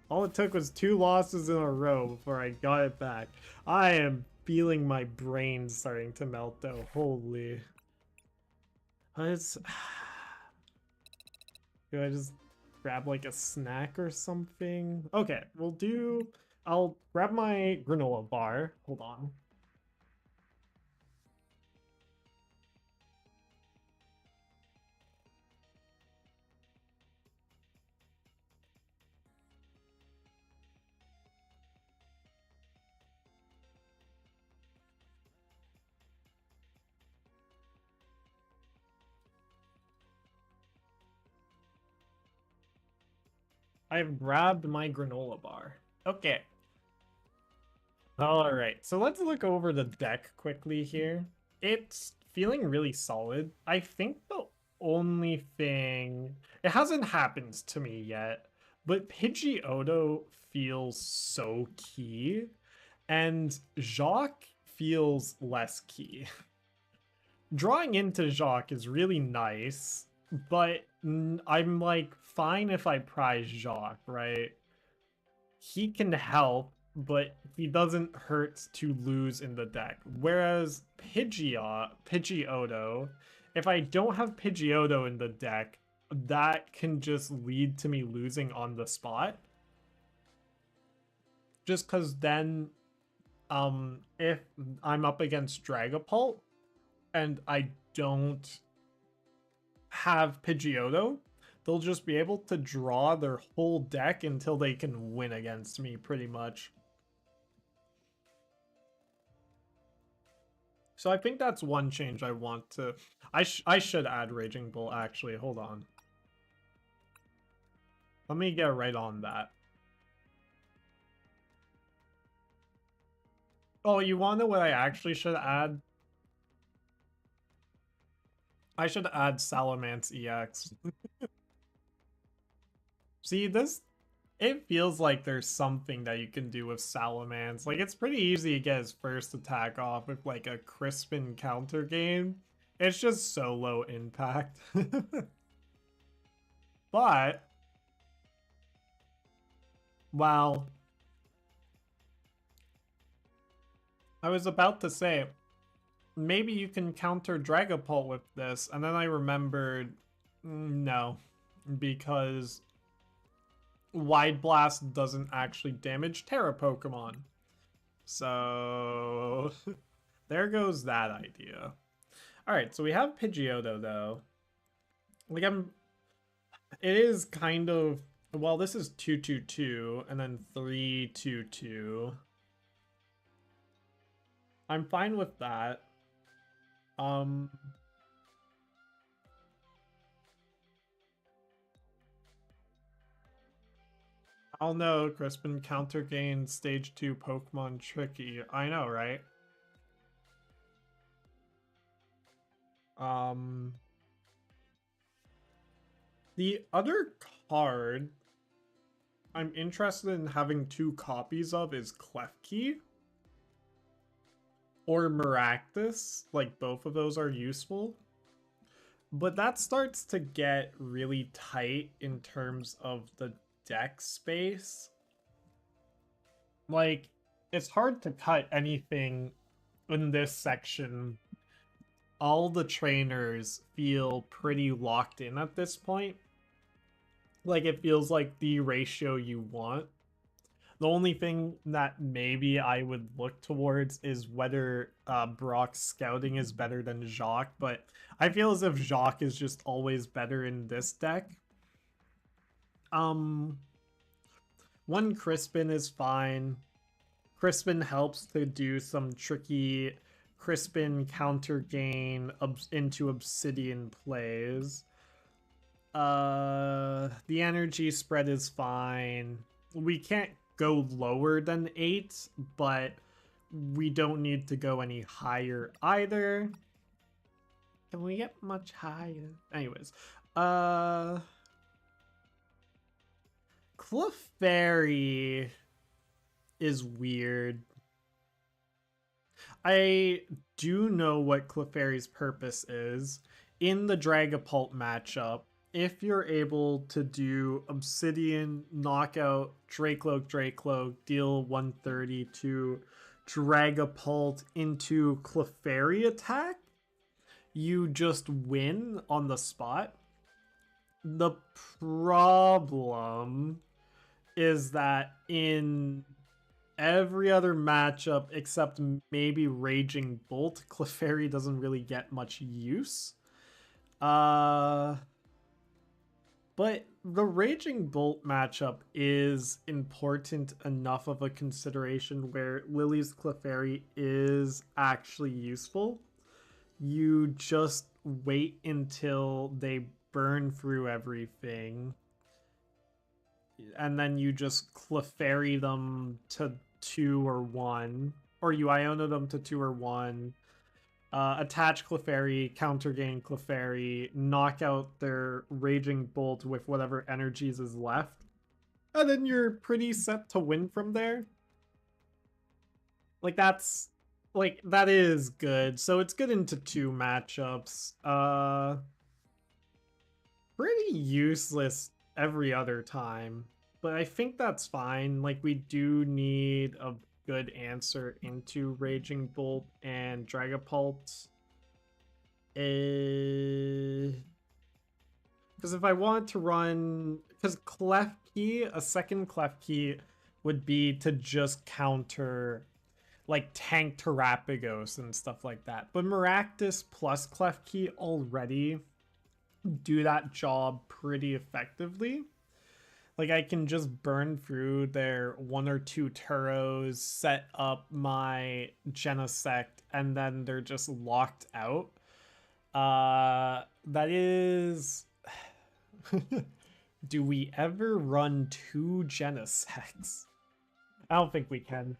All it took was 2 losses in a row before I got it back. I am feeling my brain starting to melt though. Holy. Let's... Do I just grab like a snack or something? Okay, we'll do... I'll grab my granola bar. Hold on. I've grabbed my granola bar. Okay. Alright, so let's look over the deck quickly here. It's feeling really solid. I think the only thing... It hasn't happened to me yet, but Pidgeotto feels so key, and Jacq feels less key. Drawing into Jacq is really nice, but I'm like, fine if I prize Jacq, right? He can help, but he doesn't hurt to lose in the deck. Whereas Pidgeotto, if I don't have Pidgeotto in the deck, that can just lead to me losing on the spot. Just because then, if I'm up against Dragapult and I don't have Pidgeotto, they'll just be able to draw their whole deck until they can win against me, pretty much. So I think that's one change I want to... I should add Raging Bull, actually. Hold on. Let me get right on that. Oh, you want to know what I actually should add? I should add Salamence EX. See, this... It feels like there's something that you can do with Salamence. Like, it's pretty easy to get his first attack off with, like, a Crispin Counter Gain. It's just so low impact. But... Well... I was about to say, maybe you can counter Dragapult with this, and then I remembered, no, because Wide Blast doesn't actually damage Terra Pokemon. So there goes that idea. Alright, so we have Pidgeotto though. Like it is kind of, well, this is 2-2-2 and then 3-2-2. I'm fine with that. I'll know, Crispin. Counter Gain Stage 2 Pokemon tricky. I know, right? The other card I'm interested in having 2 copies of is Klefki or Maractus. Like, both of those are useful. But that starts to get really tight in terms of the deck space. Like, it's hard to cut anything in this section. All the trainers feel pretty locked in at this point. Like, it feels like the ratio you want. The only thing that maybe I would look towards is whether Brock's scouting is better than Jacq, but I feel as if Jacq is just always better in this deck. One Crispin is fine. Crispin helps to do some tricky Crispin counter gain into Obsidian plays. The energy spread is fine. We can't go lower than 8, but we don't need to go any higher either. Can we get much higher? Anyways, Clefairy is weird. I do know what Clefairy's purpose is. In the Dragapult matchup, if you're able to do Obsidian, knockout, Dracloak, deal 130 to Dragapult into Clefairy attack, you just win on the spot. The problem is that in every other matchup except maybe Raging Bolt, Clefairy doesn't really get much use. But the Raging Bolt matchup is important enough of a consideration where Lillie's Clefairy is actually useful. You just wait until they burn through everything, and then you just Clefairy them to 2 or 1, or you Iono them to 2 or 1. Attach Clefairy, counter gain Clefairy, knock out their Raging Bolt with whatever energies is left, and then you're pretty set to win from there. Like, that is good. So it's good into 2 matchups. Pretty useless every other time, but I think that's fine. Like, we do need a good answer into Raging Bolt and Dragapult. Because if I wanted to run, because Klefki, a second Klefki would be to just counter like tank Terapagos and stuff like that. But Maractus plus Klefki already do that job pretty effectively. Like, I can just burn through their 1 or 2 Turos, set up my Genesect, and then they're just locked out. That is... Do we ever run 2 Genesects? I don't think we can.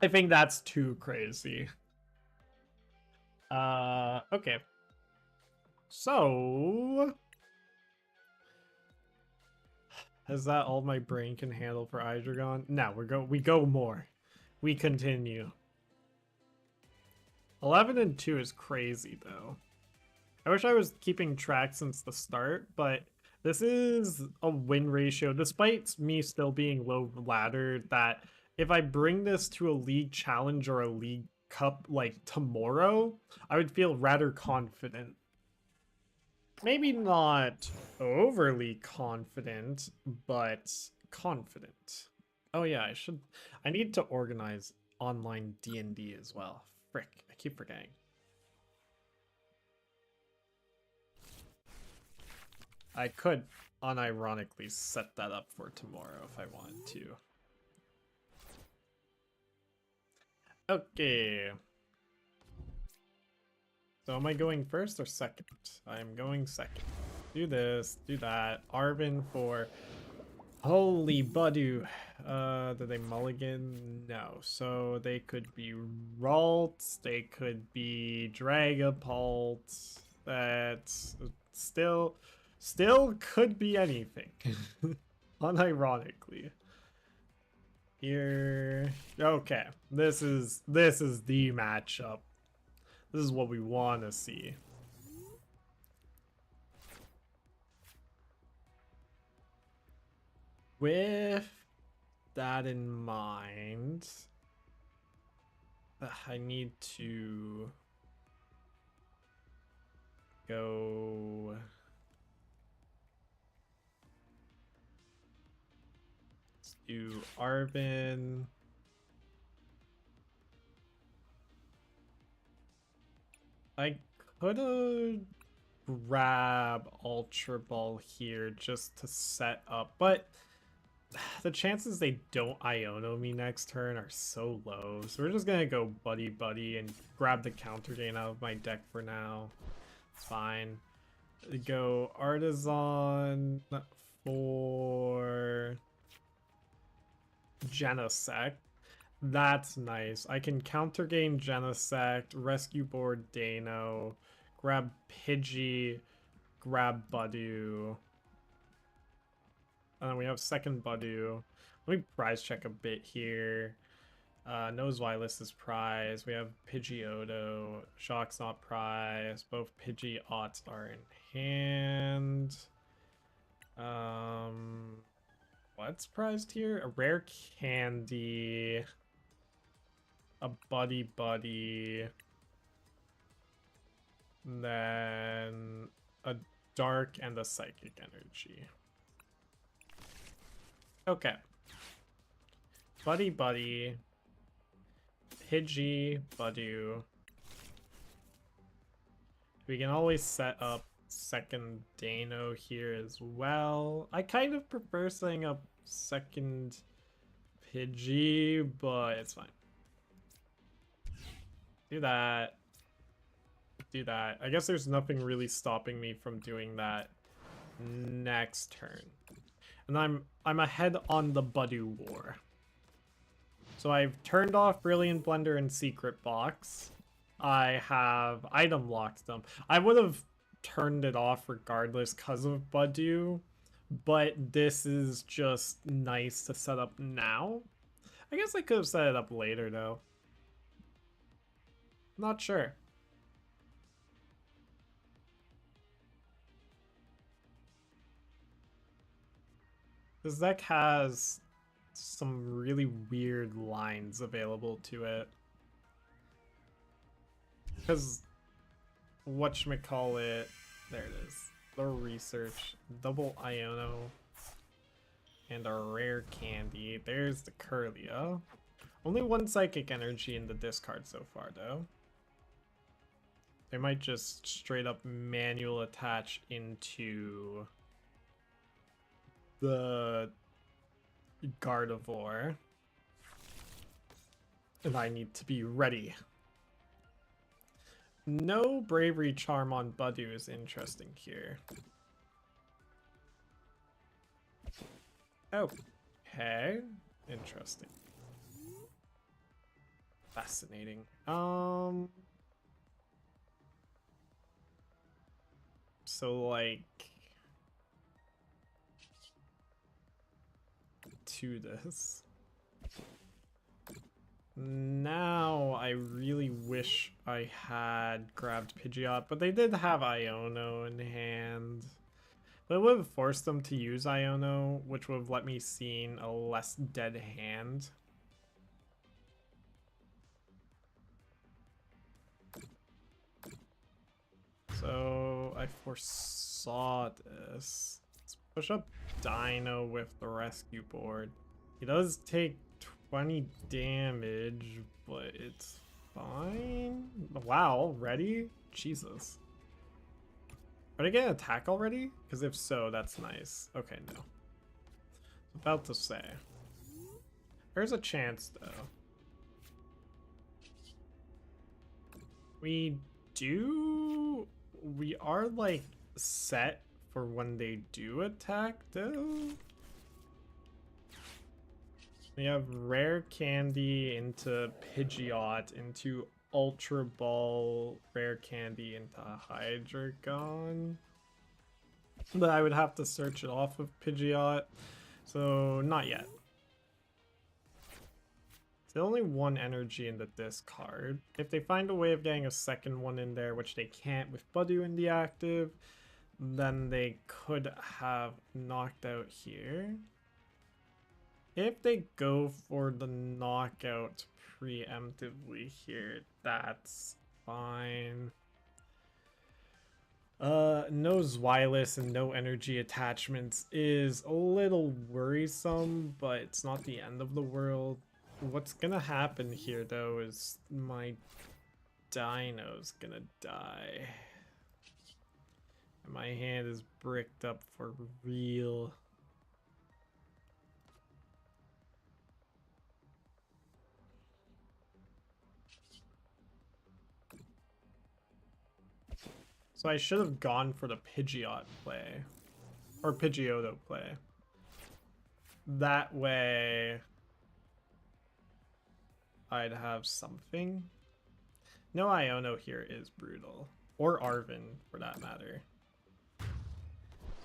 I think that's too crazy. Okay. So... Is that all my brain can handle for Hydreigon? No, we go more. We continue. 11-2 is crazy though. I wish I was keeping track since the start, but this is a win ratio, despite me still being low laddered, that if I bring this to a league challenge or a league cup like tomorrow, I would feel rather confident. Maybe not overly confident, but confident. Oh yeah, I need to organize online D&D as well. Frick, I keep forgetting. I could unironically set that up for tomorrow if I wanted to. Okay. So am I going first or second? I'm going second. Do this, do that. Arven for... Holy Budew. Did they mulligan? No. So they could be Ralts, they could be Dragapult. That's still could be anything. Unironically. Here. Okay. This is the matchup. This is what we want to see. With that in mind, I need to go... Let's do Arven. I could've grab Ultra Ball here just to set up, but the chances they don't Iono me next turn are so low. So we're just gonna go Buddy-Buddy and grab the Counter Gain out of my deck for now. It's fine. Go Artazon for Genesect. That's nice. I can Counter Gain Genesect, Rescue Board Deino, grab Pidgey, grab Budew. And then we have second Budew. Let me prize check a bit here. No Zweilous is prize. We have Pidgeotto. Jacq's not prize. Both Pidgeots are in hand. What's prized here? A Rare Candy. A Buddy-Buddy. Then a Dark and a Psychic Energy. Okay. Buddy-Buddy. Pidgey, Budew. We can always set up second Deino here as well. I kind of prefer setting up second Pidgey, but it's fine. Do that. Do that. I guess there's nothing really stopping me from doing that next turn. And I'm ahead on the Budew war. So I've turned off Brilliant Blender and Secret Box. I have item locked them. I would have turned it off regardless because of Budew, but this is just nice to set up now. I guess I could have set it up later though. Not sure. This deck has some really weird lines available to it. Because whatchamacallit, there it is. The research, double Iono, and a Rare Candy. There's the Curlia. Only one Psychic Energy in the discard so far though. They might just straight up manual attach into the Gardevoir. And I need to be ready. No Bravery Charm on Budew is interesting here. Okay. Interesting. Fascinating. So like to this. Now I really wish I had grabbed Pidgeot, but they did have Iono in hand. But it would have forced them to use Iono, which would have let me see a less dead hand. So I foresaw this. Let's push up Deino with the Rescue Board. He does take 20 damage, but it's fine. Wow, already? Jesus. Are they gonna attack already? Because if so, that's nice. Okay, no. About to say. There's a chance, though. We are, like, set for when they do attack, though. We have Rare Candy into Pidgeot, into Ultra Ball, Rare Candy into Hydreigon. But I would have to search it off of Pidgeot, so not yet. There's only one energy in the discard. If they find a way of getting a second one in there, which they can't with Budew in the active, then they could have knocked out here. If they go for the knockout preemptively here, that's fine. No Zweilous and no energy attachments is a little worrisome, but it's not the end of the world. What's gonna happen here, though, is my Deino's gonna die. And my hand is bricked up for real. So I should have gone for the Pidgeot play. Or Pidgeotto play. That way I'd have something. No Iono here is brutal. Or Arven, for that matter.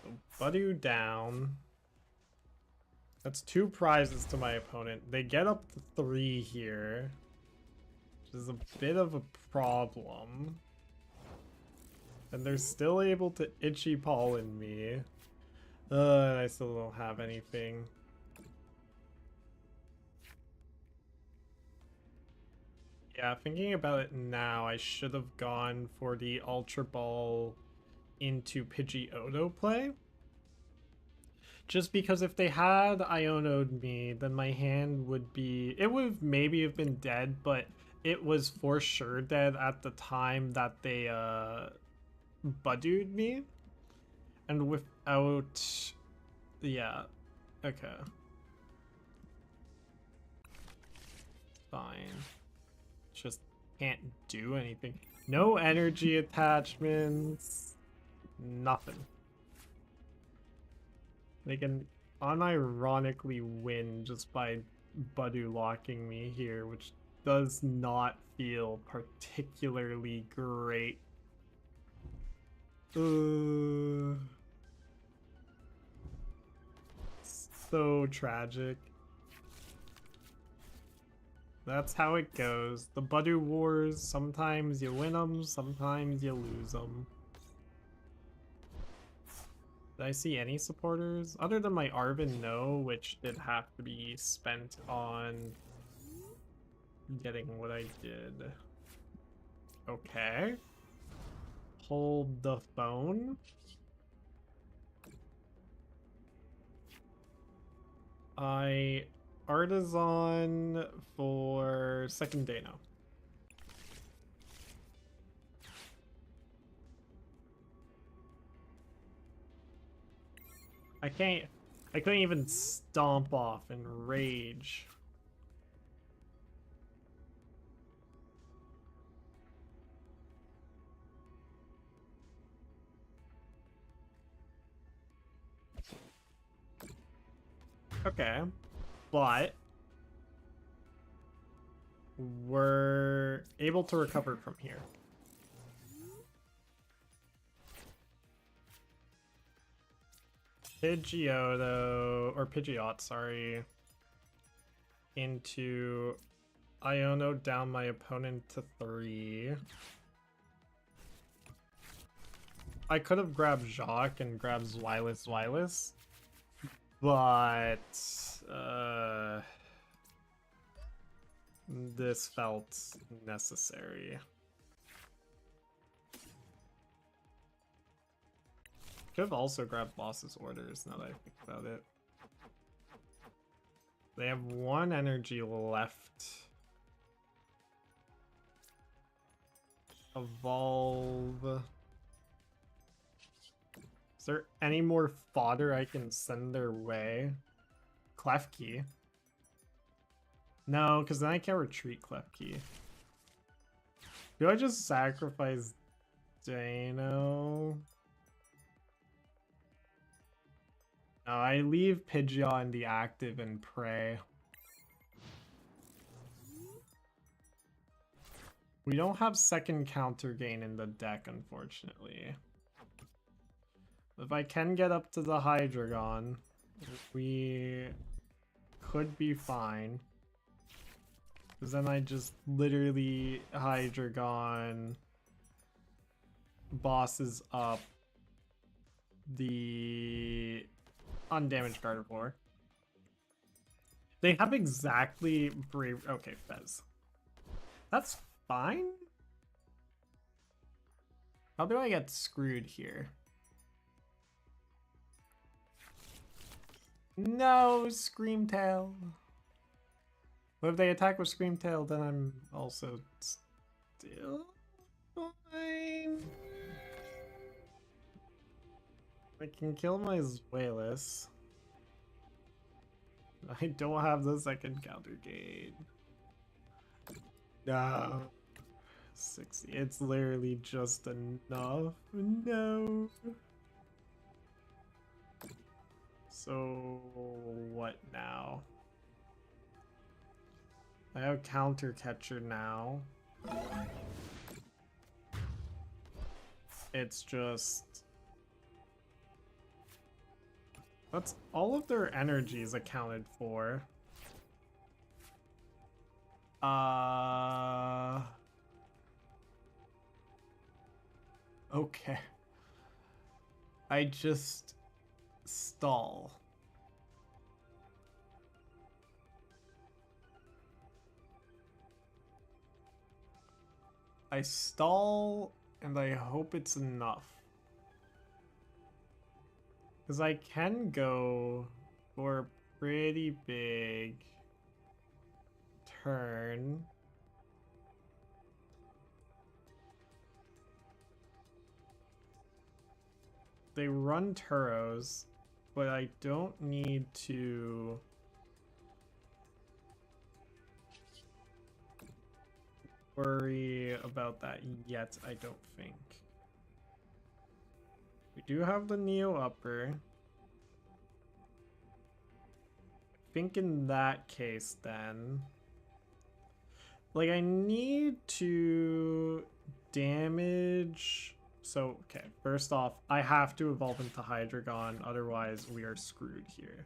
So Budew down. That's 2 prizes to my opponent. They get up to 3 here, which is a bit of a problem. And they're still able to itchy pollen me. And I still don't have anything. Yeah, thinking about it now, I should have gone for the Ultra Ball into play. Just because if they had Iono'd me, then my hand would be... It would maybe have been dead, but it was for sure dead at the time that they Budew'd me. And without... Yeah. Okay. Fine. Just can't do anything. No energy attachments. Nothing. They can unironically win just by Budew locking me here, which does not feel particularly great. So tragic. That's how it goes. The Budew Wars, sometimes you win them, sometimes you lose them. Did I see any supporters? Other than my Arven No, which did have to be spent on getting what I did. Okay. Hold the phone. Artazon for second Deino. I couldn't even stomp off in rage. Okay, but we're able to recover from here. Pidgeot, sorry, into Iono down my opponent to 3. I could have grabbed Jacq and grabbed Zweilous, but this felt necessary. Could have also grabbed Boss's Orders now that I think about it. They have 1 energy left. Evolve. Is there any more fodder I can send their way? Klefki. No, because then I can't retreat Klefki. Do I just sacrifice Deino? No, I leave Pidgeot in the active and pray. We don't have second counter gain in the deck, unfortunately. If I can get up to the Hydreigon, we could be fine. Because then I just literally Hydreigon bosses up the undamaged Gardevoir. They have exactly brave. Okay, Fez. That's fine. How do I get screwed here? No, Screamtail. But if they attack with Screamtail, then I'm also still fine. I can kill my Zweilous. I don't have the second counter gain. No. 60. It's literally just enough. No. So what now? I have Counter Catcher now. It's just... That's all of their energies accounted for. Okay. I just stall. I stall and I hope it's enough. Because I can go for a pretty big turn. They run Turos, but I don't need to worry about that yet, I don't think. We do have the Neo Upper. I think in that case then, like I need to damage. So, okay, first off, I have to evolve into Hydreigon, otherwise we are screwed here.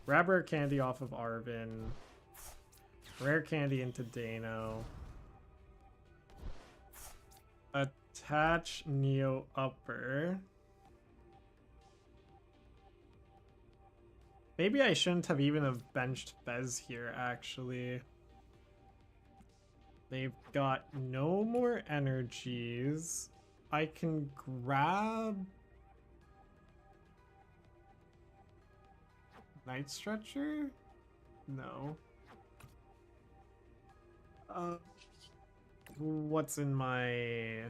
Grab Rare Candy off of Arven. Rare Candy into Deino. Attach Neo Upper. Maybe I shouldn't have even have benched Fez here, actually. They've got no more energies. I can grab Night Stretcher? No. What's in my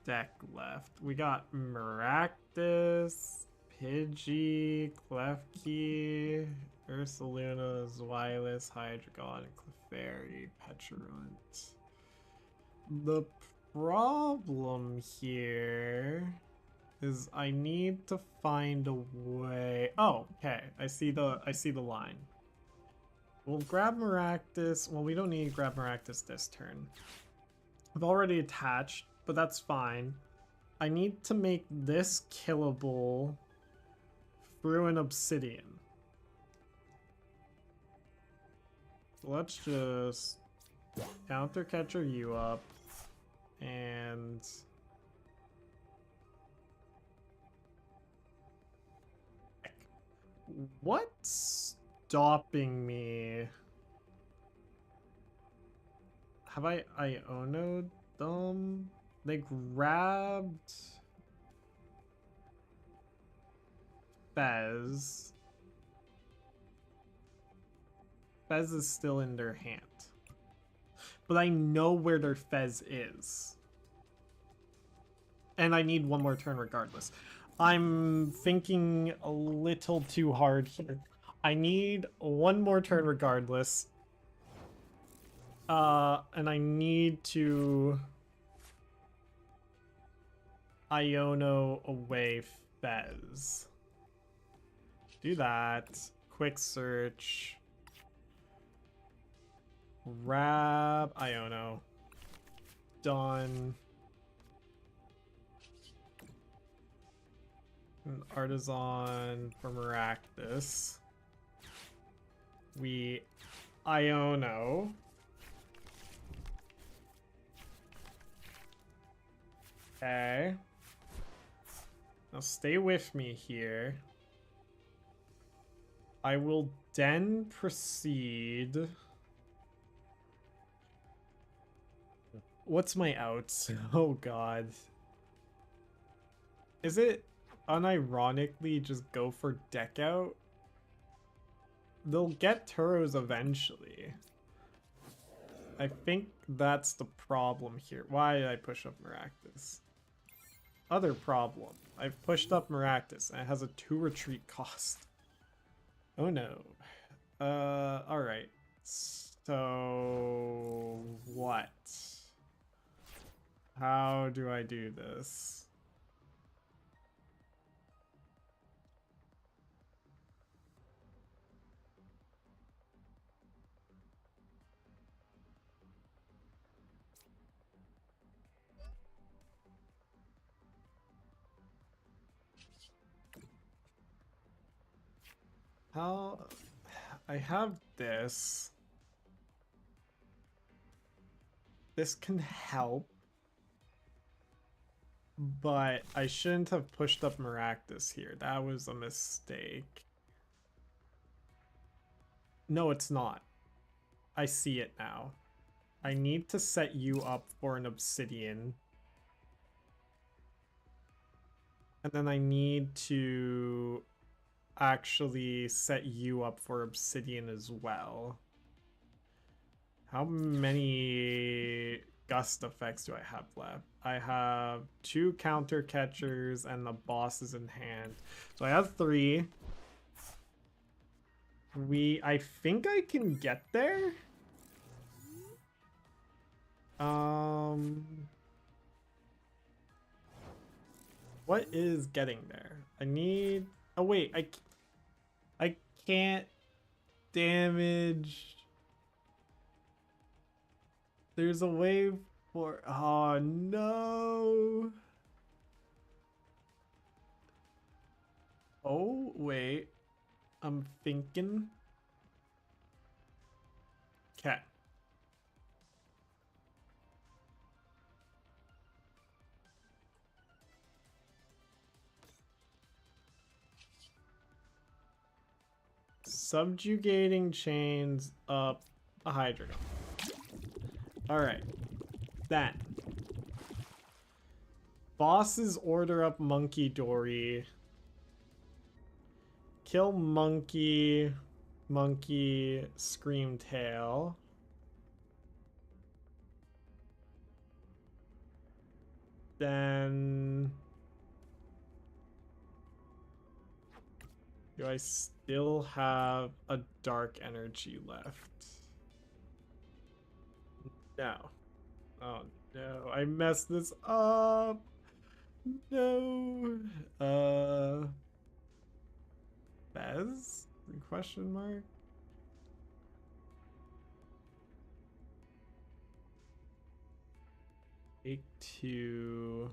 deck left? We got Maractus, Pidgey, Klefki, Ursaluna, Zweilous, Hydreigon, and Clefairy, Petulant. The problem here is I need to find a way. Oh, okay. I see the line. We'll grab Maractus. Well, we don't need to grab Maractus this turn. I've already attached, but that's fine. I need to make this killable through an Obsidian. So let's just Counter Catcher you up. And what's stopping me? Have I Iono'd them? They grabbed Fez. Fez is still in their hand. But I know where their Fez is. And I need one more turn regardless. I'm thinking a little too hard here. I need one more turn regardless. And I need to Iono away Fez. Do that. Quick search. Grab Iono. Done. An Artazon for Maractus. We Iono. Okay. Now stay with me here. I will then proceed. What's my outs? Oh god. Is it unironically just go for deck out? They'll get Turos eventually. I think that's the problem here. Why did I push up Maractus? Other problem. I've pushed up Maractus and it has a 2 retreat cost. Oh no. Alright. So what? How do I do this? How I have this. This can help. But I shouldn't have pushed up Maractus here. That was a mistake. No, it's not. I see it now. I need to set you up for an Obsidian. And then I need to actually set you up for Obsidian as well. How many gust effects do I have left? I have 2 counter catchers and the boss is in hand. So I have 3. I think I can get there. What is getting there? I need, oh wait, I can't damage. There's a way for, oh no. Oh wait, I'm thinking. Okay. Subjugating chains up a Hydreigon. Alright. Then. Bosses order up Monkey Dory. Kill Monkey. Monkey Screamtail. Then. Do I still have a dark energy left? No. Oh no, I messed this up. No. Fez? Question mark? Take 2.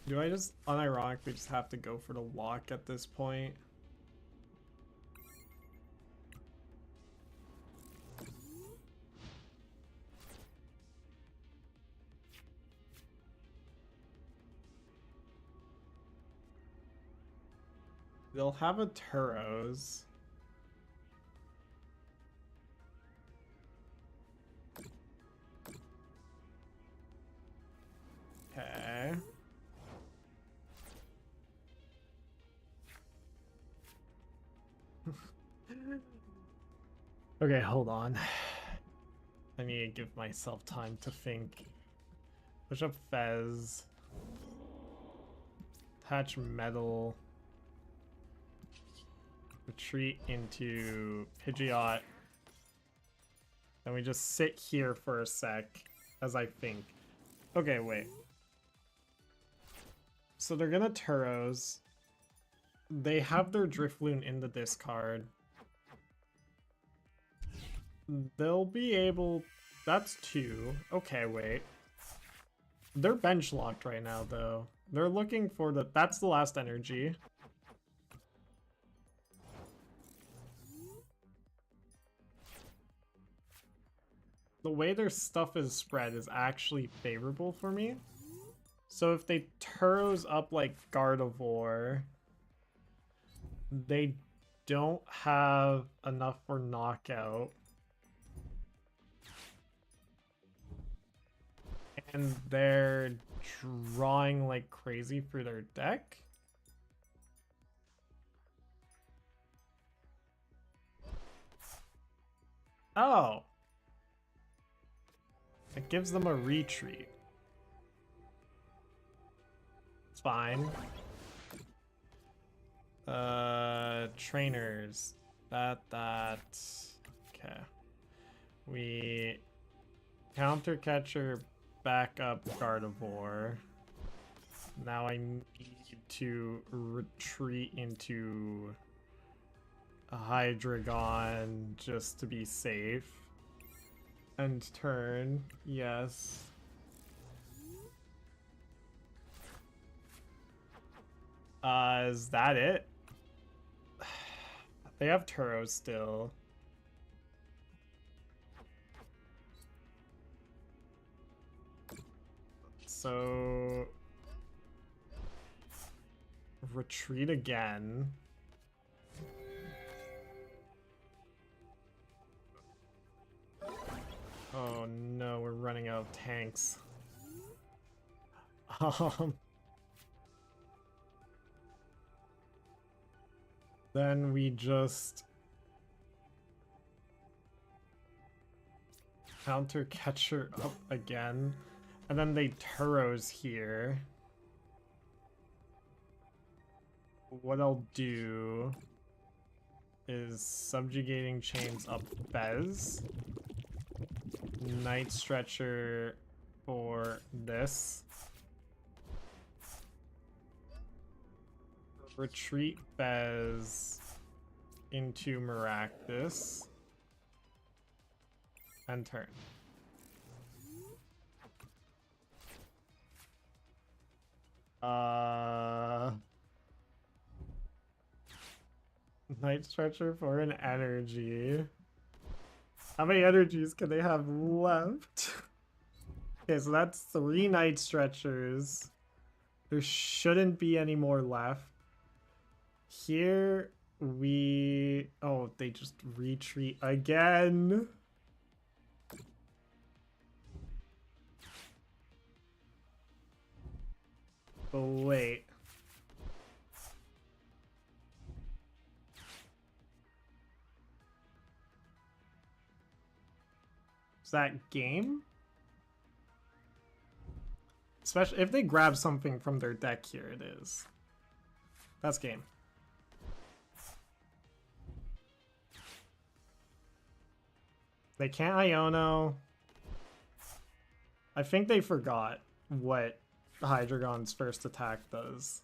Do I just unironically just have to go for the lock at this point? They'll have a Turos. Okay. Okay, hold on. I need to give myself time to think. Push up Fez. Attach Metal. Retreat into Pidgeot. And we just sit here for a sec as I think. Okay, wait. So they're gonna Turos. They have their Drifloon in the discard. They'll be able... That's 2. Okay, wait. They're bench locked right now, though. They're looking for the... That's the last energy. The way their stuff is spread is actually favorable for me. So if they Turos up like Gardevoir, they don't have enough for knockout. And they're drawing like crazy for their deck. Oh. It gives them a retreat. It's fine. Trainers. That. Okay. We Counter Catcher back up Gardevoir. Now I need to retreat into a Hydreigon just to be safe. End turn, yes. Is that it? They have Turos still. So... retreat again. Oh no, we're running out of tanks. Then we just Counter Catcher up again, and then they Turos here. What I'll do is Subjugating Chains up Fez. Night Stretcher for this. Retreat Fez into Maractus. And turn. Night Stretcher for an energy. How many energies can they have left? Okay, so that's 3 Night Stretchers. There shouldn't be any more left. Here we... Oh, they just retreat again. Oh, wait. Is that game? Especially if they grab something from their deck here, it is. That's game. They can't Iono. I think they forgot what Hydreigon's first attack does.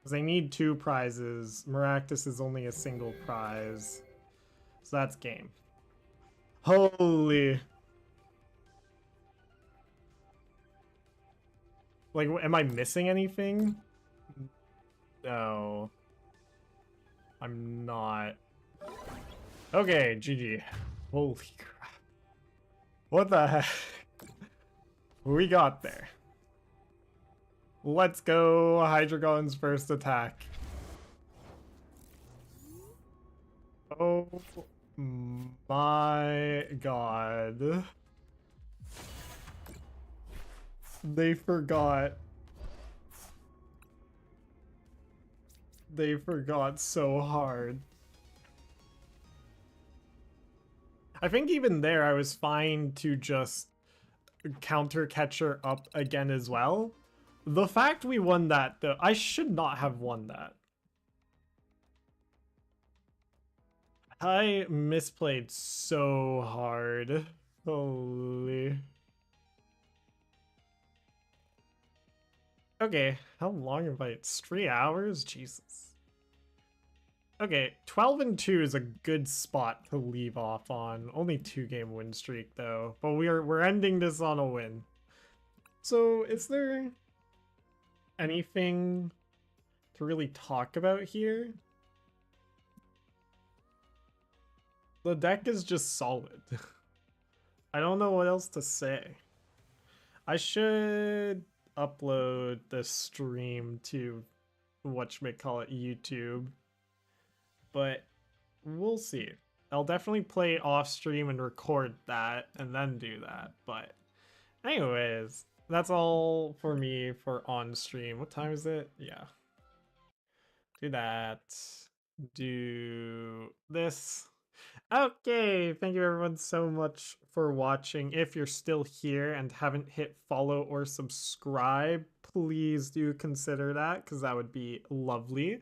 They need 2 prizes. Maractus is only a single prize. So that's game. Holy. Like, am I missing anything? No. I'm not. Okay, GG. Holy crap. What the heck? We got there. Let's go, Hydreigon's first attack. Oh my god. They forgot. They forgot so hard. I think even there I was fine to just Counter Catcher up again as well. The fact we won that, though, I should not have won that. I misplayed so hard. Holy. Okay, how long have I? It's 3 hours? Jesus. Okay, 12-2 is a good spot to leave off on. Only 2-game win streak though, but we're ending this on a win. So, is there anything to really talk about here? The deck is just solid. I don't know what else to say. I should upload the stream to whatchamacallit YouTube, but we'll see. I'll definitely play off stream and record that and then do that. But anyways, that's all for me for on stream. What time is it? Yeah. Do that. Do this. Okay, thank you everyone so much for watching. If you're still here and haven't hit follow or subscribe, please do consider that because that would be lovely.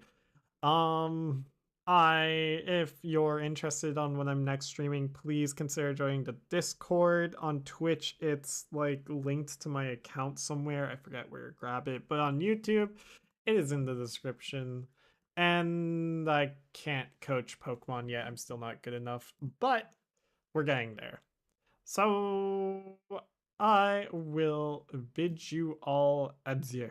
If you're interested on when I'm next streaming, please consider joining the Discord. On Twitch, it's like linked to my account somewhere. I forget where to grab it, but on YouTube, it is in the description. And I can't coach Pokemon yet. I'm still not good enough, but we're getting there. So I will bid you all adieu.